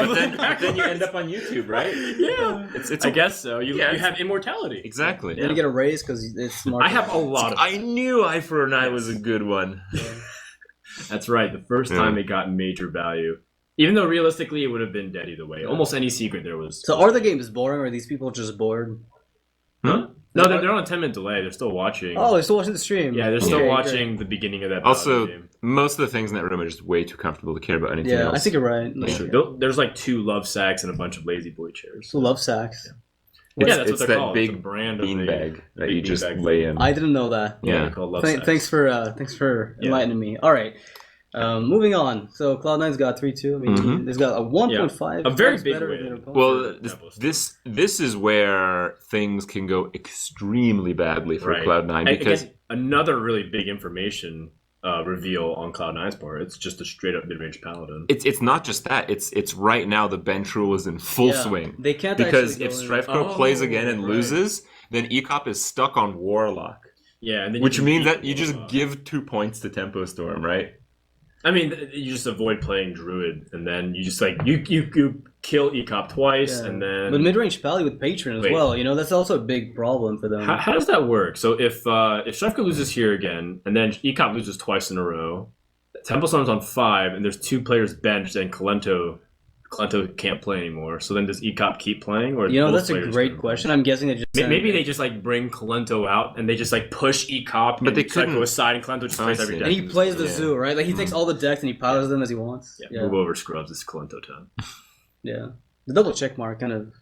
Speaker 2: then you end up on YouTube, right?
Speaker 1: Yeah,
Speaker 2: It's
Speaker 1: I guess so. You
Speaker 2: Yeah,
Speaker 1: have immortality.
Speaker 2: exactly.
Speaker 3: You're gonna get a raise because it's smart.
Speaker 1: I have a lot of.
Speaker 2: I knew Eye for an Eye was a good one.
Speaker 1: That's right. The first time it got major value. Even though realistically it would have been dead either way. Almost any secret there was.
Speaker 3: So are the games boring, or are these people just bored?
Speaker 1: Huh? No, they're on a 10-minute delay. They're still watching.
Speaker 3: Oh, they're still watching the stream.
Speaker 1: Yeah, they're still
Speaker 3: Okay,
Speaker 1: watching the beginning of that
Speaker 2: Also,
Speaker 1: game.
Speaker 2: most of the things in that room are just way too comfortable to care about anything
Speaker 3: Yeah,
Speaker 2: else.
Speaker 3: I think you're right.
Speaker 1: That's true. There's 2 love sacks and a bunch of lazy boy chairs.
Speaker 3: Still love sacks.
Speaker 1: Yeah, that's
Speaker 2: it's
Speaker 1: what they're
Speaker 2: that
Speaker 1: called.
Speaker 2: big
Speaker 1: It's a brand of
Speaker 2: beanbag that
Speaker 1: big
Speaker 2: you just
Speaker 1: beanbag.
Speaker 2: lay in.
Speaker 3: I didn't know that.
Speaker 1: Yeah,
Speaker 2: Yeah.
Speaker 1: they're called love sacks.
Speaker 3: Thanks for
Speaker 1: Yeah.
Speaker 3: enlightening me. All right. Moving on. So Cloud9's got 3-2. I mean,
Speaker 2: Mhm.
Speaker 3: he's got a 1.5.
Speaker 1: A very
Speaker 3: That's
Speaker 1: big
Speaker 3: better
Speaker 1: win.
Speaker 3: than opponent.
Speaker 2: Well,
Speaker 1: Devils.
Speaker 2: this is where things can go extremely badly for
Speaker 1: Right.
Speaker 2: Cloud9 because
Speaker 1: Again, another really big information reveal on Cloud9's part. It's just a straight up mid range paladin.
Speaker 2: it's not just that. It's right now the bench rule is in full
Speaker 3: Yeah,
Speaker 2: swing.
Speaker 3: They can't
Speaker 2: Because
Speaker 3: actually
Speaker 2: if
Speaker 3: go in-
Speaker 2: Strifecrow
Speaker 1: Oh,
Speaker 2: plays again and
Speaker 1: right.
Speaker 2: loses, then Ecop is stuck on Warlock.
Speaker 1: Yeah, and then you
Speaker 2: Which
Speaker 1: can
Speaker 2: means
Speaker 1: beat
Speaker 2: that you just
Speaker 1: Warlock.
Speaker 2: give 2 points to Tempo Storm, right?
Speaker 1: I mean, you just avoid playing Druid, and then you just you kill Ecop twice,
Speaker 3: Yeah.
Speaker 1: and then.
Speaker 3: But mid-range Pally with Patron as
Speaker 1: Wait.
Speaker 3: well. You know, that's also a big problem for them.
Speaker 1: How does that work? So if Strefka loses here again, and then Ecop loses twice in a row, Templestorm's on 5, and there's 2 players benched, and Kalento can't play anymore. So then does Ecop keep playing, or
Speaker 3: You know,
Speaker 1: both
Speaker 3: that's a
Speaker 1: players
Speaker 3: great
Speaker 1: couldn't
Speaker 3: question.
Speaker 1: play?
Speaker 3: I'm guessing they just
Speaker 1: Maybe they just bring Kalento out, and they just push Ecop,
Speaker 2: But
Speaker 1: and
Speaker 2: they
Speaker 1: Psycho
Speaker 2: couldn't-
Speaker 1: aside, and Kalento just
Speaker 2: I
Speaker 1: plays every
Speaker 2: see.
Speaker 1: deck.
Speaker 3: and he plays the
Speaker 2: Yeah.
Speaker 3: zoo, right? Like he takes all the decks and he powers them as he wants.
Speaker 1: Yeah, move over scrubs. It's Kalento 10.
Speaker 3: Yeah. The double check mark kind of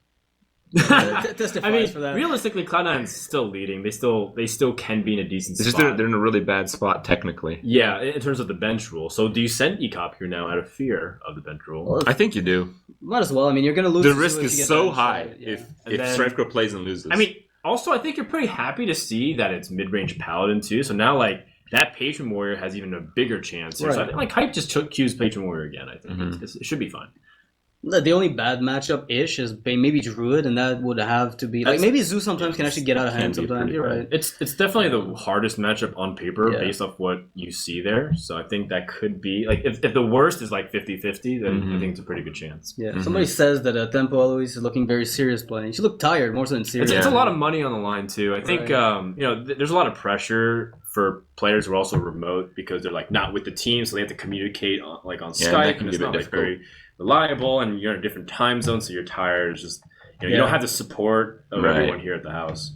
Speaker 3: testifies
Speaker 1: I mean,
Speaker 3: for that.
Speaker 1: realistically, Cloud9's still leading. They still can be in a decent
Speaker 2: It's just
Speaker 1: spot.
Speaker 2: they're in a really bad spot technically.
Speaker 1: Yeah, in terms of the bench rule. So do you send Ecop here now out of fear of the bench rule?
Speaker 3: Well,
Speaker 2: I think you do.
Speaker 3: might as well. I mean, you're going to lose.
Speaker 2: The
Speaker 3: to
Speaker 2: risk
Speaker 3: Zoo if
Speaker 2: is
Speaker 3: you get
Speaker 2: so
Speaker 3: benched,
Speaker 2: high
Speaker 3: right? Yeah.
Speaker 2: if
Speaker 1: then-
Speaker 2: Strifecrow plays and loses.
Speaker 1: I mean, also, I think you're pretty happy to see that it's mid-range Paladin too. So now, that Patron Warrior has even a bigger chance here. So I
Speaker 3: Right.
Speaker 1: think, Hype just cues Patron Warrior again, I think.
Speaker 2: Mhm.
Speaker 1: It should be fine.
Speaker 3: The only bad matchup-ish is maybe Druid, and that would have to be... Like, maybe Zoo sometimes can actually get out of hand sometimes. You're right.
Speaker 1: It's definitely the hardest matchup on paper based off what you see there. So I think that could be... Like, if the worst is like 50-50, then I think it's a pretty good chance.
Speaker 3: Yeah, somebody says that Tempo Eloise is looking very serious playing. She looked tired more so than serious.
Speaker 1: It's a lot of money on the line, too. I think, there's a lot of pressure for players who are also remote because they're, like, not with the team, so they have to communicate on Skype, and it's not, like, very reliable, and you're in a different time zone, so you're tired. It's just you don't have the support of everyone here at the house.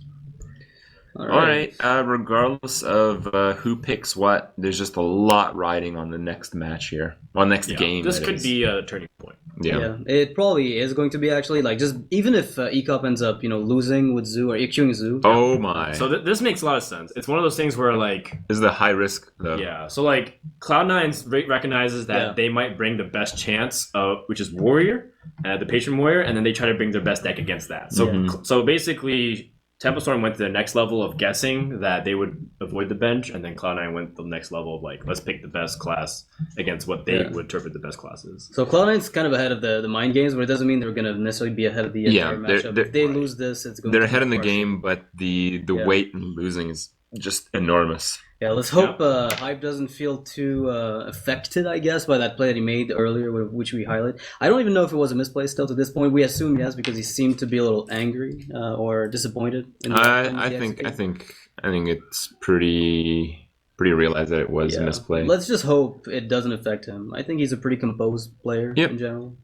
Speaker 2: All right. Regardless of who picks what, there's just a lot riding on the next match here. Well, next game.
Speaker 1: This could be a turning point.
Speaker 3: Yeah, it probably is going to be actually. Like, just even if ECOP ends up, losing with Zoo or EQing Zoo.
Speaker 2: Oh my!
Speaker 1: So this makes a lot of sense. It's one of those things where like
Speaker 2: this is the high risk though.
Speaker 1: Yeah. So like Cloud9's recognizes that they might bring the best chance of, which is Warrior, the Patron Warrior, and then they try to bring their best deck against that. So so basically, Tempo Storm went to the next level of guessing that they would avoid the bench, and then Cloud9 went to the next level of like, let's pick the best class against what they would interpret the best class is.
Speaker 3: So Cloud9's kind of ahead of the mind games, but it doesn't mean they're going to necessarily be ahead of the entire matchup. If they lose this, it's going
Speaker 2: they're
Speaker 3: to
Speaker 2: ahead in the game, but the weight in losing is just enormous.
Speaker 3: Yeah, let's hope Hype doesn't feel too affected, I guess, by that play that he made earlier, which we highlight. I don't even know if it was a misplay still to this point. We assume yes, because he seemed to be a little angry or disappointed.
Speaker 2: I think it's pretty realized that it was a misplay.
Speaker 3: Let's just hope it doesn't affect him. I think he's a pretty composed player in general.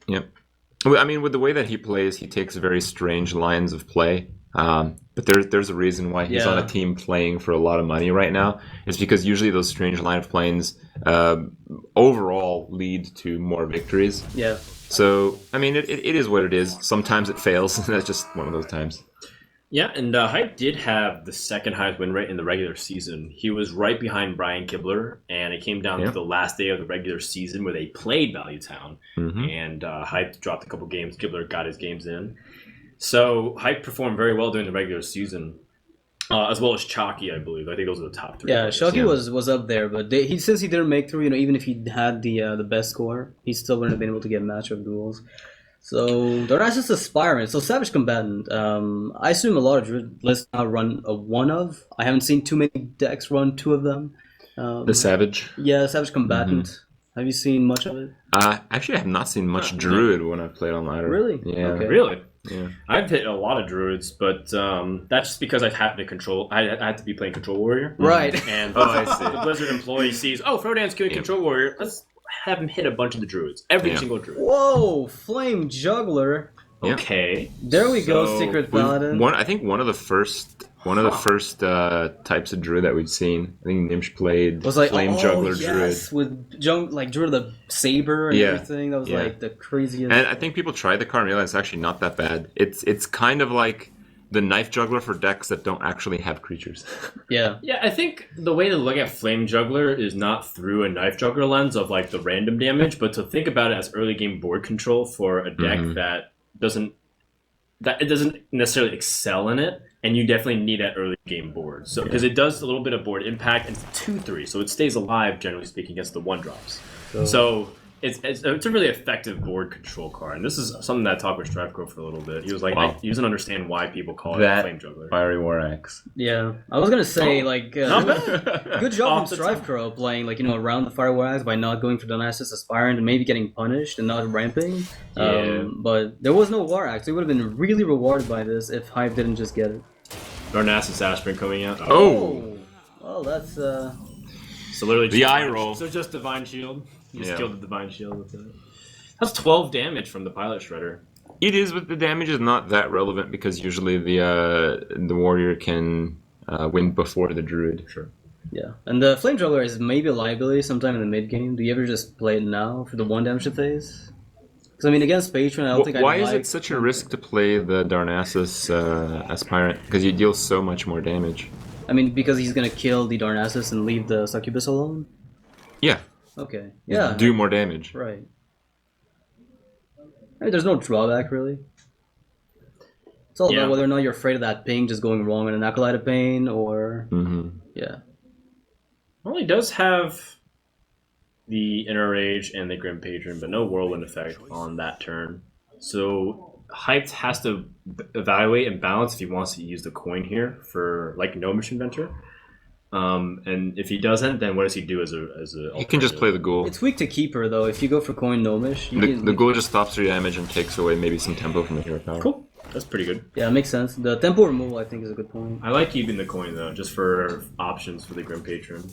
Speaker 2: Yep. I mean, with the way that he plays, he takes very strange lines of play. But there's a reason why he's on a team playing for a lot of money right now. It's because usually those strange line of plays overall lead to more victories.
Speaker 3: Yeah.
Speaker 2: So, I mean, it is what it is. Sometimes it fails. That's just one of those times.
Speaker 1: Yeah, and Hype did have the second highest win rate in the regular season. He was right behind Brian Kibler, and it came down to the last day of the regular season where they played Value Town. And Hype dropped a couple games. Kibler got his games in. So Hype performed very well during the regular season, as well as Chalky, I believe. I think those are the top three.
Speaker 3: Yeah, Chalky was up there, but since he didn't make through, even if he had the best score, he still wouldn't have been able to get matchup duels. So Darnassus Aspirant. So Savage Combatant. I assume a lot of Druid lists now run a one of. I haven't seen too many decks run two of them.
Speaker 2: The Savage.
Speaker 3: Yeah, Savage Combatant. Have you seen much of it?
Speaker 2: Actually, I have not seen much Druid when I've played online.
Speaker 3: Really?
Speaker 2: Yeah.
Speaker 3: Okay.
Speaker 1: Really?
Speaker 2: Yeah.
Speaker 1: I've hit a lot of Druids, but that's just because I had to control. I had to be playing Control Warrior.
Speaker 3: Right.
Speaker 1: And the Blizzard employee sees, Frodan's killing Control Warrior. Let's have him hit a bunch of the Druids. Every single Druid.
Speaker 3: Whoa! Flame Juggler.
Speaker 1: Okay.
Speaker 3: There we go, Secret Paladin.
Speaker 2: I think one of the first types of Druid that we've seen. I think Nimsh played
Speaker 3: was like
Speaker 2: Flame Juggler Druid.
Speaker 3: With Druid the Saber and everything. That was like the craziest.
Speaker 2: And I think people tried the card and realized it's actually not that bad. It's kind of like the Knife Juggler for decks that don't actually have creatures.
Speaker 3: Yeah.
Speaker 1: Yeah, I think the way to look at Flame Juggler is not through a Knife Juggler lens of like the random damage, but to think about it as early game board control for a deck that it doesn't necessarily excel in it, and you definitely need that early game board. So because it does a little bit of board impact, and it's 2/3, so it stays alive generally speaking against the 1-drops. So it's a really effective board control card, and this is something that I talked with Strifecrow for a little bit. He was like, he doesn't understand why people call it Flame Juggler.
Speaker 2: Fiery War Axe.
Speaker 3: Yeah, I was gonna say good job from Strifecrow playing around the Fire War Axe by not going for Darnassus Aspirant and maybe getting punished and not ramping. But there was no War Axe. He would have been really rewarded by this if Hype didn't just get it.
Speaker 1: Darnassus Aspirant coming out.
Speaker 3: Well, that's
Speaker 1: so literally
Speaker 2: the eye roll.
Speaker 1: So just Divine Shield. He just killed the Divine Shield with it. That's 12 damage from the Pilot Shredder.
Speaker 2: It is, but the damage is not that relevant because usually the warrior can win before the druid.
Speaker 1: Sure.
Speaker 3: Yeah, and the Flame Juggler is maybe a liability sometime in the mid game. Do you ever just play it now for the 1 damage it pays? Because I mean, against Patron, I don't think.
Speaker 2: Why is it such a risk to play the Darnassus Aspirant? Because you deal so much more damage.
Speaker 3: I mean, because he's gonna kill the Darnassus and leave the Succubus alone.
Speaker 2: Yeah.
Speaker 3: Okay. Yeah.
Speaker 2: Do more damage.
Speaker 3: Right. I mean, there's no drawback really. It's all about whether or not you're afraid of that ping just going wrong in an Acolyte of Pain, or yeah.
Speaker 1: Well, he does have the Inner Rage and the Grim Patron, but no Whirlwind effect on that turn. So Hyped has to evaluate and balance if he wants to use the coin here for like Gnomish Inventor. And if he doesn't, then what does he do as a
Speaker 2: He can just play the ghoul.
Speaker 3: It's weak to Keeper though. If you go for coin Gnomish,
Speaker 2: The ghoul just stops 3 damage and takes away maybe some tempo from the hero power.
Speaker 1: Cool. That's pretty good.
Speaker 3: Yeah, it makes sense. The tempo removal I think is a good point.
Speaker 1: I like keeping the coin though, just for options for the Grim Patron.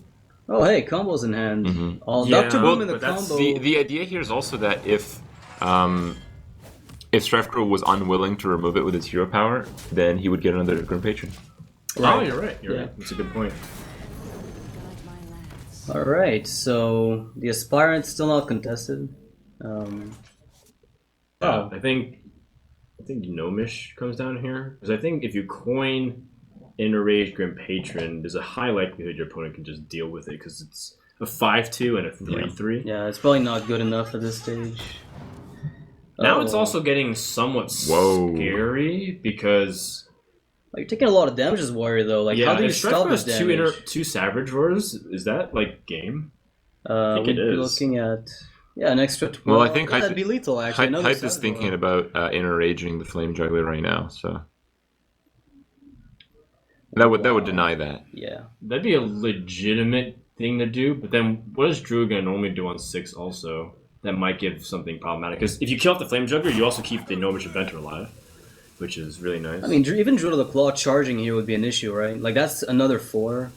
Speaker 3: Oh hey, combos in hand. All
Speaker 1: Yeah,
Speaker 3: Dr.
Speaker 1: well,
Speaker 3: Boom in the
Speaker 1: but that's
Speaker 3: combo.
Speaker 2: The idea here is also that if Strifecrow was unwilling to remove it with his hero power, then he would get another Grim Patron.
Speaker 1: Oh, you're right. You're
Speaker 3: Yeah.
Speaker 1: right. That's a good point.
Speaker 3: All right, so the Aspirant's still not contested.
Speaker 1: I think Gnomish comes down here because I think if you coin Inner Rage Grim Patron, there's a high likelihood your opponent can just deal with it because it's a 5-2 and a 3-3.
Speaker 3: Yeah, it's probably not good enough at this stage.
Speaker 1: Now it's also getting somewhat scary because
Speaker 3: you're taking a lot of damage as Warrior though. Like, how do you
Speaker 1: if
Speaker 3: stop
Speaker 1: Strifecrow
Speaker 3: this
Speaker 1: has
Speaker 3: damage?
Speaker 1: two Savage Roars, is that like game?
Speaker 3: I
Speaker 1: think it is.
Speaker 3: Looking at an extra 12.
Speaker 2: Well, I think
Speaker 3: that'd be lethal actually. Another
Speaker 2: Hype is
Speaker 3: Savage
Speaker 2: thinking
Speaker 3: Roar.
Speaker 2: about Inner Raging the Flame Juggler right now, so that would deny that.
Speaker 3: Yeah.
Speaker 1: That'd be a legitimate thing to do, but then what is Druid gonna normally do on 6 also? That might give something problematic. Because if you kill off the Flame Juggler, you also keep the Gnomish Inventor alive, which is really nice.
Speaker 3: I mean, even Druid of the Claw charging here would be an issue, right? Like, that's another 4.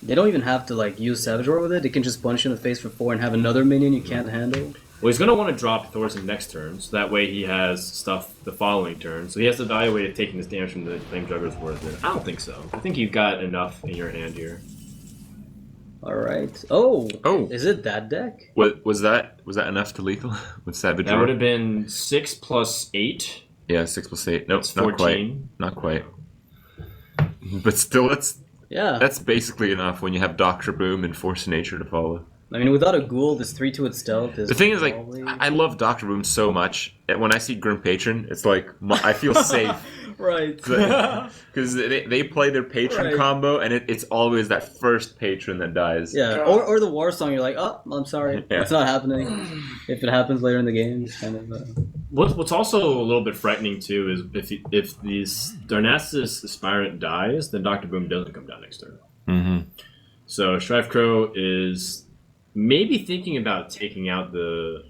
Speaker 3: They don't even have to, like, use Savage Roar with it. They can just punch you in the face for 4 and have another minion you can't handle.
Speaker 1: Well, he's going to want to drop Thorson next turn, so that way he has stuff the following turn. So he has to evaluate if taking this damage from the Flame Juggler is worth it. I don't think so. I think you've got enough in your hand here.
Speaker 3: Alright. Oh!
Speaker 2: Oh.
Speaker 3: Is it that deck?
Speaker 2: What was that enough to lethal with Savage
Speaker 1: That
Speaker 2: Roar?
Speaker 1: would have been 6 plus 8.
Speaker 2: Yeah, 6 plus 8. Nope,
Speaker 1: That's
Speaker 2: not
Speaker 1: 14.
Speaker 2: Not quite. But still,
Speaker 3: Yeah.
Speaker 2: that's basically enough when you have Doctor Boom and Force of Nature to follow.
Speaker 3: I mean, without a Ghoul, this 3-2 with stealth is
Speaker 2: The thing is, like,
Speaker 3: probably...
Speaker 2: I love Doctor Boom so much. And when I see Grim Patron, it's like I feel safe.
Speaker 3: Right.
Speaker 2: Because they play their patron
Speaker 3: Right.
Speaker 2: combo, and it's always that first patron that dies.
Speaker 3: Yeah, or the War Song, you're like, oh, I'm sorry.
Speaker 2: Yeah.
Speaker 3: It's not happening. If it happens later in the game, it's kind of...
Speaker 1: What's also a little bit frightening too is if these Darnassus Aspirant dies, then Dr. Boom doesn't come down next turn.
Speaker 2: Mm-hmm.
Speaker 1: So Strifecrow is maybe thinking about taking out the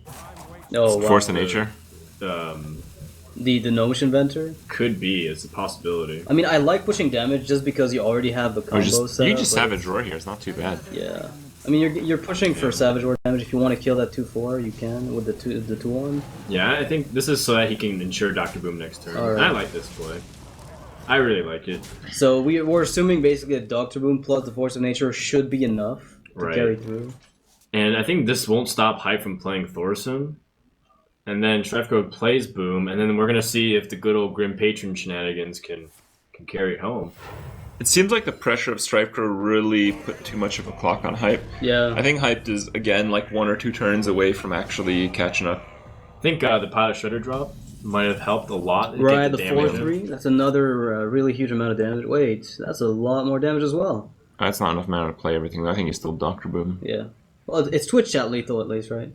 Speaker 3: Oh, wow.
Speaker 2: Force of Nature.
Speaker 3: The Gnomish Inventor.
Speaker 1: Could be, it's a possibility.
Speaker 3: I mean, I like pushing damage just because you already have the combo set
Speaker 2: You
Speaker 3: up,
Speaker 2: just
Speaker 3: but-
Speaker 2: Savage Roar here. It's not too bad.
Speaker 3: Yeah. I mean, you're pushing for Savage Roar damage. If you want to kill that 2/4, you can with the 2/1.
Speaker 1: Yeah, I think this is so that he can ensure Dr. Boom next turn.
Speaker 3: Alright.
Speaker 1: I like this play. I really like it.
Speaker 3: So we're assuming basically that Doctor Boom plus the Force of Nature should be enough to
Speaker 1: Right.
Speaker 3: carry through.
Speaker 1: And I think this won't stop Hype from playing Thorson. And then Strifecrow plays Boom, and then we're going to see if the good old Grim Patron shenanigans can carry it home.
Speaker 2: It seems like the pressure of Strifecrow really put too much of a clock on Hype.
Speaker 3: Yeah.
Speaker 2: I think Hype is, again, like 1 or 2 turns away from actually catching up.
Speaker 1: I think the Pilot Shredder drop might have helped a lot. to
Speaker 3: Right,
Speaker 1: get
Speaker 3: the
Speaker 1: damage in.
Speaker 3: 4/3. That's another really huge amount of damage. Wait, that's a lot more damage as well.
Speaker 2: That's not enough mana to play everything. I think he's still Doctor Boom.
Speaker 3: Yeah. Well, it's Twitch chat lethal at least, right?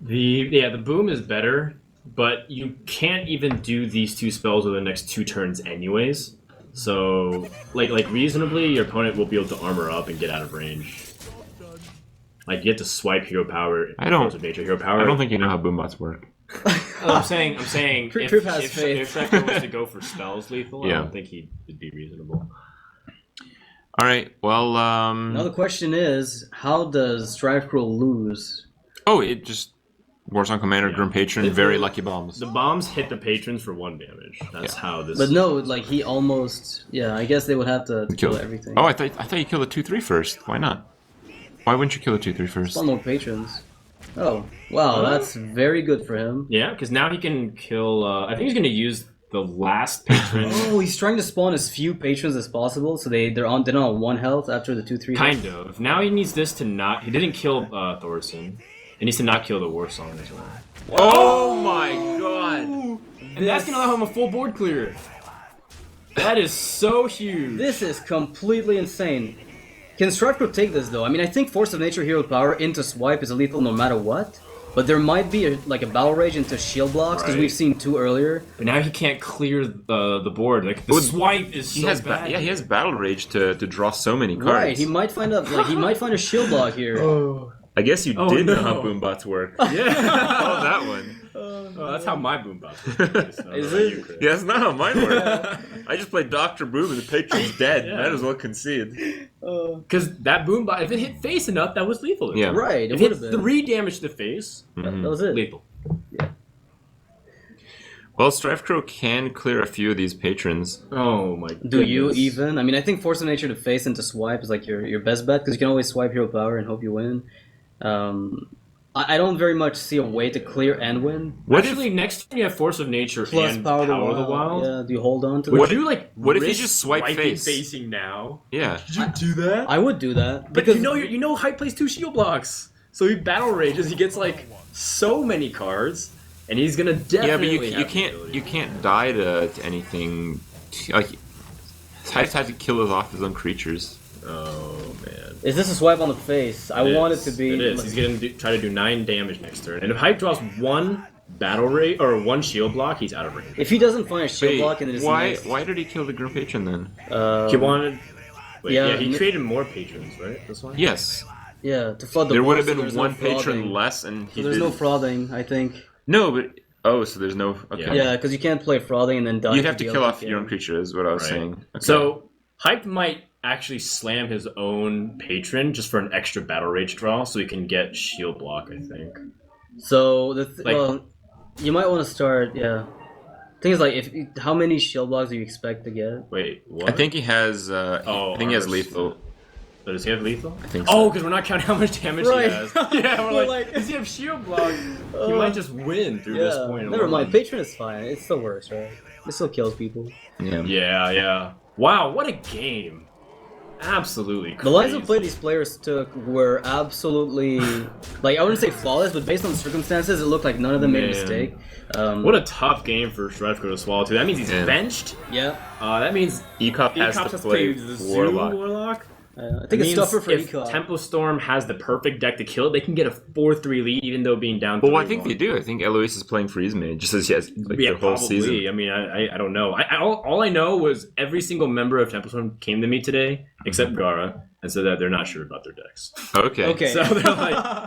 Speaker 1: The Boom is better, but you can't even do these 2 spells over the next 2 turns anyways. So, like reasonably, your opponent will be able to armor up and get out of range. Like, you have to swipe hero power.
Speaker 2: I don't-
Speaker 1: Force of Nature hero power.
Speaker 2: I don't think you know how boombots work.
Speaker 1: I'm saying,
Speaker 3: Proof
Speaker 1: if
Speaker 3: has faith.
Speaker 1: if Strifecrow was to go for spells lethal,
Speaker 2: Yeah.
Speaker 1: I don't think he'd be reasonable.
Speaker 2: All right. Well,
Speaker 3: Now the question is, how does Strifecrow lose?
Speaker 2: it just Warsong Commander, Grim Patron, very lucky bombs.
Speaker 1: The bombs hit the patrons for 1 damage. That's how this.
Speaker 3: But no, like he almost... Yeah, I guess they would have to kill everything.
Speaker 2: Oh, I thought you killed the 2/3 first. Why not? Why wouldn't you kill the 2/3 first?
Speaker 3: One more patrons. Oh, wow, that's very good for him.
Speaker 1: Yeah, because now he can kill. I think he's going to use the last patron.
Speaker 3: Oh, he's trying to spawn as few patrons as possible, so they're not on 1 health after the 2/3.
Speaker 1: Kind of. Now he needs this to not. He didn't kill Thorson. He needs to not kill the War Song as well.
Speaker 2: Oh my god!
Speaker 1: And that's going to allow him a full board clear. That is so huge.
Speaker 3: This is completely insane. Can Strife take this though? I mean, I think Force of Nature Hero Power into Swipe is lethal no matter what. But there might be a Battle Rage into shield blocks because
Speaker 1: Right.
Speaker 3: we've seen 2 earlier.
Speaker 1: But now he can't clear the board. Like the swipe is so bad.
Speaker 2: He has Battle Rage to draw so many cards.
Speaker 3: Right, he might find a shield block here.
Speaker 2: I guess you
Speaker 1: Oh,
Speaker 2: did know
Speaker 1: no.
Speaker 2: how boombots work.
Speaker 1: Yeah.
Speaker 2: Oh, that one.
Speaker 1: Oh, that's how my boom box works.
Speaker 3: Is it?
Speaker 2: Yeah, that's not how mine works. I just played Dr. Boom and the patron's dead.
Speaker 1: Yeah.
Speaker 2: Might as well concede.
Speaker 1: Because that boom box, if it hit face enough, that was lethal.
Speaker 2: Yeah.
Speaker 3: Right, it
Speaker 1: If
Speaker 3: would
Speaker 1: it
Speaker 3: have been.
Speaker 1: 3 damage to the face,
Speaker 3: That was it.
Speaker 1: lethal.
Speaker 2: Well, Strife Crow can clear a few of these patrons.
Speaker 1: Oh my
Speaker 3: Do you
Speaker 1: goodness.
Speaker 3: even? I mean, I think Force of Nature to face into Swipe is like your best bet because you can always swipe Hero Power and hope you win. I don't very much see a way to clear and win.
Speaker 1: Actually, next turn you have Force of Nature
Speaker 3: Plus
Speaker 1: and
Speaker 3: Power of
Speaker 1: of
Speaker 3: the
Speaker 1: the Wild.
Speaker 3: Yeah, do you hold on to
Speaker 1: Would
Speaker 3: that?
Speaker 1: you like?
Speaker 2: what if you
Speaker 1: risk
Speaker 2: just swipe
Speaker 1: swiping
Speaker 2: face?
Speaker 1: facing now?
Speaker 2: Yeah.
Speaker 1: Did you do that?
Speaker 3: I would do that
Speaker 1: But
Speaker 3: because
Speaker 1: you know, Hype plays 2 shield blocks, so he battle rages. He gets like so many cards, and he's gonna definitely.
Speaker 2: Yeah, but you
Speaker 1: have the
Speaker 2: can't
Speaker 1: ability.
Speaker 2: you can't die to anything. Like, Hype has to kill off his own creatures.
Speaker 1: Oh man.
Speaker 3: is this a swipe on the face? I want it to be.
Speaker 1: It is. He's gonna try to do 9 damage next turn, and if Hype draws 1 battle rate or 1 shield block, he's out of range.
Speaker 3: If he doesn't find a shield
Speaker 2: Wait,
Speaker 3: block and then
Speaker 2: why did he kill the Grim Patron then?
Speaker 1: He wanted. Wait,
Speaker 3: yeah,
Speaker 1: yeah, he created more patrons, right? This one.
Speaker 2: Yes,
Speaker 3: Yeah, to flood the
Speaker 2: there would
Speaker 3: board
Speaker 2: have
Speaker 3: so
Speaker 2: been
Speaker 3: there's
Speaker 2: one
Speaker 3: no
Speaker 2: patron
Speaker 3: frauding.
Speaker 2: less, and he
Speaker 3: So there's
Speaker 2: did.
Speaker 3: no frauding, I think.
Speaker 2: No, but so there's no. Okay.
Speaker 3: Yeah, because you can't play frauding and then die.
Speaker 2: You'd have to
Speaker 3: be
Speaker 2: kill
Speaker 3: able
Speaker 2: off
Speaker 3: get
Speaker 2: your own
Speaker 3: it.
Speaker 2: creature, is what I was
Speaker 1: Right.
Speaker 2: saying. Okay.
Speaker 1: So Hype might actually slam his own patron just for an extra battle rage draw, so he can get shield block. I think.
Speaker 3: So
Speaker 1: Like-
Speaker 3: well, you might want to start. Yeah, thing is like how many shield blocks do you expect to get?
Speaker 1: Wait, what?
Speaker 2: I think he has. I think he has
Speaker 1: ours.
Speaker 2: lethal.
Speaker 1: Oh, does he have lethal?
Speaker 2: I think so.
Speaker 1: Oh, because we're not counting how much damage
Speaker 3: Right.
Speaker 1: he has. Yeah, we're
Speaker 3: We're
Speaker 1: like,
Speaker 3: like-
Speaker 1: does he have shield block? He might just win through this point.
Speaker 3: Never
Speaker 1: alone.
Speaker 3: mind. Patron is fine. It still works, right? It still kills people.
Speaker 2: Yeah.
Speaker 1: Yeah. Wow, what a game! Absolutely crazy.
Speaker 3: The lines of play these players took were absolutely like I wouldn't say flawless, but based on the circumstances, it looked like none of them made a
Speaker 1: Man.
Speaker 3: mistake.
Speaker 1: What a tough game for Strifeco to swallow too. That means he's
Speaker 2: Yeah.
Speaker 1: benched.
Speaker 3: Yeah,
Speaker 1: That means
Speaker 2: Ecop has
Speaker 1: Ecop
Speaker 2: to play Warlock.
Speaker 1: Warlock.
Speaker 3: I think it's tougher for
Speaker 1: if
Speaker 3: Ecop.
Speaker 1: Tempo Storm has the perfect deck to kill it, they can get a 4-3 lead even though being down.
Speaker 2: Well, I
Speaker 1: 3-1.
Speaker 2: think they do. I think Eloise is playing Freeze Mage just as he has like
Speaker 1: Yeah,
Speaker 2: their whole
Speaker 1: probably.
Speaker 2: season.
Speaker 1: I mean, I don't know. All I know was every single member of Tempo Storm came to me today, except Gara, and said that they're not sure about their decks.
Speaker 2: Okay.
Speaker 3: Okay.
Speaker 1: So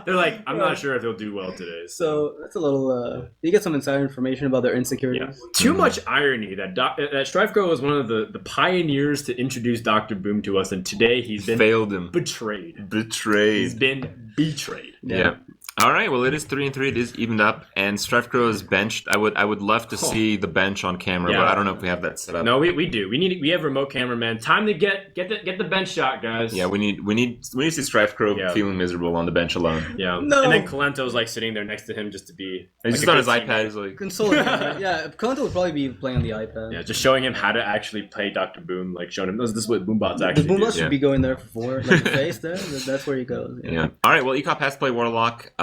Speaker 1: they're like, I'm not sure if he'll do well today.
Speaker 3: So that's a little. You get some insider information about their insecurities.
Speaker 1: Yeah. Too much irony that that Strifeco was one of the pioneers to introduce Dr. Boom to us, and today he's been
Speaker 2: Failed him.
Speaker 1: betrayed. He's
Speaker 2: Betrayed.
Speaker 1: been betrayed.
Speaker 2: Yeah. All right. Well, it is 3-3. It is evened up, and Strifecrow is benched. I would love to see the bench on camera,
Speaker 1: Yeah.
Speaker 2: but I don't know if we have that set up.
Speaker 1: No, we do. We have remote cameraman. Time to get the bench shot, guys.
Speaker 2: Yeah, we need to see Strifecrow
Speaker 1: Yeah.
Speaker 2: feeling miserable on the bench alone.
Speaker 1: Yeah.
Speaker 3: No.
Speaker 1: And then Calento's like sitting there next to him just to be.
Speaker 2: He's
Speaker 1: like,
Speaker 2: just
Speaker 1: a
Speaker 2: on
Speaker 1: good
Speaker 2: his
Speaker 1: teammate.
Speaker 2: iPad. He's like,
Speaker 3: Consoling. Yeah, Kalento would probably be playing on the iPad.
Speaker 1: Yeah, just showing him how to actually play Dr. Boom, like showing him this is what Boombots
Speaker 3: The
Speaker 1: actually
Speaker 3: Boombot
Speaker 1: do.
Speaker 3: should
Speaker 2: Yeah.
Speaker 3: be going there for 4. Like the face there. That's where he goes.
Speaker 2: yeah. All right. Well, Ecop has to play Warlock.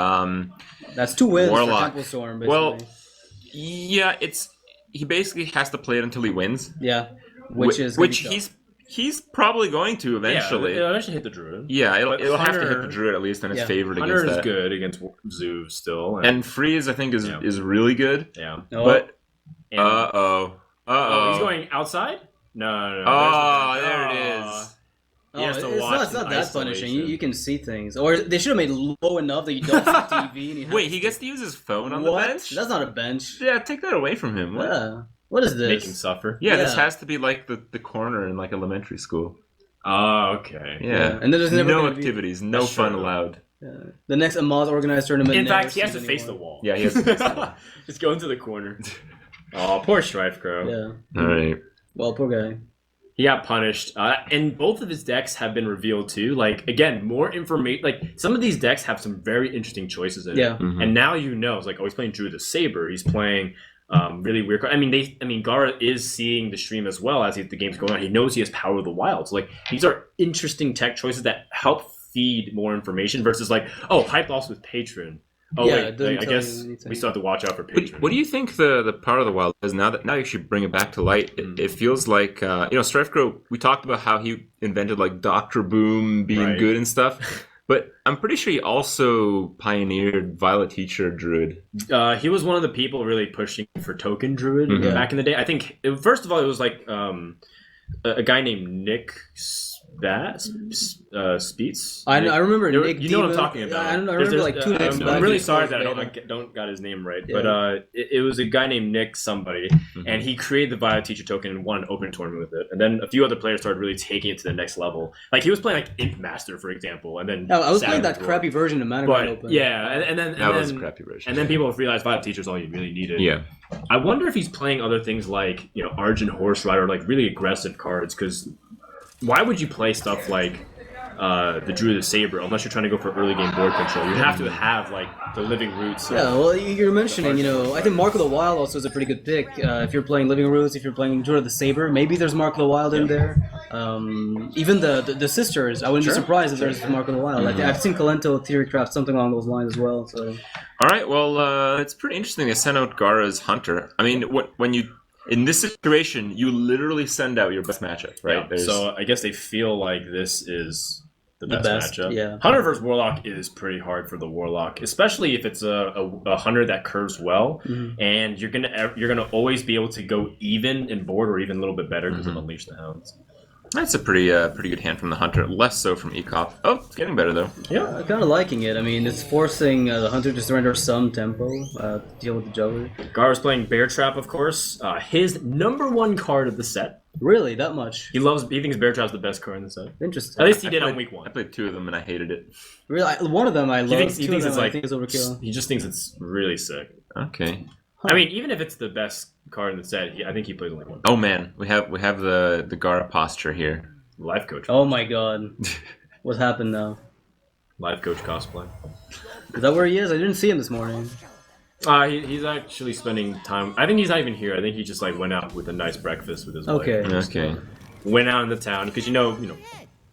Speaker 3: That's 2 wins
Speaker 2: Warlock.
Speaker 3: for Temple Storm, basically.
Speaker 2: Well, yeah, he basically has to play it until he wins,
Speaker 3: yeah. Which
Speaker 2: he's probably going to eventually.
Speaker 1: Yeah, it'll eventually hit the Druid.
Speaker 2: Yeah,
Speaker 1: But
Speaker 2: it'll have to hit
Speaker 1: Hunter-
Speaker 2: the Druid at least, and it's
Speaker 3: Yeah.
Speaker 2: favored
Speaker 1: Hunter
Speaker 2: against
Speaker 1: is
Speaker 2: that.
Speaker 1: good against Zoo still.
Speaker 2: And Freeze, I think, is
Speaker 1: Yeah.
Speaker 2: is really good.
Speaker 1: yeah.
Speaker 2: But
Speaker 1: And-
Speaker 2: oh,
Speaker 1: he's going outside? No.
Speaker 2: Oh,
Speaker 1: There's the-
Speaker 2: there it
Speaker 1: Oh.
Speaker 2: is.
Speaker 1: He has to
Speaker 3: it's
Speaker 1: watch
Speaker 3: not
Speaker 1: in
Speaker 3: that punishing. You
Speaker 1: isolation.
Speaker 3: can see things. Or they should have made low enough that you don't see TV. And you have
Speaker 2: Wait,
Speaker 3: to
Speaker 2: he gets to use his phone on
Speaker 3: what?
Speaker 2: the bench?
Speaker 3: That's not a bench.
Speaker 2: Yeah, take that away from him. What?
Speaker 3: Yeah. What is
Speaker 1: Make him
Speaker 3: this?
Speaker 1: suffer.
Speaker 2: Yeah, this
Speaker 3: Yeah.
Speaker 2: has to be like the corner in like elementary school.
Speaker 1: Oh, okay.
Speaker 2: Yeah.
Speaker 3: And then there's never
Speaker 2: no
Speaker 3: gonna be-
Speaker 2: activities, no
Speaker 1: That's
Speaker 2: fun
Speaker 1: true.
Speaker 2: allowed.
Speaker 3: The next Amaz organized tournament.
Speaker 1: In
Speaker 3: never
Speaker 1: fact, he has to
Speaker 3: sees
Speaker 1: face the
Speaker 3: anyone.
Speaker 1: wall.
Speaker 2: Yeah, he has to face the wall.
Speaker 1: Just go into the corner. Oh, poor Strifecrow.
Speaker 3: Yeah.
Speaker 2: All right.
Speaker 3: Well, poor guy.
Speaker 1: He got punished, and both of his decks have been revealed too. Like again, more information. Like some of these decks have some very interesting choices in
Speaker 3: Yeah.
Speaker 1: it. And now you know, it's like, oh, he's playing Druid the Saber. He's playing really weird. I mean, Gara is seeing the stream as well as the game's going on. He knows he has Power of the Wild. So like these are interesting tech choices that help feed more information versus like, oh, Hype lost with Patron. Oh
Speaker 3: Yeah,
Speaker 1: wait,
Speaker 3: it doesn't
Speaker 1: I
Speaker 3: tell
Speaker 1: guess
Speaker 3: you anything.
Speaker 1: we still have to watch out for
Speaker 2: What,
Speaker 1: patrons.
Speaker 2: what do you think the part of the wild is now that you should bring it back to light? It feels like StrifeGrow. We talked about how he invented like Doctor Boom being
Speaker 1: Right.
Speaker 2: good and stuff, but I'm pretty sure he also pioneered Violet Teacher Druid.
Speaker 1: He was one of the people really pushing for token druid
Speaker 2: Mhm.
Speaker 1: back in the day. I think first of all, it was like a guy named Nick Speets.
Speaker 3: I remember
Speaker 1: You
Speaker 3: Nick.
Speaker 1: know what I'm
Speaker 3: Demon.
Speaker 1: talking about.
Speaker 3: I don't know. I
Speaker 1: There's-
Speaker 3: remember like two
Speaker 1: I'm-
Speaker 3: names.
Speaker 2: no
Speaker 3: back
Speaker 1: I'm really
Speaker 3: in
Speaker 1: sorry
Speaker 3: the
Speaker 1: that I
Speaker 3: beta.
Speaker 1: don't got his name right,
Speaker 3: Yeah.
Speaker 1: but it was a guy named Nick somebody, and he created the Violet Teacher token and won an open tournament with it. And then a few other players started really taking it to the next level. Like he was playing like Imp Master, for example, and then
Speaker 3: No, I was playing
Speaker 1: Savage
Speaker 3: that
Speaker 1: War.
Speaker 3: crappy version of Mana
Speaker 1: But
Speaker 3: Grind Open.
Speaker 1: yeah, and then
Speaker 2: That was a crappy version.
Speaker 1: and then people realized Violet Teacher is all you really needed.
Speaker 2: Yeah.
Speaker 1: I wonder if he's playing other things like Argent Horse Rider, like really aggressive cards. Because why would you play stuff like the Druid of Saber unless you're trying to go for early game board control? You have to have like the living roots.
Speaker 3: Yeah, well, you're mentioning, I think Mark of the Wild also is a pretty good pick. If you're playing Living Roots, if you're playing Druid of the Saber, maybe there's Mark of the Wild in there. Even the sisters, I wouldn't be surprised if there's Mark of the Wild. Like, I've seen Kalento Theorycraft something along those lines as well. So
Speaker 2: All right. Well, it's pretty interesting. They sent out Gara's Hunter. I mean, when you in this situation, you literally send out your best matchup, right?
Speaker 1: Yeah, so I guess they feel like this is the best matchup.
Speaker 3: yeah.
Speaker 1: Hunter versus Warlock is pretty hard for the Warlock, especially if it's a Hunter that curves well, and you're gonna always be able to go even in board or even a little bit better because of Unleash the Hounds.
Speaker 2: That's a pretty good hand from the Hunter. Less so from Ekop. Oh, it's getting better though.
Speaker 1: Yeah.
Speaker 3: I'm kind of liking it. I mean, it's forcing the Hunter to surrender some tempo to deal with the Juggler.
Speaker 1: Gar's playing Bear Trap, of course. His number one card of the set.
Speaker 3: Really, that much?
Speaker 1: He thinks Bear Trap's the best card in the set.
Speaker 3: Interesting.
Speaker 1: At least he did
Speaker 2: I
Speaker 1: on week one.
Speaker 2: played two of them and I hated it.
Speaker 3: Really, one of them I love.
Speaker 1: He
Speaker 3: Two
Speaker 1: thinks
Speaker 3: of
Speaker 1: it's
Speaker 3: them I
Speaker 1: like
Speaker 3: think is overkill.
Speaker 1: he just thinks it's really sick.
Speaker 2: Okay.
Speaker 1: I mean, even if it's the best card in the set, I think he plays only one.
Speaker 2: Oh man, we have the Gara posture here.
Speaker 1: Life coach.
Speaker 3: Oh my god, what happened now?
Speaker 1: Life coach cosplay.
Speaker 3: Is that where he is? I didn't see him this morning.
Speaker 1: He's actually spending time. I think he's not even here. I think he just like went out with a nice breakfast with his wife.
Speaker 3: Okay.
Speaker 2: Okay.
Speaker 1: Went out in the town because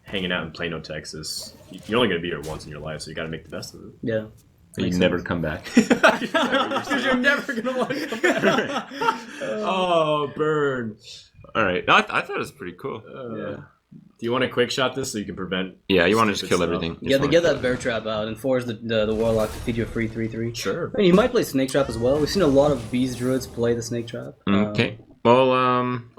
Speaker 1: hanging out in Plano, Texas. You're only gonna be here once in your life, so you got to make the best of it.
Speaker 3: Yeah.
Speaker 2: You
Speaker 3: Makes
Speaker 2: never
Speaker 3: sense.
Speaker 2: come back.
Speaker 1: Because you're never gonna want to come back. Oh, burn.
Speaker 2: All right. No, I thought it was pretty cool.
Speaker 1: Yeah. Do you want to quick shot this so you can prevent?
Speaker 2: Yeah, you want to just
Speaker 1: stupid
Speaker 2: kill
Speaker 1: stuff?
Speaker 2: everything.
Speaker 3: You have to get that Bear Trap out and force the Warlock to feed you a free 3/3.
Speaker 1: Sure.
Speaker 3: I mean, you might play Snake Trap as well. We've seen a lot of Beast Druids play the Snake Trap.
Speaker 2: Okay. Well,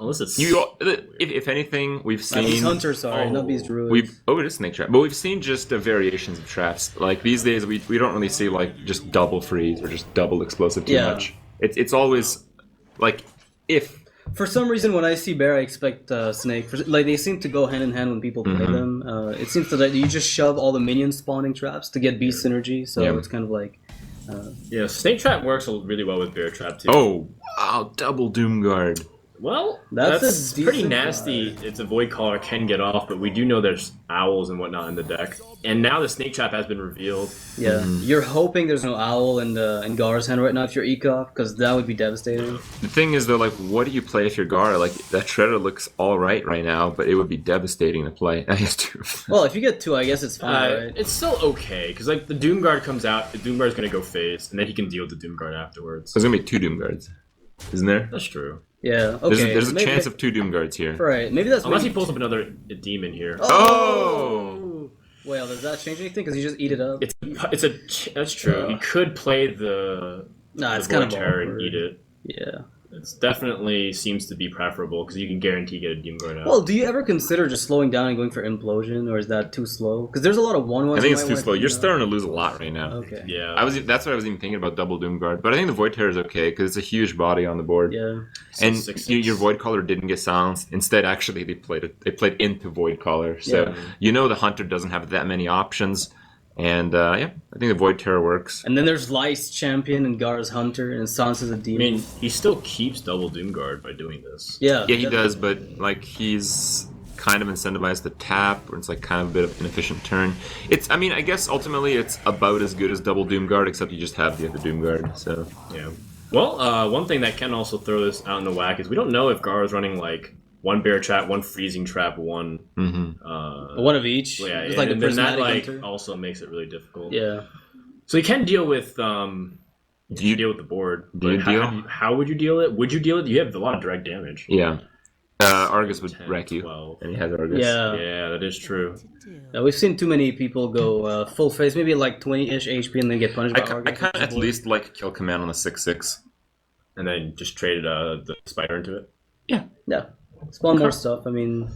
Speaker 1: Unless it's
Speaker 2: if anything, we've
Speaker 3: Beast
Speaker 2: seen
Speaker 3: Hunter, sorry,
Speaker 1: Oh,
Speaker 3: not Beast Druids.
Speaker 2: it is snake trap, but we've seen just variations of traps. Like these days, we don't really see like just double freeze or just double explosive too
Speaker 3: Yeah.
Speaker 2: much. It's always like if
Speaker 3: For some reason, when I see Bear, I expect Snake. They seem to go hand in hand when people play them. It seems that you just shove all the minion spawning traps to get Beast synergy, so
Speaker 2: Yeah.
Speaker 3: it's kind of like...
Speaker 1: yeah, Snake Trap works really well with Bear Trap too.
Speaker 2: oh wow, double Doomguard.
Speaker 1: Well,
Speaker 3: That's
Speaker 1: that's
Speaker 3: a
Speaker 1: pretty
Speaker 3: decent
Speaker 1: nasty. It's a Void Caller, can get off, but we do know there's owls and whatnot in the deck. And now the Snake Trap has been revealed.
Speaker 3: Yeah, you're hoping there's no Owl in Gar's hand right now if you're Ekop, because that would be devastating.
Speaker 2: The thing is though, like, what do you play if you're Gara? Like that Shredder looks all right now, but it would be devastating to play. I guess too.
Speaker 3: Well, if you get two, I guess it's fine, right?
Speaker 1: It's still okay, because like the Doomguard comes out, the Doomguard's going to go face, and then he can deal with the Doomguard afterwards.
Speaker 2: There's gonna be two Doomguards, isn't there?
Speaker 1: That's true.
Speaker 3: Yeah, okay.
Speaker 2: There's a
Speaker 3: maybe-
Speaker 2: chance of two Doomguards here.
Speaker 3: Right, maybe that's...
Speaker 1: Unless he
Speaker 3: maybe-
Speaker 1: pulls up another demon here.
Speaker 2: Oh!
Speaker 3: Well, does that change anything? Because you just eat it up?
Speaker 1: That's true. He could play the
Speaker 3: Nah, it's
Speaker 1: the
Speaker 3: kind of
Speaker 1: Void Terror and
Speaker 3: awkward.
Speaker 1: eat it.
Speaker 3: Yeah.
Speaker 1: It's definitely seems to be preferable because you can guarantee get a Doomguard out.
Speaker 3: Well, do you ever consider just slowing down and going for Implosion, or is that too slow? Because there's a lot of 1/1s.
Speaker 2: I think
Speaker 3: you
Speaker 2: it's
Speaker 3: might
Speaker 2: too
Speaker 3: wanna
Speaker 2: slow.
Speaker 3: do
Speaker 2: You're
Speaker 3: that.
Speaker 2: starting to lose a lot right now.
Speaker 3: Okay.
Speaker 1: yeah,
Speaker 2: That's what I was even thinking about double Doomguard, but I think the Void Terror is okay because it's a huge body on the board.
Speaker 3: Yeah.
Speaker 2: And
Speaker 1: 6/6.
Speaker 2: your Void Caller didn't get silenced. Instead, actually, they played into Void Caller. So
Speaker 3: Yeah.
Speaker 2: the Hunter doesn't have that many options. And I think the Void Terror works.
Speaker 3: And then there's Lice Champion and Gar's Hunter and Sansa's a
Speaker 1: I
Speaker 3: demon.
Speaker 1: mean, he still keeps double Doomguard by doing this.
Speaker 3: Yeah.
Speaker 2: Yeah, he does, but like he's kind of incentivized to tap, or it's like kind of a bit of an efficient turn. I guess ultimately it's about as good as double Doomguard, except you just have the other Doomguard. So
Speaker 1: Yeah. Well, one thing that can also throw this out in the whack is we don't know if Gar is running like one Bear Trap, one Freezing Trap, one.
Speaker 3: One of each.
Speaker 1: Yeah,
Speaker 3: It's like the
Speaker 1: and then that
Speaker 3: Prismatic
Speaker 1: like
Speaker 3: Hunter.
Speaker 1: also makes it really difficult.
Speaker 3: Yeah.
Speaker 1: So you can deal with
Speaker 2: Do you
Speaker 1: deal with the board.
Speaker 2: do you
Speaker 1: But
Speaker 2: deal?
Speaker 1: how would you deal it? Would you deal it? You have a lot of direct damage.
Speaker 2: Yeah. Argus would
Speaker 1: 10,
Speaker 2: wreck you,
Speaker 1: 12.
Speaker 2: and he has Argus.
Speaker 1: Yeah, that is true.
Speaker 3: We've seen too many people go full face, maybe like 20-ish HP, and then get punished by
Speaker 2: I
Speaker 3: Argus.
Speaker 2: kind of at least like kill command on the 6/6.
Speaker 1: And then just traded the spider into it.
Speaker 3: Yeah. Spawn more stuff. I mean,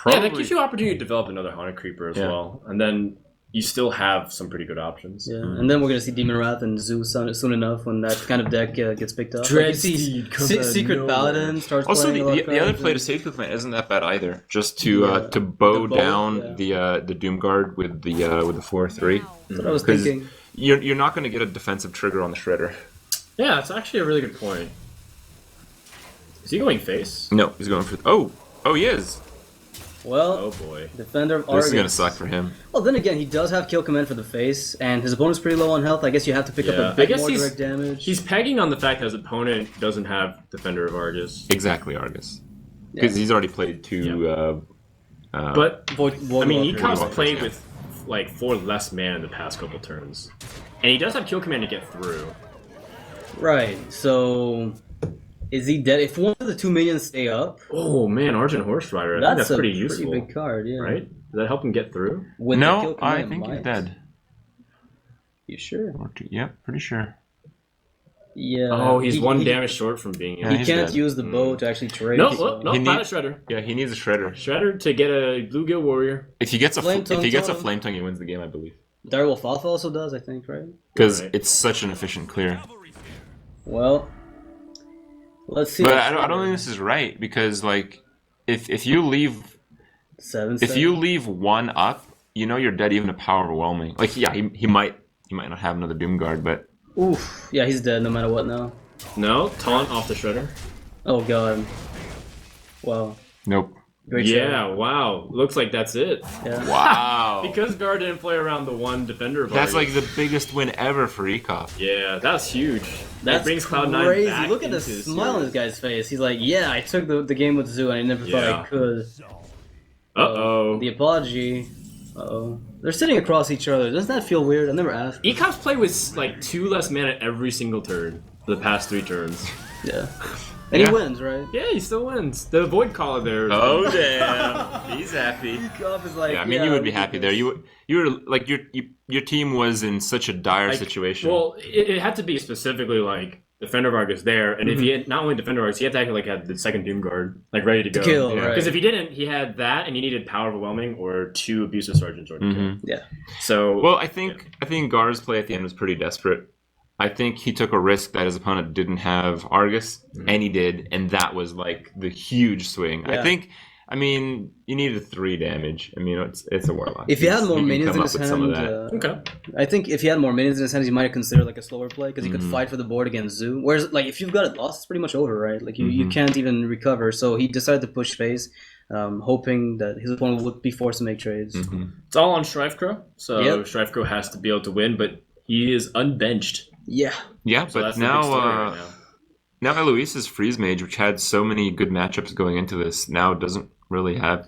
Speaker 1: Yeah, that gives you opportunity to develop another Haunted Creeper as
Speaker 2: Yeah.
Speaker 1: well. And then you still have some pretty good options.
Speaker 3: yeah. And then we're gonna see Demon Wrath and Zeus soon enough when that kind of deck gets picked up.
Speaker 1: Dread
Speaker 3: Like, you see
Speaker 1: Steed comes out of
Speaker 3: Secret
Speaker 1: nowhere.
Speaker 3: Paladin starts
Speaker 2: Also,
Speaker 3: playing a lot
Speaker 2: the
Speaker 3: of
Speaker 2: other
Speaker 3: cards,
Speaker 2: play to
Speaker 3: and-
Speaker 2: save kill command isn't that bad either. Just to
Speaker 3: Yeah.
Speaker 2: bow
Speaker 3: The bow,
Speaker 2: down the Doomguard with the 4/3.
Speaker 3: That's what I was
Speaker 2: 'Cause
Speaker 3: thinking.
Speaker 2: You're not going to get a defensive trigger on the Shredder.
Speaker 1: Yeah, it's actually a really good point. Is he going face?
Speaker 2: No, he's going for. Oh, he is.
Speaker 3: Well,
Speaker 1: Oh boy.
Speaker 3: Defender of
Speaker 2: This
Speaker 3: Argus.
Speaker 2: is going to suck for him.
Speaker 3: Well, then again, he does have kill command for the face, and his opponent's pretty low on health. I guess you have to pick
Speaker 1: Yeah,
Speaker 3: up
Speaker 1: I
Speaker 3: a bit
Speaker 1: guess
Speaker 3: more
Speaker 1: he's-
Speaker 3: direct damage.
Speaker 1: He's pegging on the fact that his opponent doesn't have Defender of Argus.
Speaker 2: Exactly, Argus. Because he's already played two.
Speaker 1: But
Speaker 3: Void
Speaker 1: I mean,
Speaker 3: Walker.
Speaker 1: Ecom's
Speaker 2: Walkers,
Speaker 1: played
Speaker 2: yeah.
Speaker 1: with like 4 less mana in the past couple turns, and he does have kill command to get through.
Speaker 3: Right, so is he dead? If one of the 2 minions stay up,
Speaker 1: Oh man, Argent Horse Rider. I think that's
Speaker 3: a
Speaker 1: pretty useful,
Speaker 3: big card, yeah.
Speaker 1: right? Does that help him get through?
Speaker 3: With the
Speaker 2: No,
Speaker 3: kill
Speaker 2: I
Speaker 3: command,
Speaker 2: think he's
Speaker 3: might.
Speaker 2: dead.
Speaker 3: You sure?
Speaker 2: Yep, pretty sure.
Speaker 3: Yeah.
Speaker 1: Oh, he's
Speaker 3: he-
Speaker 1: one
Speaker 3: he-
Speaker 1: damage short from being.
Speaker 2: Yeah,
Speaker 3: He
Speaker 2: he's
Speaker 3: can't
Speaker 2: dead.
Speaker 3: use the bow to actually trade.
Speaker 1: No,
Speaker 3: so-
Speaker 1: no,
Speaker 2: He
Speaker 1: Pilot
Speaker 2: needs-
Speaker 1: Shredder.
Speaker 2: Yeah, he needs a Shredder.
Speaker 1: Shredder to get a Bluegill Warrior.
Speaker 2: If he gets a
Speaker 3: Flame
Speaker 2: if he gets a
Speaker 3: Tongue.
Speaker 2: flame tongue, he wins the game, I believe.
Speaker 3: Direwolf Alpha also does, I think, right?
Speaker 2: Because
Speaker 1: Right.
Speaker 2: it's such an efficient clear.
Speaker 3: Well, let's see.
Speaker 2: But
Speaker 3: that
Speaker 2: I don't
Speaker 3: Shredder.
Speaker 2: think this is right because like if you leave
Speaker 3: 7.
Speaker 2: if you leave one up, you know you're dead even to power overwhelming. Like yeah, he might not have another Doomguard, but
Speaker 3: Oof. Yeah, he's dead no matter what now.
Speaker 1: No, taunt off the Shredder.
Speaker 3: Oh god. Wow.
Speaker 2: nope.
Speaker 3: Great
Speaker 1: Yeah, wow. Looks like that's it.
Speaker 3: shot. Yeah.
Speaker 2: Wow.
Speaker 1: Because Gar didn't play around the one Defender of
Speaker 2: That's like
Speaker 1: Argus.
Speaker 2: the biggest win ever for Ekop.
Speaker 1: Yeah, that's huge.
Speaker 3: That's
Speaker 1: That brings Cloud9
Speaker 3: crazy.
Speaker 1: back
Speaker 3: Look at the
Speaker 1: into the
Speaker 3: smile on this
Speaker 1: series.
Speaker 3: guy's face. He's like, yeah, I took the game with Zoo and I never thought
Speaker 1: Yeah.
Speaker 3: I could.
Speaker 1: Uh-oh.
Speaker 3: The apology. Uh-oh. They're sitting across each other. Doesn't that feel weird? I've never asked.
Speaker 1: Ecop's play with like 2 less mana every single turn for the past 3 turns.
Speaker 3: Yeah. And
Speaker 2: Yeah.
Speaker 3: he wins, right?
Speaker 1: Yeah, he still wins. The Void Caller there.
Speaker 2: Oh damn. He's happy.
Speaker 3: Goff is like,
Speaker 2: Yeah, I mean you would be happy there. You were like your team was in such a dire
Speaker 1: Like,
Speaker 2: situation.
Speaker 1: Well, it had to be specifically like Defender of Argus there, and if he had not only Defender of Argus, he had to actually like have the second Doomguard like ready to go.
Speaker 3: kill,
Speaker 2: Yeah.
Speaker 3: right?
Speaker 1: Because if he didn't, he had that, and he needed Power Overwhelming or 2 Abusive Sergeants or
Speaker 2: Mhm.
Speaker 3: Yeah.
Speaker 1: So
Speaker 2: Well, I think Gar's play at the end was pretty desperate. I think he took a risk that his opponent didn't have Argus, and he did, and that was like the huge swing.
Speaker 3: Yeah.
Speaker 2: I mean, you needed 3 damage. I mean, it's a Warlock.
Speaker 3: If he had more
Speaker 2: can
Speaker 3: minions
Speaker 2: come
Speaker 3: in
Speaker 2: up
Speaker 3: his
Speaker 2: with some of
Speaker 3: hand,
Speaker 2: that.
Speaker 1: okay.
Speaker 3: I think if he had more minions in his hands, he might have considered like a slower play because he could fight for the board against Zoo. Whereas, like, if you've got it lost, it's pretty much over, right? Like, you can't even recover. So he decided to push face, hoping that his opponent would be forced to make trades.
Speaker 1: It's all on Shrivecrow, so
Speaker 3: Yep.
Speaker 1: Shrivecrow has to be able to win, but he is unbenched.
Speaker 3: Yeah.
Speaker 2: Yeah,
Speaker 1: So
Speaker 2: but
Speaker 1: that's the big story
Speaker 2: now,
Speaker 1: right now.
Speaker 2: now Eloise's Freeze Mage, which had so many good matchups going into this, now doesn't really have.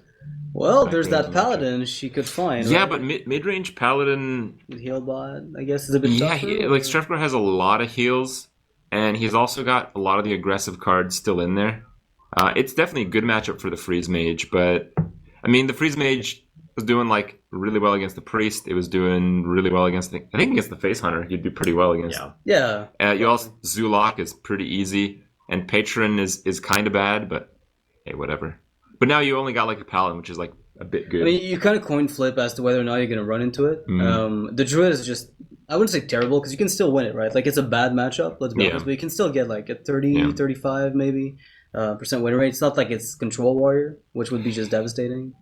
Speaker 3: Well,
Speaker 2: Back
Speaker 3: there's
Speaker 2: range
Speaker 3: that
Speaker 2: and
Speaker 3: paladin she could find.
Speaker 2: Yeah,
Speaker 3: right?
Speaker 2: but mid-range Paladin,
Speaker 3: With Healbot, I guess, is a bit
Speaker 2: yeah,
Speaker 3: tougher.
Speaker 2: like Strefgor has a lot of heals, and he's also got a lot of the aggressive cards still in there. It's definitely a good matchup for the Freeze Mage, but I mean, the Freeze Mage was doing like really well against the Priest. It was doing really well against I think against the Face Hunter, you'd do pretty well against.
Speaker 1: Yeah.
Speaker 3: Yeah.
Speaker 2: You also Zulok is pretty easy, and Patron is kind of bad, but hey, whatever. But now you only got like a Paladin, which is like a bit good.
Speaker 3: I mean, you kind of coin flip as to whether or not you're going to run into it.
Speaker 2: Mhm.
Speaker 3: The Druid is just, I wouldn't say terrible, because you can still win it, right? Like, it's a bad matchup, let's be
Speaker 2: Yeah.
Speaker 3: honest, but you can still get like a 30,
Speaker 2: Yeah.
Speaker 3: 35 maybe percent win rate. It's not like it's Control Warrior, which would be just devastating.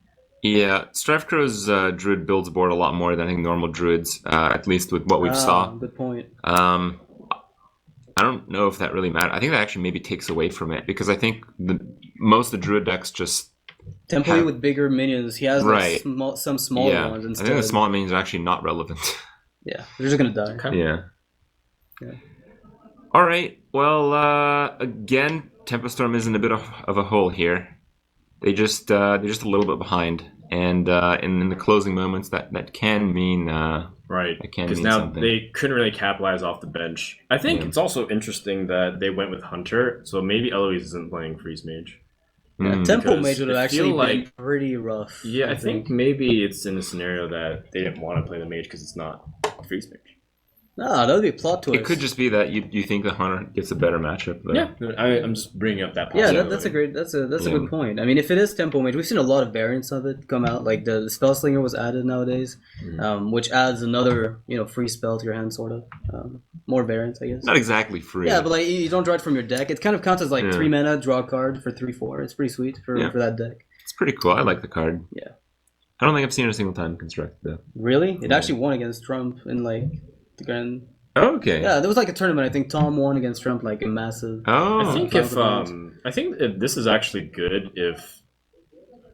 Speaker 2: Yeah, Strifecrow's Druid builds board a lot more than I think normal Druids, at least with what we've saw.
Speaker 3: Good point.
Speaker 2: I don't know if that really matters. I think that actually maybe takes away from it, because I think most of the Druid decks just...
Speaker 3: Tempo
Speaker 2: have-
Speaker 3: with bigger minions. He has like,
Speaker 2: Right.
Speaker 3: some smaller
Speaker 2: yeah,
Speaker 3: ones
Speaker 2: I
Speaker 3: instead.
Speaker 2: think the small minions are actually not relevant.
Speaker 3: Yeah, they're just going to die.
Speaker 1: Okay.
Speaker 2: Yeah.
Speaker 3: Yeah.
Speaker 2: All right. Well, again, Tempest Storm is in a bit of a hole here. They're just a little bit behind. and in the closing moments, that can mean
Speaker 1: Right,
Speaker 2: that can
Speaker 1: because
Speaker 2: mean
Speaker 1: now
Speaker 2: something.
Speaker 1: they couldn't really capitalize off the bench. I think it's also interesting that they went with Hunter, so maybe Eloise isn't playing Freeze Mage.
Speaker 3: Yeah, Tempo
Speaker 1: because
Speaker 3: Mage would have
Speaker 1: I
Speaker 3: actually
Speaker 1: feel
Speaker 3: been
Speaker 1: like-
Speaker 3: pretty rough.
Speaker 1: Yeah, I think maybe it's in a scenario that they didn't want to play the Mage because it's not Freeze Mage.
Speaker 3: Ah, that would be a plot twist.
Speaker 2: It could just be that you think the Hunter gets a better matchup. Though.
Speaker 1: Yeah, I'm just bringing up that
Speaker 3: Yeah,
Speaker 1: possibility.
Speaker 3: that's a
Speaker 2: Yeah.
Speaker 3: good point. I mean, if it is Tempo Mage, we've seen a lot of variants of it come out. Like the Spell Slinger was added nowadays, which adds another free spell to your hand, sort of. More variants, I guess.
Speaker 2: Not exactly free.
Speaker 3: Yeah, but like you don't draw it from your deck. It kind of counts as like 3 mana, draw a card for 3/4. It's pretty sweet for that deck.
Speaker 2: It's pretty cool. I like the card.
Speaker 3: Yeah.
Speaker 2: I don't think I've seen it a single time constructed though.
Speaker 3: Really? It actually won against Trump in like the grand.
Speaker 2: Oh, okay.
Speaker 3: Yeah, there was like a tournament. I think Tom won against Trump like a massive.
Speaker 2: Oh.
Speaker 1: I think if this is actually good if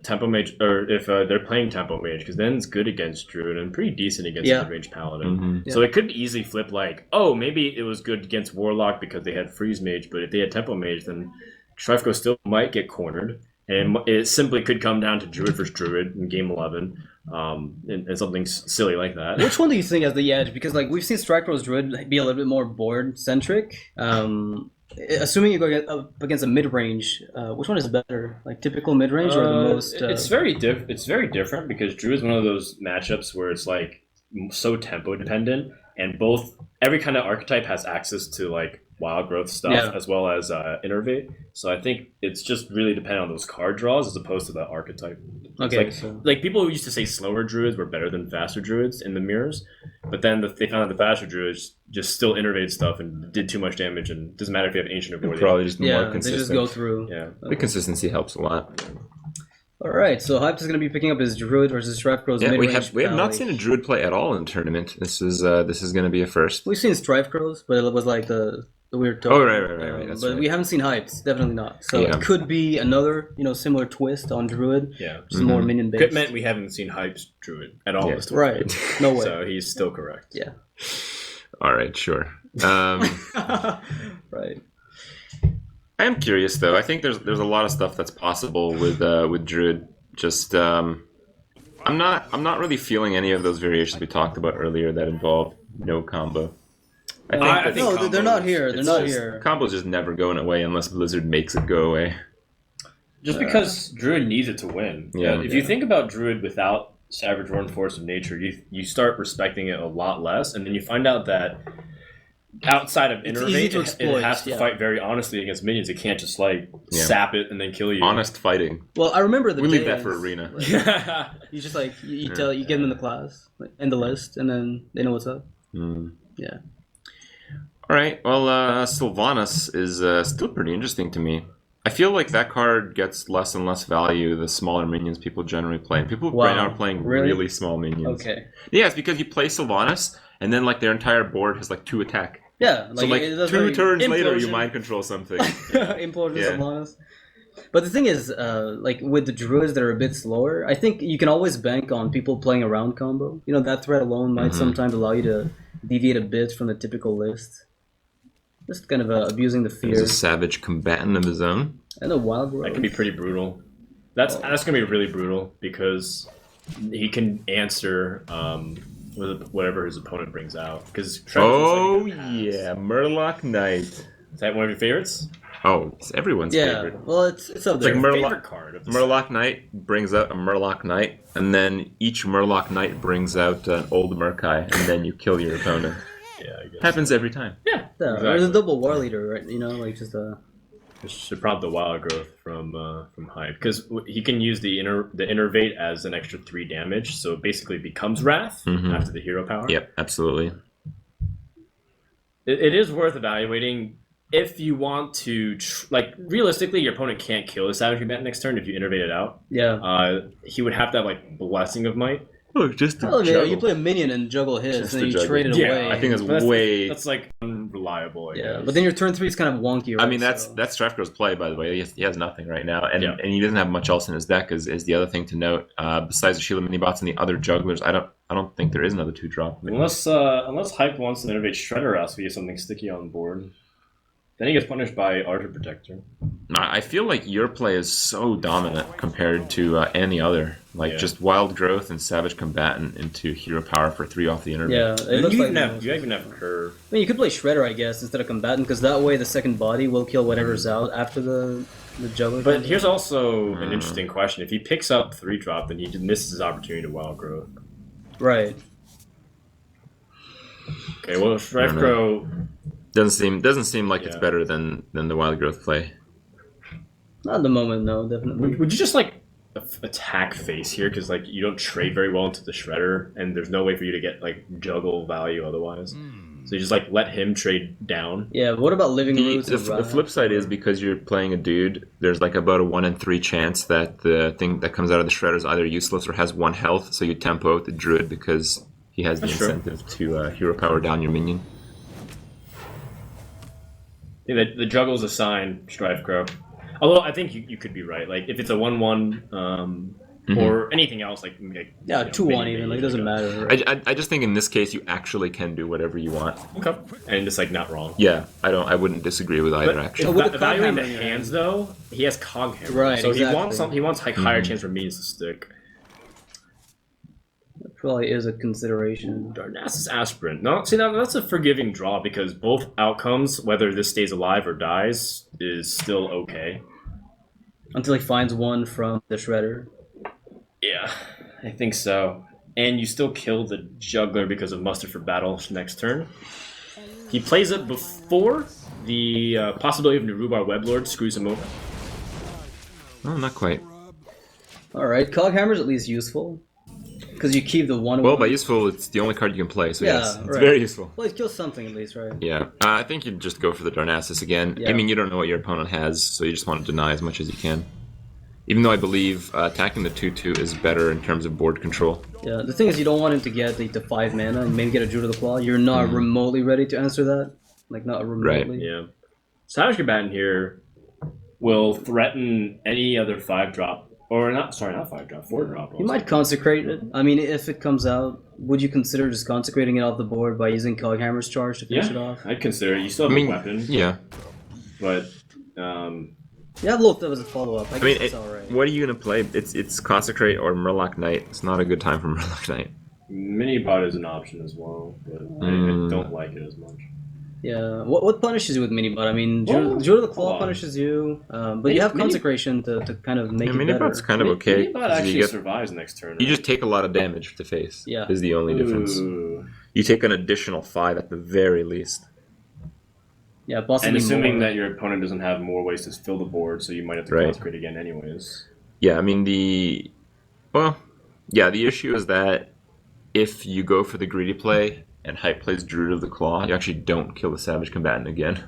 Speaker 1: Tempo Mage or if they're playing Tempo Mage because then it's good against Druid and pretty decent against the range Paladin.
Speaker 2: Mhm.
Speaker 1: So it could easily flip like, oh, maybe it was good against Warlock because they had Freeze Mage, but if they had Tempo Mage, then Shrifko still might get cornered. And it simply could come down to Druid versus Druid in Game 11, and something silly like that.
Speaker 3: Which one do you think has the edge? Because like we've seen Strike Rose Druid be a little bit more board centric. Assuming you go up against a mid range, which one is better? Like typical mid range or the most?
Speaker 1: It's very different because Druid is one of those matchups where it's like so tempo dependent, and every kind of archetype has access to like wild growth stuff as well as innervate. So I think it's just really dependent on those card draws as opposed to the archetype.
Speaker 3: Okay,
Speaker 1: Like people who used to say slower druids were better than faster druids in the mirrors, but then they found out the faster druids just still innervate stuff and did too much damage, and it doesn't matter if you have ancient or
Speaker 2: It'll
Speaker 1: void.
Speaker 2: probably just be more
Speaker 3: they
Speaker 2: consistent.
Speaker 3: just go through.
Speaker 1: Yeah.
Speaker 2: The consistency helps a lot.
Speaker 3: All right, so Hype is going to be picking up his Druid versus Strife Crow's
Speaker 2: Yeah,
Speaker 3: mid
Speaker 2: we
Speaker 3: range.
Speaker 2: have not seen a Druid play at all in the tournament. This is going to be a first.
Speaker 3: We've seen Strife Crows, but it was like the weird.
Speaker 2: Oh, right. That's
Speaker 3: but
Speaker 2: right.
Speaker 3: we haven't seen Hypes, definitely not. So
Speaker 2: Yeah.
Speaker 3: it could be another similar twist on Druid.
Speaker 1: Yeah.
Speaker 3: Just more minion based.
Speaker 1: Could meant we haven't seen Hype's druid at all
Speaker 2: Yeah.
Speaker 1: this tournament.
Speaker 3: Right. No way.
Speaker 1: So he's still correct.
Speaker 3: Yeah.
Speaker 2: All right, sure.
Speaker 3: Right.
Speaker 2: I am curious though. I think there's a lot of stuff that's possible with Druid. Just I'm not really feeling any of those variations we talked about earlier that involve no combo.
Speaker 1: I think
Speaker 3: no, they're not here. They're
Speaker 1: it's
Speaker 3: not
Speaker 1: just-
Speaker 3: here.
Speaker 2: Combo's just never going away unless Blizzard makes it go away.
Speaker 1: Just because Druid needs it to win.
Speaker 2: Yeah.
Speaker 1: If you think about Druid without Savage Roaring Force of Nature, you start respecting it a lot less, and then you find out that outside of
Speaker 3: It's easy
Speaker 1: Innervate,
Speaker 3: to
Speaker 1: it
Speaker 3: exploit,
Speaker 1: has to
Speaker 3: yeah.
Speaker 1: fight very honestly against minions. It can't just like sap it and then kill you.
Speaker 2: Honest fighting.
Speaker 3: Well, I remember the
Speaker 2: We leave that
Speaker 3: days,
Speaker 2: for Arena.
Speaker 3: like, you just like you get them in the class, like, in the list, and then they know what's up. Yeah.
Speaker 2: All right. Well, Sylvanas is still pretty interesting to me. I feel like that card gets less and less value the smaller minions people generally play. And people right now are playing really small minions.
Speaker 3: Okay.
Speaker 2: Yeah, it's because you play Sylvanas, and then like their entire board has like 2 attack.
Speaker 3: Yeah.
Speaker 2: So like
Speaker 3: it does
Speaker 2: 2
Speaker 3: very-
Speaker 2: turns later, you
Speaker 3: implosion.
Speaker 2: mind control something.
Speaker 3: Implosion
Speaker 2: Yeah.
Speaker 3: Sylvanas. But the thing is, like with the druids that are a bit slower, I think you can always bank on people playing a round combo. You know, that threat alone might sometimes allow you to deviate a bit from the typical list. Just kind of abusing the fear.
Speaker 2: He's a savage combatant of his own.
Speaker 3: And a wild
Speaker 1: That
Speaker 3: growth.
Speaker 1: can be pretty brutal. That's gonna be really brutal because he can answer with whatever his opponent brings out. Because
Speaker 2: Oh yeah, Murloc Knight.
Speaker 1: is that one of your favorites?
Speaker 2: Oh, it's everyone's
Speaker 3: Yeah,
Speaker 2: favorite.
Speaker 3: well, it's up
Speaker 2: like
Speaker 3: there.
Speaker 2: Murloc-
Speaker 1: card of the
Speaker 2: Murloc Knight brings out a Murloc Knight, and then each Murloc Knight brings out an old Murkai, and then you kill your opponent.
Speaker 1: Yeah, I guess.
Speaker 2: Happens every time.
Speaker 1: Yeah,
Speaker 3: Yeah,
Speaker 1: exactly.
Speaker 3: there's a double war leader, right? You know, like just a.
Speaker 1: It should prompt the wild growth from Hype because he can use the innervate as an extra 3 damage, so it basically becomes Wrath after the hero power.
Speaker 2: Yep, absolutely.
Speaker 1: It is worth evaluating if you want to like realistically, your opponent can't kill the Savage Combatant next turn if you innervate it out.
Speaker 3: Yeah.
Speaker 1: He would have to have like Blessing of Might.
Speaker 2: Oh, just a
Speaker 3: Well, yeah,
Speaker 2: juggle.
Speaker 3: you play a minion and juggle his,
Speaker 2: Just
Speaker 3: and then
Speaker 2: a
Speaker 3: you
Speaker 2: juggle.
Speaker 3: trade it
Speaker 1: Yeah,
Speaker 3: away.
Speaker 2: I think
Speaker 1: But
Speaker 2: that's way.
Speaker 1: that's like unreliable. I
Speaker 3: Yeah,
Speaker 1: guess.
Speaker 3: but then your turn 3 is kind of wonky. Right?
Speaker 2: I mean, that's
Speaker 3: So-
Speaker 2: Strafgro's play, by the way. He has nothing right now, and
Speaker 1: Yeah.
Speaker 2: and he doesn't have much else in his deck. Is the other thing to note. Besides the Sheila Minibots and the other jugglers, I don't think there is another 2-drop.
Speaker 1: unless Hype wants to innervate Shredder out so he has something sticky on the board. Then he gets punished by Archer Protector.
Speaker 2: I feel like your play is so dominant compared to any other. Like just Wild Growth and Savage Combatant into Hero Power for 3 off the interval.
Speaker 3: Yeah, it looks
Speaker 1: You
Speaker 3: like
Speaker 1: even have Curve.
Speaker 3: I mean, you could play Shredder, I guess, instead of Combatant, because that way the second body will kill whatever's out after the Juggler.
Speaker 1: But here's also an interesting question. If he picks up 3-drop, then he just misses his opportunity to Wild Growth.
Speaker 3: Right.
Speaker 1: Okay, well, Strife Crow...
Speaker 2: Doesn't seem like it's better than the Wild Growth play.
Speaker 3: Not at the moment, no, definitely.
Speaker 1: Would you just, like, attack face here? Because, like, you don't trade very well into the Shredder, and there's no way for you to get, like, juggle value otherwise. So you just, like, let him trade down.
Speaker 3: Yeah, but what about Living Roots?
Speaker 2: The flip side is because you're playing a dude, there's, like, about a 1 in 3 chance that the thing that comes out of the Shredder is either useless or has 1 health, so you tempo out the Druid because he has the incentive to Hero Power down your minion.
Speaker 1: I think that the juggle's a sign, Strife Crow. Although I think you could be right. Like if it's a 1-1 or anything else, like
Speaker 3: yeah, 2-1 even. Like it doesn't matter. Right?
Speaker 2: I just think in this case you actually can do whatever you want.
Speaker 1: Okay, and it's like not wrong.
Speaker 2: Yeah, I wouldn't disagree with either. Actually,
Speaker 1: evaluating the hands though, he has Cog Hammer,
Speaker 3: right?
Speaker 1: So
Speaker 3: exactly.
Speaker 1: he wants like higher chance for minions to stick.
Speaker 3: Probably is a consideration.
Speaker 1: Darnassus Aspirant. No, see, now that's a forgiving draw because both outcomes, whether this stays alive or dies, is still okay.
Speaker 3: Until he finds one from the Shredder.
Speaker 1: Yeah, I think so. And you still kill the Juggler because of Muster for Battle next turn. He plays it before the possibility of Narubar Weblord screws him over.
Speaker 2: Oh, not quite.
Speaker 3: Alright, Cog Hammer's at least useful. Because you keep the 1-1.
Speaker 2: Well, by useful, it's the only card you can play, so yes, it's
Speaker 3: right.
Speaker 2: very useful.
Speaker 3: Well, it kills something at least, right?
Speaker 2: Yeah, I think you'd just go for the Darnassus again.
Speaker 3: Yeah.
Speaker 2: I mean, you don't know what your opponent has, so you just want to deny as much as you can. Even though I believe attacking the 2/2 is better in terms of board control.
Speaker 3: Yeah, the thing is you don't want him to get the 5 mana and maybe get a Druid of the Claw. You're not remotely ready to answer that. Like, not remotely.
Speaker 2: Right.
Speaker 1: Yeah. Savage Combatant here will threaten any other 5-drop. Or not 5-drop, 4-drop.
Speaker 3: You might consecrate it. I mean, if it comes out, would you consider just consecrating it off the board by using Cog Hammer's charge to finish it off?
Speaker 1: I'd consider it. You still have a weapon.
Speaker 2: Yeah.
Speaker 1: But,
Speaker 3: you have Loath as a follow-up. I guess it's alright.
Speaker 2: What are you going to play? It's Consecrate or Murloc Knight. It's not a good time for Murloc Knight.
Speaker 1: Minibot is an option as well, but I don't like it as much.
Speaker 3: Yeah. What punishes you with Minibot? I mean, Druid of the Claw punishes you, but you have Consecration to kind of make it better.
Speaker 2: Minibot's kind of okay.
Speaker 1: Minibot actually survives next turn.
Speaker 2: You just take a lot of damage to face.
Speaker 3: Yeah.
Speaker 2: Is the only difference. You take an additional 5 at the very least.
Speaker 3: Yeah, possibly
Speaker 1: and assuming
Speaker 3: more.
Speaker 1: that your opponent doesn't have more ways to fill the board, so you might have to consecrate again anyways.
Speaker 2: Yeah, I mean the issue is that if you go for the greedy play and Hype plays Druid of the Claw, you actually don't kill the Savage Combatant again.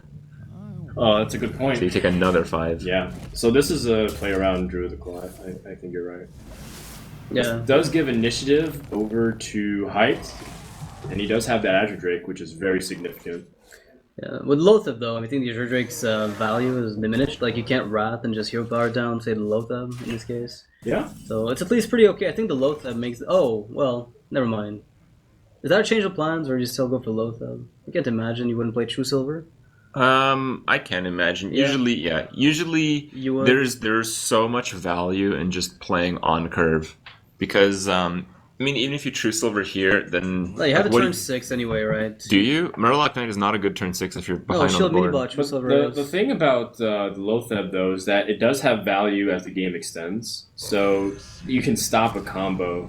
Speaker 1: Oh, that's a good point.
Speaker 2: So you take another 5.
Speaker 1: Yeah. So this is a play around Druid of the Claw. I think you're right.
Speaker 3: Yeah.
Speaker 1: This does give initiative over to Height, and he does have that Azure Drake, which is very significant.
Speaker 3: Yeah. With Loatheb, though, I think the Azure Drake's value is diminished. Like, you can't Wrath and just Hero Power down, say, the Loatheb in this case.
Speaker 1: Yeah.
Speaker 3: So it's at least pretty okay. I think the Loatheb makes... Oh, well, never mind. Is that a change of plans, or do you still go for Loatheb? I can't imagine you wouldn't play True Silver.
Speaker 2: I can imagine.
Speaker 3: Yeah.
Speaker 2: Usually there's so much value in just playing on curve. Because, I mean, even if you True Silver here, then...
Speaker 3: Well, you have a turn 6 anyway, right?
Speaker 2: Do you? Murloc Knight is not a good turn 6 if you're behind on the board.
Speaker 3: Minibot, True Silver
Speaker 1: The thing about the Loatheb, though, is that it does have value as the game extends. So you can stop a combo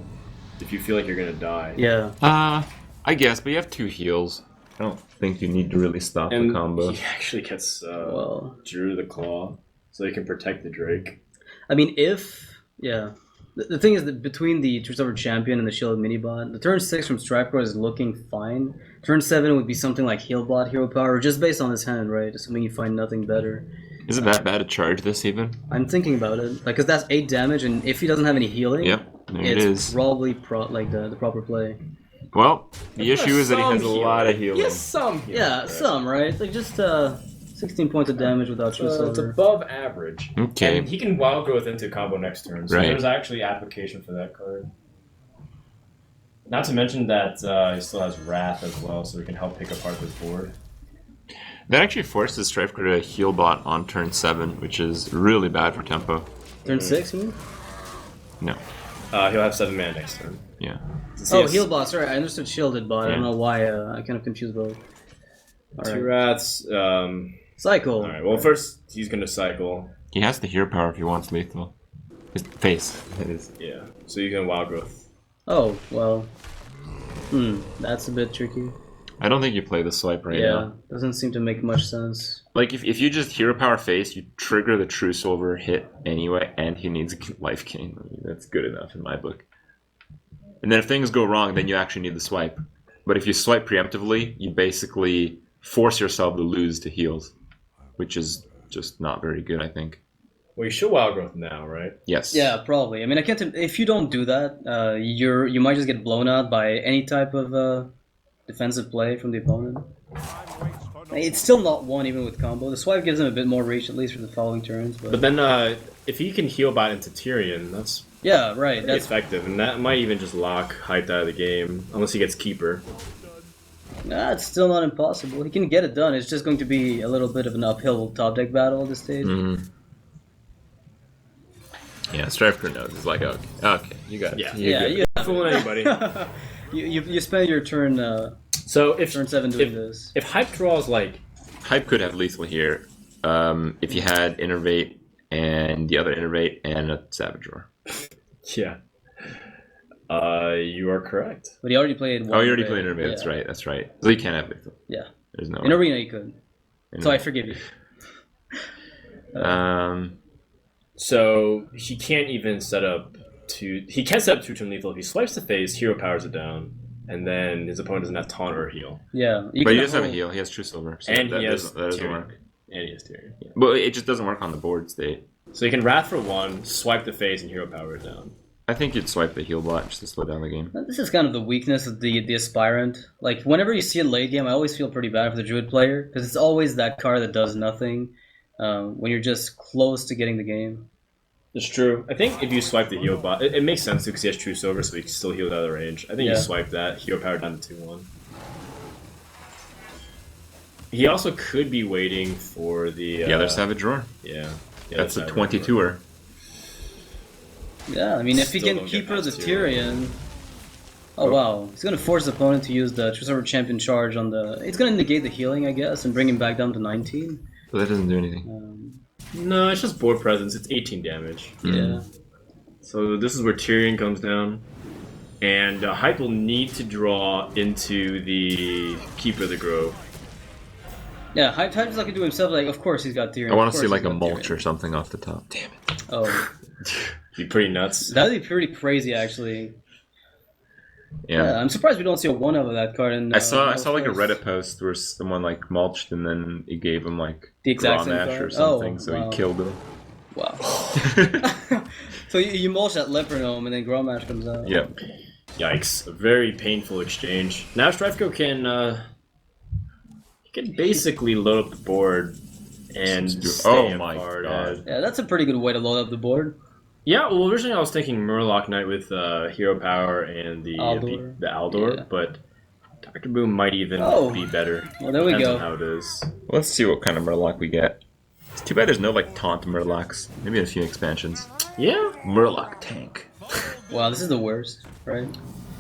Speaker 1: if you feel like you're going to die.
Speaker 3: Yeah.
Speaker 2: I guess, but you have 2 heals. I don't think you need to really stop the combo.
Speaker 1: He actually gets Drew the Claw, so he can protect the Drake.
Speaker 3: I mean, yeah. The thing is that between the True Silver Champion and the Shield Minibot, the turn 6 from Striker is looking fine. Turn 7 would be something like Healbot, Hero Power, just based on his hand, right? Assuming you find nothing better.
Speaker 2: Is it that bad to charge this even?
Speaker 3: I'm thinking about it. Like, because that's 8 damage, and if he doesn't have any healing, it's probably the proper play.
Speaker 2: Well, the issue is that he has a lot of healing.
Speaker 1: Yes, some healing.
Speaker 3: Yeah, some, right? Like, just 16 points of damage without True Silver.
Speaker 1: It's above average.
Speaker 2: Okay.
Speaker 1: And he can Wild Growth into combo next turn, so
Speaker 2: right.
Speaker 1: There's actually application for that card. Not to mention that he still has Wrath as well, so he can help pick apart this board.
Speaker 2: That actually forces Striker to heal bot on turn 7, which is really bad for tempo.
Speaker 3: Turn 6, you mean?
Speaker 2: No.
Speaker 1: He'll have 7 mana next turn.
Speaker 2: Yeah.
Speaker 3: Oh, heal bot. Sorry, I understood shielded bot. I don't
Speaker 2: Yeah.
Speaker 3: know why. I kind of confused both.
Speaker 1: Two
Speaker 3: Alright.
Speaker 1: rats.
Speaker 3: Cycle.
Speaker 1: Alright, well, first he's going to cycle.
Speaker 2: He has the hero power if he wants lethal. His face. It is.
Speaker 1: Yeah, so you can wild growth.
Speaker 3: Oh, well. That's a bit tricky.
Speaker 2: I don't think you play the swipe right
Speaker 3: Yeah,
Speaker 2: now.
Speaker 3: doesn't seem to make much sense.
Speaker 2: Like, if you just hero power face, you trigger the True Silver hit anyway, and he needs life gain. I mean, that's good enough in my book. And then if things go wrong, then you actually need the swipe. But if you swipe preemptively, you basically force yourself to lose to heals, which is just not very good, I think.
Speaker 1: Well, you should wild growth now, right?
Speaker 2: Yes.
Speaker 3: Yeah, probably. I mean, I can't. If you don't do that, you might just get blown out by any type of defensive play from the opponent. It's still not one even with combo. The swipe gives him a bit more reach, at least for the following turns.
Speaker 1: But then, if he can heal bot into Tyrion, that's
Speaker 3: yeah, right.
Speaker 1: pretty
Speaker 3: That's
Speaker 1: effective, and that might even just lock Hyped out of the game, unless he gets Keeper.
Speaker 3: it's still not impossible. He can get it done. It's just going to be a little bit of an uphill top deck battle at this stage.
Speaker 2: Yeah, Striker knows. It's like, okay, you got it.
Speaker 1: Yeah.
Speaker 2: You're
Speaker 3: Yeah,
Speaker 2: good.
Speaker 3: you,
Speaker 1: Fooling anybody.
Speaker 3: you spend your turn
Speaker 1: So if
Speaker 3: turn 7 doing this.
Speaker 1: if Hype draws like
Speaker 2: Hype could have lethal here if you had Innervate and the other Innervate and a Savage Roar.
Speaker 1: yeah, you are correct.
Speaker 3: But he already played one.
Speaker 2: Oh, you already
Speaker 3: Innervate.
Speaker 2: played Innervate.
Speaker 3: Yeah.
Speaker 2: That's right. So you can't have lethal.
Speaker 3: Yeah.
Speaker 2: There's no
Speaker 3: In
Speaker 2: way.
Speaker 3: Arena you could. So I forgive you.
Speaker 1: So he can't even set up he can't set up 2-turn lethal. If he swipes the face, hero powers it down, and then his opponent doesn't have taunt or heal.
Speaker 3: Yeah.
Speaker 2: But he
Speaker 3: can
Speaker 2: does have a
Speaker 3: hold-
Speaker 2: heal. He has True Silver. So
Speaker 1: And
Speaker 2: that
Speaker 1: he has
Speaker 2: doesn't
Speaker 1: Tyrion.
Speaker 2: work.
Speaker 1: And he has Tyrion.
Speaker 2: Yeah. But it just doesn't work on the board state.
Speaker 1: So he can Wrath for 1, swipe the face, and hero power it down.
Speaker 2: I think you'd swipe the heal bot just to slow down the game.
Speaker 3: This is kind of the weakness of the aspirant. Like whenever you see a late game, I always feel pretty bad for the druid player because it's always that card that does nothing when you're just close to getting the game.
Speaker 1: It's true. I think if you swipe the heal bot, it makes sense because he has True Silver, so he can still heal out of range. I think
Speaker 3: Yeah.
Speaker 1: you swipe that, hero power down to 2-1. He also could be waiting for the
Speaker 2: other Savage Roar.
Speaker 1: Yeah,
Speaker 2: That's a 22er.
Speaker 3: Yeah, I mean if he
Speaker 1: Still
Speaker 3: can
Speaker 1: don't get
Speaker 3: keep her the
Speaker 1: past
Speaker 3: Tyrion. Oh wow, he's gonna force the opponent to use the True Silver Champion charge on the. It's gonna negate the healing, I guess, and bring him back down to 19.
Speaker 2: But that doesn't do anything.
Speaker 1: No, it's just board presence. It's 18 damage.
Speaker 3: Yeah.
Speaker 1: So this is where Tyrion comes down, and Hype will need to draw into the Keeper of the Grove.
Speaker 3: Yeah, Hype types like to do himself. Like, of course he's got Tyrion.
Speaker 2: I want
Speaker 3: of
Speaker 2: to
Speaker 3: course
Speaker 2: see like
Speaker 3: he's
Speaker 2: a
Speaker 3: got
Speaker 2: mulch
Speaker 3: Tyrion.
Speaker 2: or something off the top. Damn it.
Speaker 3: Oh,
Speaker 1: Be pretty nuts.
Speaker 3: that'd be pretty crazy, actually.
Speaker 2: Yeah.
Speaker 3: Yeah, I'm surprised we don't see a one of that card. In,
Speaker 2: I saw like a
Speaker 3: Force.
Speaker 2: Reddit post where someone like mulched and then it gave him like
Speaker 3: The exact
Speaker 2: raw
Speaker 3: same
Speaker 2: mash
Speaker 3: card?
Speaker 2: or something,
Speaker 3: Oh,
Speaker 2: so
Speaker 3: wow.
Speaker 2: he killed him.
Speaker 3: Wow. So you mulch that Lepronome and then Grommash comes out.
Speaker 2: Yep.
Speaker 1: Yikes! A very painful exchange. Now Strifeko can basically load up the board and stay
Speaker 2: Oh
Speaker 1: up
Speaker 2: my
Speaker 1: hard.
Speaker 2: God.
Speaker 3: Yeah, that's a pretty good way to load up the board.
Speaker 1: Yeah, well, originally I was thinking Murloc Knight with hero power and the
Speaker 3: Aldor.
Speaker 1: the Aldor,
Speaker 3: Yeah.
Speaker 1: but Dr. Boom might even
Speaker 3: Oh.
Speaker 1: be better.
Speaker 3: Well, there we
Speaker 1: Depends
Speaker 3: go.
Speaker 1: on how it is.
Speaker 2: Let's see what kind of Murloc we get. It's too bad there's no like taunt Murlocs. Maybe in a few expansions.
Speaker 1: Yeah,
Speaker 2: Murloc tank.
Speaker 3: Wow, this is the worst, right?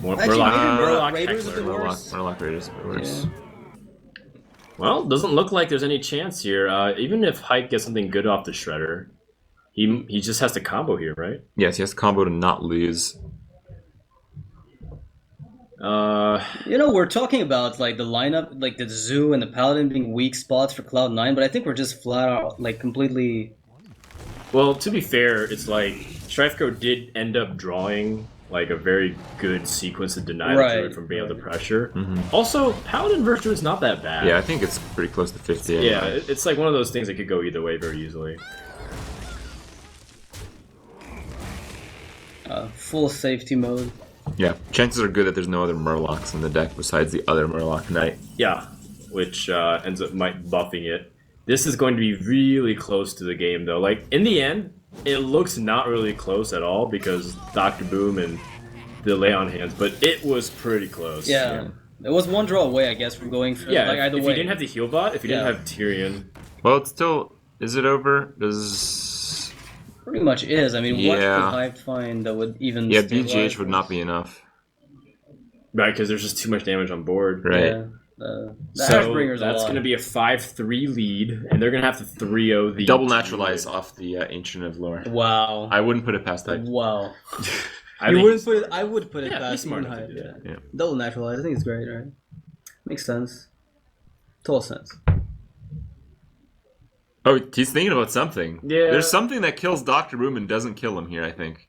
Speaker 1: Murloc
Speaker 3: Actually, maybe Murloc Raiders
Speaker 1: Heckler.
Speaker 3: is the worst.
Speaker 2: Murloc Raiders. Worse.
Speaker 3: Yeah.
Speaker 1: Well, doesn't look like there's any chance here. Even if Hype gets something good off the Shredder, he just has to combo here, right?
Speaker 2: Yes, he has to combo to not lose.
Speaker 3: You know, we're talking about like the lineup, like the Zoo and the Paladin being weak spots for Cloud9, but I think we're just flat out like completely.
Speaker 1: Well, to be fair, it's like Strifeko did end up drawing like a very good sequence to deny the
Speaker 3: Right,
Speaker 1: druid from being able to pressure.
Speaker 2: Mhm.
Speaker 1: Also, Paladin versus Druid's not that bad.
Speaker 2: Yeah, I think it's pretty close to 50.
Speaker 1: Yeah,
Speaker 2: anyway.
Speaker 1: it's like one of those things that could go either way very easily.
Speaker 3: Full safety mode.
Speaker 2: Yeah, chances are good that there's no other Murlocs in the deck besides the other Murloc Knight.
Speaker 1: Yeah, which ends up buffing it. This is going to be really close to the game, though. Like, in the end, it looks not really close at all because Dr. Boom and the lay on hands, but it was pretty close.
Speaker 3: Yeah. It was one draw away, I guess, from going for
Speaker 1: Yeah,
Speaker 3: like either
Speaker 1: if
Speaker 3: way.
Speaker 1: you didn't have the heal bot, if you didn't
Speaker 3: Yeah.
Speaker 1: have Tyrion,
Speaker 2: Well, it's still. Is it over? Does.
Speaker 3: Pretty much is. I mean, what
Speaker 2: Yeah.
Speaker 3: could Hive find that would even?
Speaker 2: Yeah,
Speaker 3: stabilize
Speaker 2: BGH would
Speaker 3: this?
Speaker 2: not be enough.
Speaker 1: right? Because there's just too much damage on board.
Speaker 2: Right.
Speaker 3: Yeah. The
Speaker 1: So
Speaker 3: Ashbringer's
Speaker 1: that's
Speaker 3: going
Speaker 1: to be a 5-3 lead, and they're going to have to 3-0 the
Speaker 2: Double naturalize off the Ancient of Lore.
Speaker 3: Wow.
Speaker 2: I wouldn't put it past that.
Speaker 3: Wow.
Speaker 1: I
Speaker 3: You
Speaker 1: think
Speaker 3: wouldn't put it. I would put it
Speaker 1: Yeah,
Speaker 3: past
Speaker 1: he's smart
Speaker 3: even
Speaker 1: enough to
Speaker 3: Hive.
Speaker 1: do
Speaker 3: Yeah.
Speaker 2: that. Yeah.
Speaker 3: Double naturalize. I think it's great, right? Makes sense. Total sense.
Speaker 2: Oh, he's thinking about something.
Speaker 1: Yeah.
Speaker 2: There's something that kills Dr. Boom and doesn't kill him here, I think.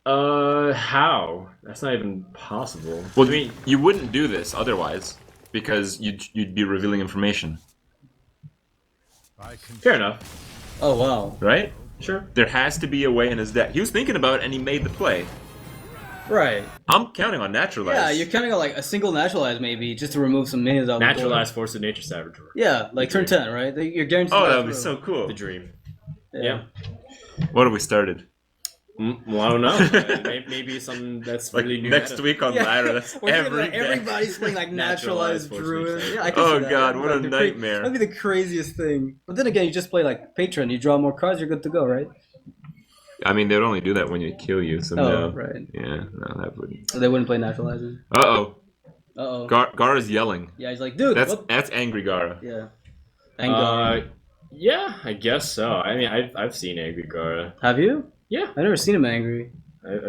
Speaker 1: how? That's not even possible.
Speaker 2: Well,
Speaker 1: I mean,
Speaker 2: you wouldn't do this otherwise, because you'd be revealing information,
Speaker 4: I can
Speaker 1: fair enough.
Speaker 3: Oh wow.
Speaker 2: right?
Speaker 1: Sure.
Speaker 2: There has to be a way in his deck. He was thinking about it, and he made the play.
Speaker 3: Right.
Speaker 2: I'm counting on naturalize.
Speaker 3: Yeah, you're counting on like a single naturalize maybe just to remove some minions out.
Speaker 1: Naturalized Force of Nature Savagery.
Speaker 3: Yeah, like turn 10, right? You're guaranteed.
Speaker 2: Oh,
Speaker 3: to
Speaker 2: that
Speaker 3: go
Speaker 2: would be
Speaker 3: through.
Speaker 2: so cool.
Speaker 1: The dream.
Speaker 3: Yeah.
Speaker 2: What have we started?
Speaker 1: Well, I don't know. Maybe something that's
Speaker 2: Like
Speaker 1: really new.
Speaker 2: next
Speaker 1: meta.
Speaker 2: week on ladder. That's
Speaker 3: We're gonna,
Speaker 2: every
Speaker 3: like,
Speaker 2: day.
Speaker 3: everybody's playing like
Speaker 1: Naturalized
Speaker 3: naturalized
Speaker 1: Force
Speaker 3: druid.
Speaker 1: Nature.
Speaker 3: Yeah, I can
Speaker 2: Oh,
Speaker 3: see that.
Speaker 2: God, what a
Speaker 3: Like, the
Speaker 2: nightmare.
Speaker 3: That'd be the craziest thing. But then again, you just play like patron, you draw more cards, you're good to go, right?
Speaker 2: I mean, they'd only do that when you kill you, so
Speaker 3: Oh,
Speaker 2: no.
Speaker 3: right.
Speaker 2: Yeah, no, that wouldn't.
Speaker 3: So they wouldn't play naturalizing.
Speaker 2: Uh-oh.
Speaker 3: Uh oh.
Speaker 2: Gara's yelling.
Speaker 3: Yeah, he's like, dude.
Speaker 2: That's
Speaker 3: what?
Speaker 2: that's angry Gara.
Speaker 3: Yeah. And Gara.
Speaker 1: Yeah, I guess so. I mean, I've seen Angry Gara.
Speaker 3: Have you?
Speaker 1: Yeah,
Speaker 3: I've never seen him angry.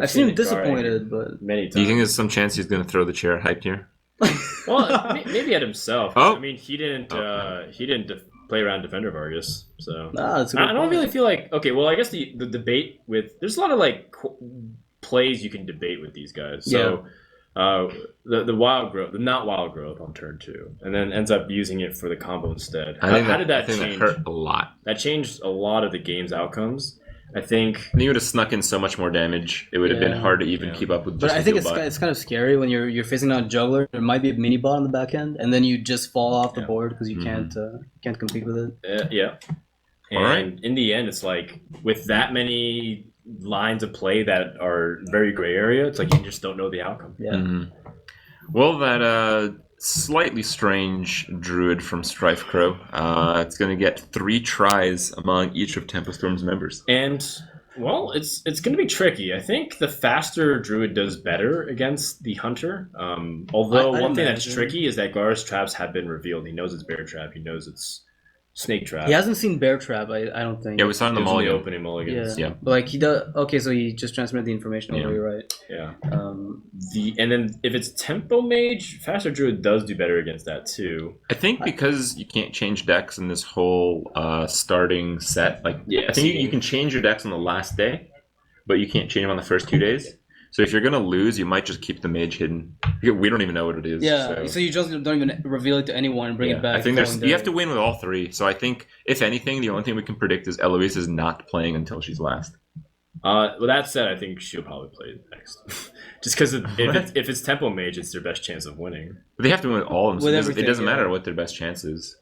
Speaker 3: I've seen him
Speaker 1: Gara
Speaker 3: disappointed, but
Speaker 1: many times.
Speaker 2: Do you think there's some chance he's going to throw the chair hyped here?
Speaker 1: Well, maybe at himself.
Speaker 2: Oh.
Speaker 1: I mean, he didn't play around Defender Vargas, so
Speaker 3: that's a good
Speaker 1: I don't
Speaker 3: point.
Speaker 1: really feel like. Okay, well, I guess the debate with there's a lot of like plays you can debate with these guys. So, the wild growth, the not wild growth on turn 2, and then ends up using it for the combo instead.
Speaker 2: I think
Speaker 1: How did that
Speaker 2: I think
Speaker 1: change?
Speaker 2: that hurt a lot.
Speaker 1: That changed a lot of the game's outcomes. I think.
Speaker 2: And he would have snuck in so much more damage. It would have been
Speaker 3: Yeah.
Speaker 2: hard to even keep up with.
Speaker 3: But
Speaker 2: Just
Speaker 3: I
Speaker 2: the
Speaker 3: think
Speaker 2: heal bot.
Speaker 3: it's kind of scary when you're facing down a juggler. There might be a mini bot on the back end, and then you just fall off the board because you can't compete with it.
Speaker 1: Yeah. And
Speaker 2: Alright.
Speaker 1: in the end, it's like with that many lines of play that are very gray area, it's like you just don't know the outcome.
Speaker 3: Yeah.
Speaker 2: Mhm. Well, that slightly strange druid from Strife Crow. It's going to get 3 tries among each of Tempo Storm's members.
Speaker 1: And well, it's going to be tricky. I think the faster druid does better against the hunter. Although
Speaker 3: I'd
Speaker 1: one thing that's
Speaker 3: imagine.
Speaker 1: tricky is that Gara's traps have been revealed. He knows it's bear trap. He knows it's snake trap.
Speaker 3: He hasn't seen Bear Trap, I don't think.
Speaker 2: Yeah, we saw in the
Speaker 1: It was in the
Speaker 2: mulligan.
Speaker 1: opening mulligans.
Speaker 2: Yeah.
Speaker 3: But like he does. Okay, so he just transmitted the information over.
Speaker 2: Yeah.
Speaker 3: You're right.
Speaker 1: Yeah.
Speaker 3: Um,
Speaker 1: And then if it's tempo mage, faster druid does do better against that too.
Speaker 2: I think because you can't change decks in this whole starting set, like
Speaker 1: Yeah,
Speaker 2: I think you
Speaker 1: seeding.
Speaker 2: can change your decks on the last day, but you can't change them on the first 2 days. So if you're gonna lose, you might just keep the mage hidden. We don't even know what it is.
Speaker 3: yeah. So you just don't even reveal it to anyone and bring
Speaker 1: Yeah,
Speaker 3: it back.
Speaker 2: I think
Speaker 3: the
Speaker 2: there's
Speaker 3: following
Speaker 2: you have
Speaker 3: day.
Speaker 2: to win with all 3. So I think if anything, the only thing we can predict is Eloise is not playing until she's last.
Speaker 1: Well, that said, I think she'll probably play next. Just because if it's tempo mage, it's their best chance of winning.
Speaker 2: But they have to win with all of them. So
Speaker 3: With
Speaker 2: it
Speaker 3: everything,
Speaker 2: doesn't
Speaker 3: yeah.
Speaker 2: matter what their best chance is.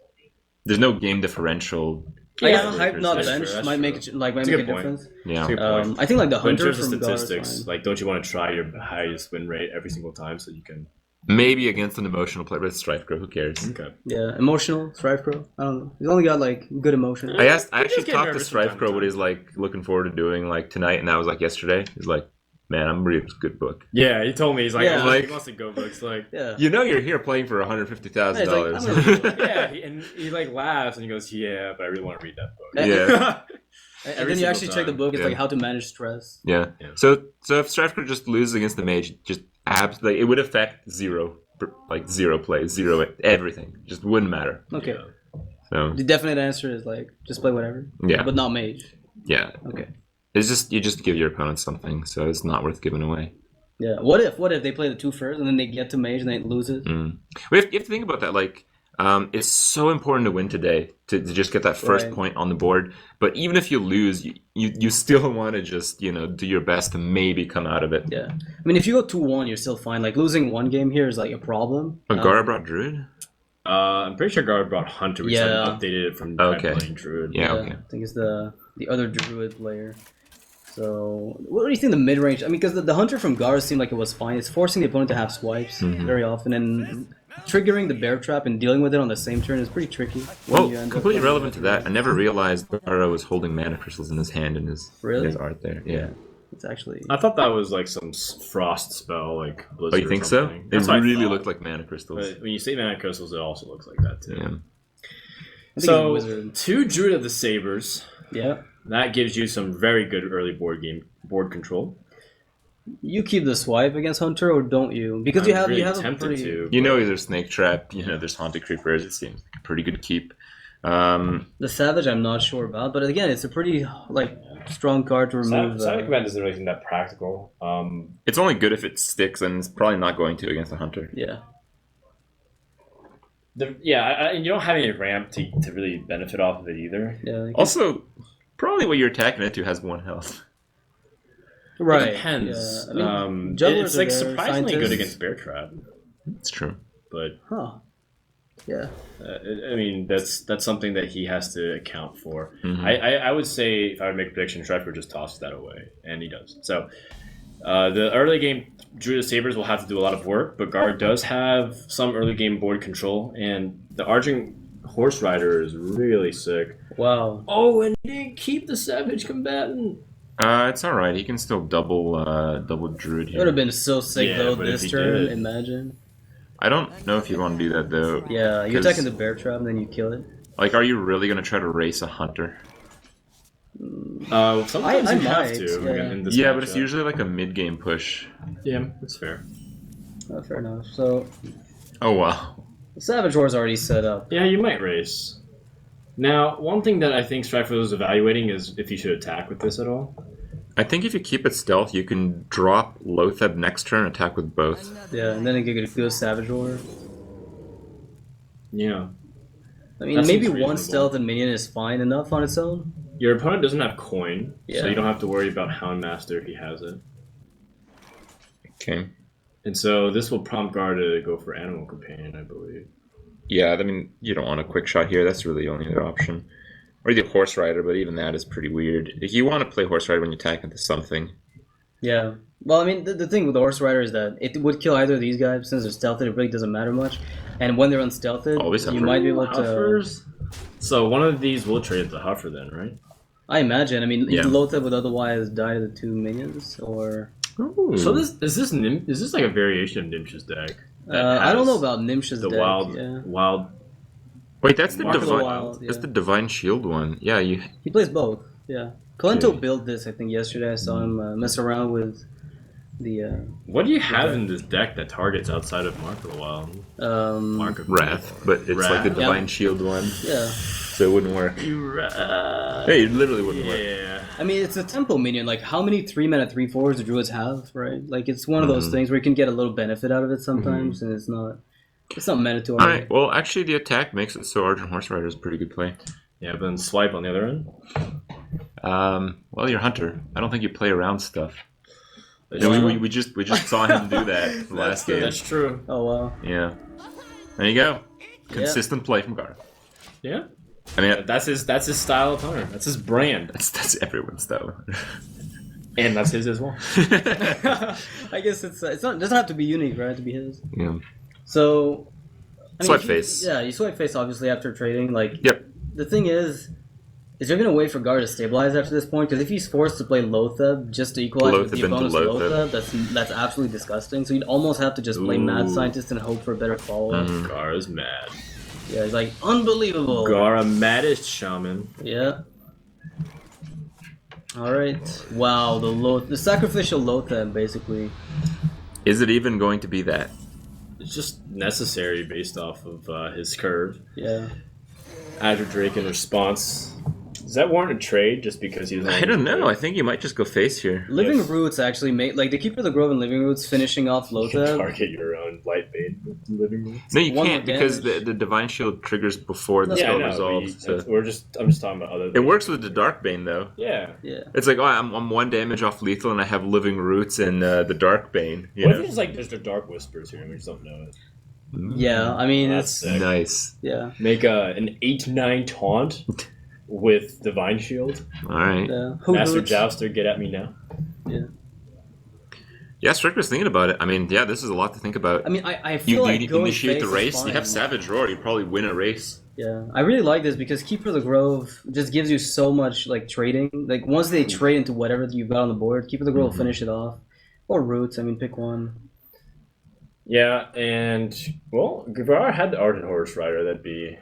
Speaker 2: There's no game differential.
Speaker 3: Like,
Speaker 1: Yeah,
Speaker 3: hype not
Speaker 1: that's
Speaker 3: bench
Speaker 1: true, that's
Speaker 3: might
Speaker 1: true.
Speaker 3: make it might
Speaker 1: That's a
Speaker 3: make a
Speaker 1: good point.
Speaker 3: difference.
Speaker 2: Yeah.
Speaker 1: That's a good point.
Speaker 3: I think like the
Speaker 1: But in
Speaker 3: hunter
Speaker 1: terms of
Speaker 3: from Gar is
Speaker 1: statistics,
Speaker 3: fine.
Speaker 1: like, don't you want to try your highest win rate every single time so you can?
Speaker 2: Maybe against an emotional player, but it's Strife Girl. Who cares?
Speaker 1: Okay.
Speaker 3: Yeah, emotional Strife Pro. I don't know. He's only got like good emotion.
Speaker 2: I
Speaker 1: He
Speaker 2: actually
Speaker 1: does get
Speaker 2: talked to
Speaker 1: nervous from
Speaker 2: Strife
Speaker 1: time
Speaker 2: Crow
Speaker 1: to
Speaker 2: what
Speaker 1: time.
Speaker 2: he's like looking forward to doing like tonight, and that was like yesterday. He's like, man, I'm reading this good book.
Speaker 1: Yeah, he told me he's like,
Speaker 3: Yeah.
Speaker 1: oh,
Speaker 2: Like-
Speaker 1: he wants to go, but it's like,
Speaker 3: Yeah.
Speaker 2: You know, you're here playing for $150,000.
Speaker 3: Yeah, he's like,
Speaker 1: yeah, and he like laughs and he goes, yeah, but I really want to read that book.
Speaker 2: Yeah.
Speaker 3: And
Speaker 1: Every
Speaker 3: then you actually
Speaker 1: single
Speaker 3: check the
Speaker 1: time.
Speaker 3: book. It's
Speaker 2: Yeah.
Speaker 3: like how to manage stress.
Speaker 2: Yeah.
Speaker 1: Yeah.
Speaker 2: So if Strife Crow just loses against the mage, just like it would affect zero plays, zero everything. Just wouldn't matter.
Speaker 3: Okay.
Speaker 1: Yeah.
Speaker 2: So
Speaker 3: The definite answer is like just play whatever.
Speaker 2: Yeah.
Speaker 3: But not mage.
Speaker 2: yeah,
Speaker 3: Okay.
Speaker 2: it's just you just give your opponent something, so it's not worth giving away.
Speaker 3: Yeah. What if they play the 2 first and then they get to mage and they lose it?
Speaker 2: Mm. You have to think about that. Like, it's so important to win today to just get that first
Speaker 3: Right.
Speaker 2: point on the board. But even if you lose, you still want to just do your best to maybe come out of it.
Speaker 3: Yeah. I mean, if you go 2-1, you're still fine. Like losing one game here is like a problem.
Speaker 2: But Gara brought Druid.
Speaker 1: I'm pretty sure Guard brought Hunter. We just
Speaker 3: Yeah.
Speaker 1: haven't updated it from
Speaker 2: Okay.
Speaker 1: playing Druid.
Speaker 2: Yeah. Okay.
Speaker 3: I think it's the other druid player. So, what do you think the mid range? I mean, because the hunter from Gar seemed like it was fine. It's forcing the opponent to have swipes very often, and triggering the bear trap and dealing with it on the same turn is pretty tricky.
Speaker 2: Well, completely relevant to that. I never realized Gara was holding mana crystals in his hand in his art there. Yeah.
Speaker 3: It's actually.
Speaker 1: I thought that was like some frost spell, like Blizzard.
Speaker 2: Oh, you think
Speaker 1: or
Speaker 2: so?
Speaker 1: something.
Speaker 2: It
Speaker 1: That's what I
Speaker 2: really
Speaker 1: thought.
Speaker 2: looked like mana crystals.
Speaker 1: But when you say mana crystals, it also looks like that too.
Speaker 2: Yeah.
Speaker 1: So,
Speaker 3: it's a wizard.
Speaker 1: 2 Druid of the Sabers.
Speaker 3: Yeah.
Speaker 1: That gives you some very good early board control.
Speaker 3: You keep the swipe against hunter, or don't you? Because you
Speaker 1: I'm
Speaker 3: have
Speaker 1: really
Speaker 3: a
Speaker 1: tempted
Speaker 3: pretty.
Speaker 1: to.
Speaker 2: You know, there's Snake Trap, there's Haunted Creepers. It seems like a pretty good keep.
Speaker 3: The Savage, I'm not sure about, but again, it's a pretty strong card to remove.
Speaker 1: Savage Command isn't really that practical.
Speaker 2: It's only good if it sticks, and it's probably not going to against the Hunter.
Speaker 3: Yeah.
Speaker 1: You don't have any ramp to really benefit off of it either.
Speaker 3: Yeah.
Speaker 2: Also, probably what you're attacking it to has 1 health.
Speaker 3: Right.
Speaker 1: It depends.
Speaker 3: Yeah. I mean,
Speaker 1: it's
Speaker 3: jugglers
Speaker 1: like
Speaker 3: are there,
Speaker 1: surprisingly good
Speaker 3: scientists.
Speaker 1: against Bear Trap,
Speaker 2: It's true.
Speaker 1: but
Speaker 3: Huh. Yeah.
Speaker 1: I mean that's something that he has to account for.
Speaker 2: Mhm.
Speaker 1: I would say if I would make a prediction, Striker just tosses that away, and he does. So the early game Druid of Sabers will have to do a lot of work, but Guard does have some early game board control, and the Argent Horse Rider is really sick.
Speaker 3: Wow.
Speaker 1: Oh, and he didn't keep the Savage Combatant.
Speaker 2: It's all right. He can still double Druid
Speaker 3: It would have
Speaker 2: here.
Speaker 3: been so sick
Speaker 1: Yeah,
Speaker 3: though
Speaker 1: but if
Speaker 3: this
Speaker 1: he
Speaker 3: turn.
Speaker 1: did-
Speaker 3: Imagine.
Speaker 2: I don't know if you want to do that though.
Speaker 3: Yeah, you're
Speaker 2: 'Cause-
Speaker 3: attacking the bear trap and then you kill it.
Speaker 2: Like, are you really gonna try to race a Hunter?
Speaker 1: Sometimes
Speaker 3: I
Speaker 1: you have
Speaker 3: might,
Speaker 1: to.
Speaker 3: yeah.
Speaker 1: In this
Speaker 2: Yeah, but it's
Speaker 1: matchup.
Speaker 2: usually like a mid-game push.
Speaker 1: Yeah, that's fair.
Speaker 3: Fair enough. So
Speaker 2: Oh wow.
Speaker 3: the Savage Horse already set up.
Speaker 1: Yeah, you might race. Now, one thing that I think Strikeforce is evaluating is if you should attack with this at all.
Speaker 2: I think if you keep it stealth, you can drop Lotheb next turn, attack with both.
Speaker 3: Yeah, and then it could go Savage Horse.
Speaker 1: Yeah.
Speaker 3: I mean,
Speaker 1: That
Speaker 3: maybe
Speaker 1: seems
Speaker 3: one
Speaker 1: reasonable.
Speaker 3: stealth and minion is fine enough on its own.
Speaker 1: Your opponent doesn't have coin, so
Speaker 3: Yeah.
Speaker 1: you don't have to worry about Houndmaster if he has it.
Speaker 2: Okay.
Speaker 1: And so this will prompt Guard to go for Animal Companion, I believe.
Speaker 2: Yeah, I mean, you don't want a quick shot here. That's really the only other option. Or you do Horse Rider, but even that is pretty weird. If you want to play Horse Rider when you attack into something.
Speaker 3: Yeah. Well, I mean, the thing with the Horse Rider is that it would kill either of these guys. Since they're stealthed, it really doesn't matter much. And when they're unstealthed,
Speaker 2: Always
Speaker 3: you
Speaker 2: Huffer.
Speaker 3: might be able to...
Speaker 1: Huffers? So one of these will trade the Huffer then, right?
Speaker 3: I imagine. I mean,
Speaker 2: Yeah.
Speaker 3: Lotheb would otherwise die to the 2 minions, or...
Speaker 1: So this is this like a variation of Nimsh's deck? that
Speaker 3: I don't
Speaker 1: has
Speaker 3: know about Nimsh's
Speaker 1: the
Speaker 3: deck.
Speaker 1: wild
Speaker 3: Yeah.
Speaker 2: Wait, that's the
Speaker 1: Mark of the
Speaker 2: divine.
Speaker 3: Wild,
Speaker 2: That's
Speaker 3: yeah.
Speaker 2: the Divine Shield one. Yeah, you.
Speaker 3: He plays both, yeah. Kalento
Speaker 2: Okay.
Speaker 3: built this, I think, yesterday. I saw him mess around with the...
Speaker 1: What do you have in this deck that targets outside of Mark of the Wild? Mark of
Speaker 2: Wrath, but it's like the
Speaker 1: Wrath?
Speaker 2: Divine Shield one,
Speaker 3: Yeah.
Speaker 2: so it wouldn't work. Hey, it literally wouldn't work.
Speaker 1: Yeah.
Speaker 3: I mean, it's a tempo minion. Like, how many 3-mana 3/4s do druids have, right? Like, it's one of those things where you can get a little benefit out of it sometimes, and it's not mandatory.
Speaker 2: All right. Well, actually, the attack makes it so Argent Horse Rider is a pretty good play.
Speaker 1: Yeah, but then swipe on the other end.
Speaker 2: Well, you're Hunter. I don't think you play around stuff.
Speaker 1: That's
Speaker 2: Yeah,
Speaker 1: true.
Speaker 2: we just saw him do that last game.
Speaker 1: That's true.
Speaker 3: Oh, wow.
Speaker 2: Yeah. There you go. Consistent play from Gar.
Speaker 1: Yeah.
Speaker 2: I mean,
Speaker 1: That's his style of hunter. That's his brand.
Speaker 2: that's everyone's though.
Speaker 1: And that's his as well.
Speaker 3: I guess it's not. It doesn't have to be unique, right? To be his.
Speaker 2: Yeah.
Speaker 3: So.
Speaker 2: Swipe
Speaker 3: if you-
Speaker 2: face.
Speaker 3: Yeah, you swipe face obviously after trading. Like.
Speaker 2: Yep.
Speaker 3: The thing is there going to wait for Gar to stabilize after this point? Because if he's forced to play Lotheb just to equalize with the
Speaker 2: Lotheb into
Speaker 3: opponent's
Speaker 2: Lotheb.
Speaker 3: Lotheb, that's absolutely disgusting. So you'd almost have to just play Mad
Speaker 1: Ooh.
Speaker 3: Scientist and hope for a better follow-up.
Speaker 1: Gara's mad.
Speaker 3: Yeah, it's like unbelievable.
Speaker 1: Gara maddest shaman.
Speaker 3: Yeah. All right. Wow, the sacrificial Lotheb basically.
Speaker 2: Is it even going to be that?
Speaker 1: It's just necessary based off of his curve.
Speaker 3: Yeah.
Speaker 1: Azure Drake in response. Does that warrant a trade just because he's?
Speaker 2: I don't know. I think you might just go face here.
Speaker 3: Living
Speaker 1: Yes.
Speaker 3: Roots actually made like the Keeper of the Grove and Living Roots finishing off
Speaker 1: You can
Speaker 3: Lotheb.
Speaker 1: target your own light bait with living room.
Speaker 2: No, you
Speaker 3: One
Speaker 2: can't
Speaker 3: more
Speaker 2: because
Speaker 3: damage.
Speaker 2: the Divine Shield triggers before the
Speaker 1: Yeah, I
Speaker 2: spell
Speaker 1: know.
Speaker 2: resolves.
Speaker 1: But
Speaker 2: So.
Speaker 1: I'm just talking about other.
Speaker 2: It works with the Darkbane though.
Speaker 1: Yeah.
Speaker 3: Yeah.
Speaker 2: It's like, oh, I'm 1 damage off lethal and I have Living Roots and the Darkbane. You
Speaker 1: What
Speaker 2: know?
Speaker 1: if it's like there's the dark whispers here and we just don't know it?
Speaker 3: Yeah, I mean
Speaker 1: That's
Speaker 3: it's
Speaker 1: sick.
Speaker 2: Nice.
Speaker 3: yeah.
Speaker 1: Make an 8/9 taunt. with Divine Shield.
Speaker 2: All right.
Speaker 1: Master Jouster, get at me now.
Speaker 2: Yeah, Striker's thinking about it. I mean, yeah, this is a lot to think about.
Speaker 3: I mean, I feel
Speaker 2: You
Speaker 3: like
Speaker 2: need to
Speaker 3: going
Speaker 2: initiate the
Speaker 3: face is
Speaker 2: race. You
Speaker 3: fine.
Speaker 2: have Savage Roar. You'd probably win a race.
Speaker 3: Yeah, I really like this because Keeper of the Grove just gives you so much like trading. Like once they trade into whatever you've got on the board, Keeper of the Grove will finish it off. Or Roots, I mean, pick one.
Speaker 1: Yeah, and well, if I had the Ardent Horse Rider, that'd be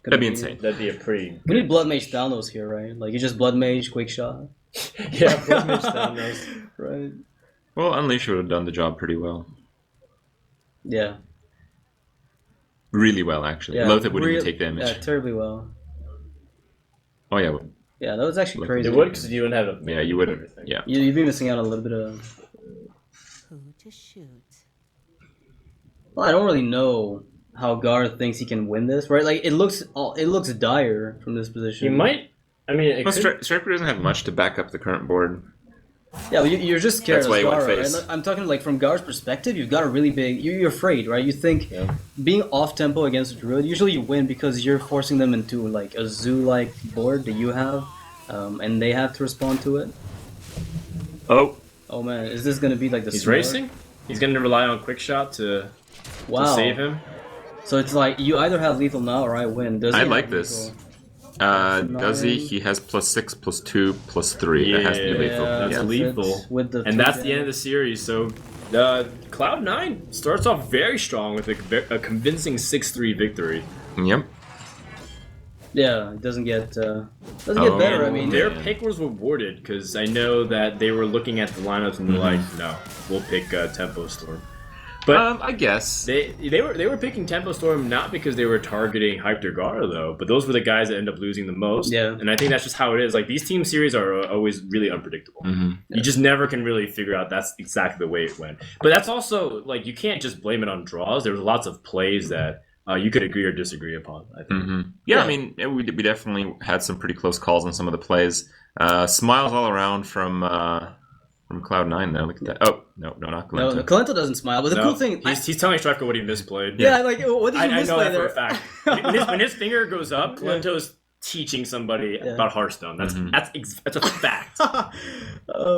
Speaker 2: insane.
Speaker 1: That'd be a pretty.
Speaker 3: We need Blood Mage Thalnos here, right? Like you just Blood Mage, Quick Shot.
Speaker 1: Yeah, Blood Mage Thalnos.
Speaker 3: Right.
Speaker 2: Well, Unleash would have done the job pretty well.
Speaker 3: Yeah.
Speaker 2: Really well, actually.
Speaker 3: Yeah,
Speaker 2: Loatheb wouldn't even take damage.
Speaker 3: Yeah, terribly well.
Speaker 2: Oh, yeah.
Speaker 3: Yeah, that was actually crazy.
Speaker 1: It would because you wouldn't have a.
Speaker 2: Yeah, you would. Yeah.
Speaker 3: You'd be missing out on a little bit of.
Speaker 5: Who to shoot?
Speaker 3: Well, I don't really know how Garth thinks he can win this, right? Like it looks dire from this position.
Speaker 1: He might. I mean, it
Speaker 2: Well,
Speaker 1: could,
Speaker 2: Striker doesn't have much to back up the current board.
Speaker 3: Yeah, but you're just scared
Speaker 2: That's why
Speaker 3: as
Speaker 2: he went
Speaker 3: Gar, right?
Speaker 2: face.
Speaker 3: I'm talking like from Gar's perspective, you've got a really big. You're afraid, right? You think being off tempo against a druid, usually you win because you're forcing them into like a zoo-like board that you have, and they have to respond to it.
Speaker 2: Oh.
Speaker 3: Oh man, is this gonna be like the?
Speaker 1: he's
Speaker 3: snore?
Speaker 1: racing. He's going to rely on Quick Shot to save him.
Speaker 3: So it's like you either have lethal now or I win. Does he
Speaker 2: I
Speaker 3: have
Speaker 2: like
Speaker 3: lethal?
Speaker 2: this. Does he? He has +6, +2, +3. That has to be lethal.
Speaker 3: Yeah,
Speaker 1: That's
Speaker 2: Yeah.
Speaker 1: lethal.
Speaker 3: With the
Speaker 1: And that's the end of the series. So Cloud9 starts off very strong with a convincing 6-3 victory.
Speaker 2: Yep.
Speaker 3: Yeah, it doesn't get
Speaker 2: Oh,
Speaker 3: better. I
Speaker 2: and
Speaker 3: mean,
Speaker 1: Their pick was rewarded because I know that they were looking at the lineups and they're like, no, we'll pick Tempo Storm. But
Speaker 2: I guess.
Speaker 1: they were picking Tempo Storm not because they were targeting Hyper Gar though, but those were the guys that end up losing the most.
Speaker 3: Yeah.
Speaker 1: And I think that's just how it is. Like these team series are always really unpredictable.
Speaker 2: Mhm.
Speaker 1: You just never can really figure out that's exactly the way it went. But that's also like you can't just blame it on draws. There was lots of plays that you could agree or disagree upon. I think.
Speaker 2: Mm-hmm. Yeah, I mean, we definitely had some pretty close calls on some of the plays. Smiles all around from Cloud9 there. Look at that. Oh, no, not Kalento.
Speaker 3: no, Kalento doesn't smile. But the cool thing,
Speaker 1: he's telling Strifko what he misplayed.
Speaker 3: yeah, like what did you
Speaker 1: I know
Speaker 3: misplay
Speaker 1: that
Speaker 3: there?
Speaker 1: for a fact. when his finger goes up, Kalento's teaching somebody about Hearthstone. That's that's a fact.
Speaker 3: I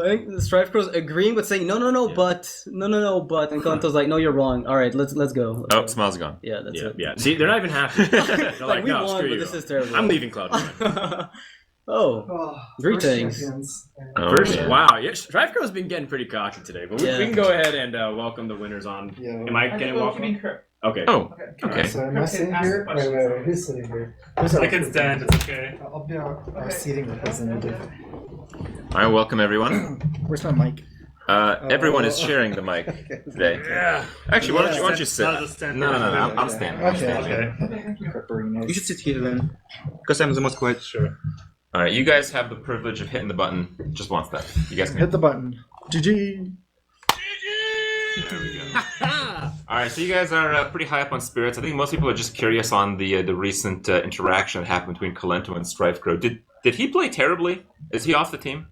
Speaker 3: think Strife's agreeing but saying no, but and Kalento's like, no, you're wrong. All right, let's go.
Speaker 2: Oh, Smiles gone.
Speaker 3: Yeah, that's it.
Speaker 1: Yeah. See, they're not even happy. They're like,
Speaker 3: we
Speaker 1: no,
Speaker 3: won,
Speaker 1: screw
Speaker 3: but
Speaker 1: you.
Speaker 3: this is terrible.
Speaker 1: I'm leaving Cloud9.
Speaker 3: Greetings.
Speaker 2: Oh,
Speaker 1: First,
Speaker 2: man.
Speaker 1: wow, yeah, Strifeco's been getting pretty cocky today, but we
Speaker 3: Yeah.
Speaker 1: can go ahead and welcome the winners on.
Speaker 6: Yeah.
Speaker 1: Am I getting welcome? Okay.
Speaker 2: Oh,
Speaker 6: Okay.
Speaker 2: okay.
Speaker 6: So am I sitting here? Wait, who's sitting here?
Speaker 7: I can stand, it's okay.
Speaker 6: I'll be our seating representative.
Speaker 2: All right, welcome everyone.
Speaker 6: Where's my mic?
Speaker 2: Everyone is sharing the mic today.
Speaker 7: Yeah.
Speaker 2: Actually, why don't you sit?
Speaker 7: I'll just stand
Speaker 2: No,
Speaker 7: here.
Speaker 2: I'm standing. I'm standing.
Speaker 7: Okay.
Speaker 8: You should sit here then, because I'm the most quiet.
Speaker 7: Sure.
Speaker 2: All right, you guys have the privilege of hitting the button just once. Then you guys can
Speaker 6: Hit the button. GG.
Speaker 2: There we go. All right, so you guys are pretty high up on spirits. I think most people are just curious on the recent interaction that happened between Kalento and Strifecrow. Did he play terribly? Is he off the team?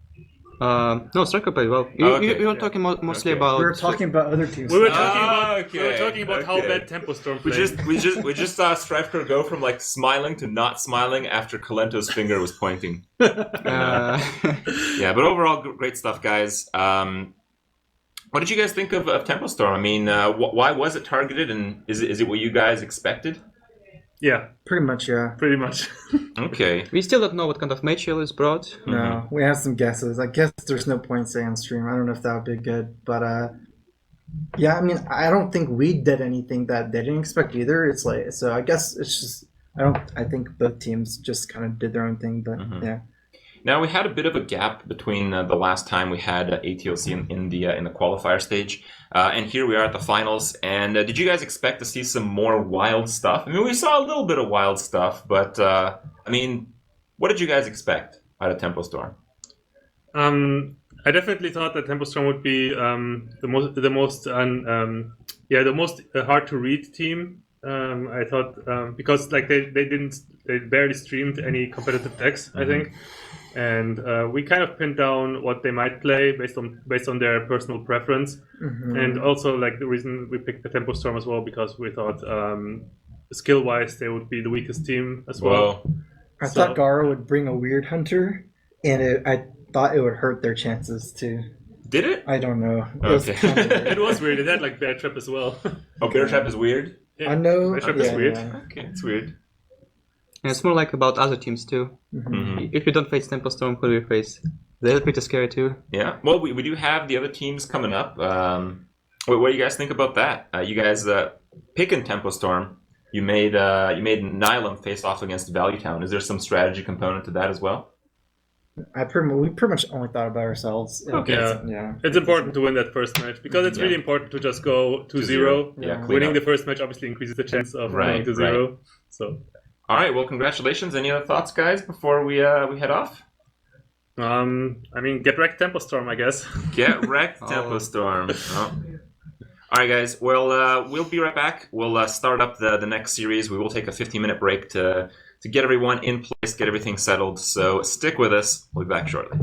Speaker 8: No, Striker played well. We were talking mostly about.
Speaker 6: We were talking about other teams.
Speaker 7: We were talking about
Speaker 2: okay.
Speaker 7: how bad Tempo Storm
Speaker 2: We
Speaker 7: played.
Speaker 2: just saw Strifecrow go from like smiling to not smiling after Kalento's finger was pointing. Yeah, but overall, great stuff, guys. What did you guys think of Tempo Storm? I mean, why was it targeted, and is it what you guys expected?
Speaker 7: Yeah,
Speaker 6: Pretty much, yeah.
Speaker 7: pretty much.
Speaker 2: Okay.
Speaker 8: We still don't know what kind of mage is brought.
Speaker 6: No, we have some guesses. I guess there's no point saying on stream. I don't know if that would be good, but yeah. I mean, I don't think we did anything that they didn't expect either. It's like, so I guess it's just I think both teams just kind of did their own thing, but yeah.
Speaker 2: Now we had a bit of a gap between the last time we had ATLC in the qualifier stage, and here we are at the finals. And did you guys expect to see some more wild stuff? I mean, we saw a little bit of wild stuff, but I mean, what did you guys expect out of Tempo Storm?
Speaker 7: I definitely thought that Tempo Storm would be the most hard to read team. I thought because like they barely streamed any competitive decks, I think. And we kind of pinned down what they might play based on their personal preference, and also like the reason we picked the Tempo Storm as well because we thought skill-wise they would be the weakest team as well.
Speaker 6: I thought Garo would bring a weird hunter, and I thought it would hurt their chances too.
Speaker 2: Did it?
Speaker 6: I don't know.
Speaker 2: Okay.
Speaker 7: It was weird. It had like Bear Trap as well.
Speaker 2: Oh, Bear Trap is weird?
Speaker 7: Yeah,
Speaker 6: I know.
Speaker 7: Bear Trap is weird.
Speaker 2: Okay, it's weird.
Speaker 8: And it's more like about other teams too.
Speaker 2: Mhm.
Speaker 8: If you don't face Temple Storm, who do you face? They're pretty scary too.
Speaker 2: Yeah. Well, we do have the other teams coming up. What do you guys think about that? You guys picking Tempo Storm. You made Nylum face off against Value Town. Is there some strategy component to that as well?
Speaker 6: We pretty much only thought about ourselves.
Speaker 2: Okay.
Speaker 6: Yeah.
Speaker 7: It's important to win that first match because it's really important to just go 2-0.
Speaker 2: Yeah, clean
Speaker 7: Winning
Speaker 2: up.
Speaker 7: the first match obviously increases the chance of
Speaker 2: Right,
Speaker 7: going to 0. So,
Speaker 2: All right. Well, congratulations. Any other thoughts, guys, before we head off?
Speaker 7: I mean, get wrecked Tempo Storm, I guess.
Speaker 2: Get wrecked, Tempo Storm. Oh. All right, guys. Well, we'll be right back. We'll start up the next series. We will take a 15-minute break to get everyone in place, get everything settled. So stick with us. We'll be back shortly.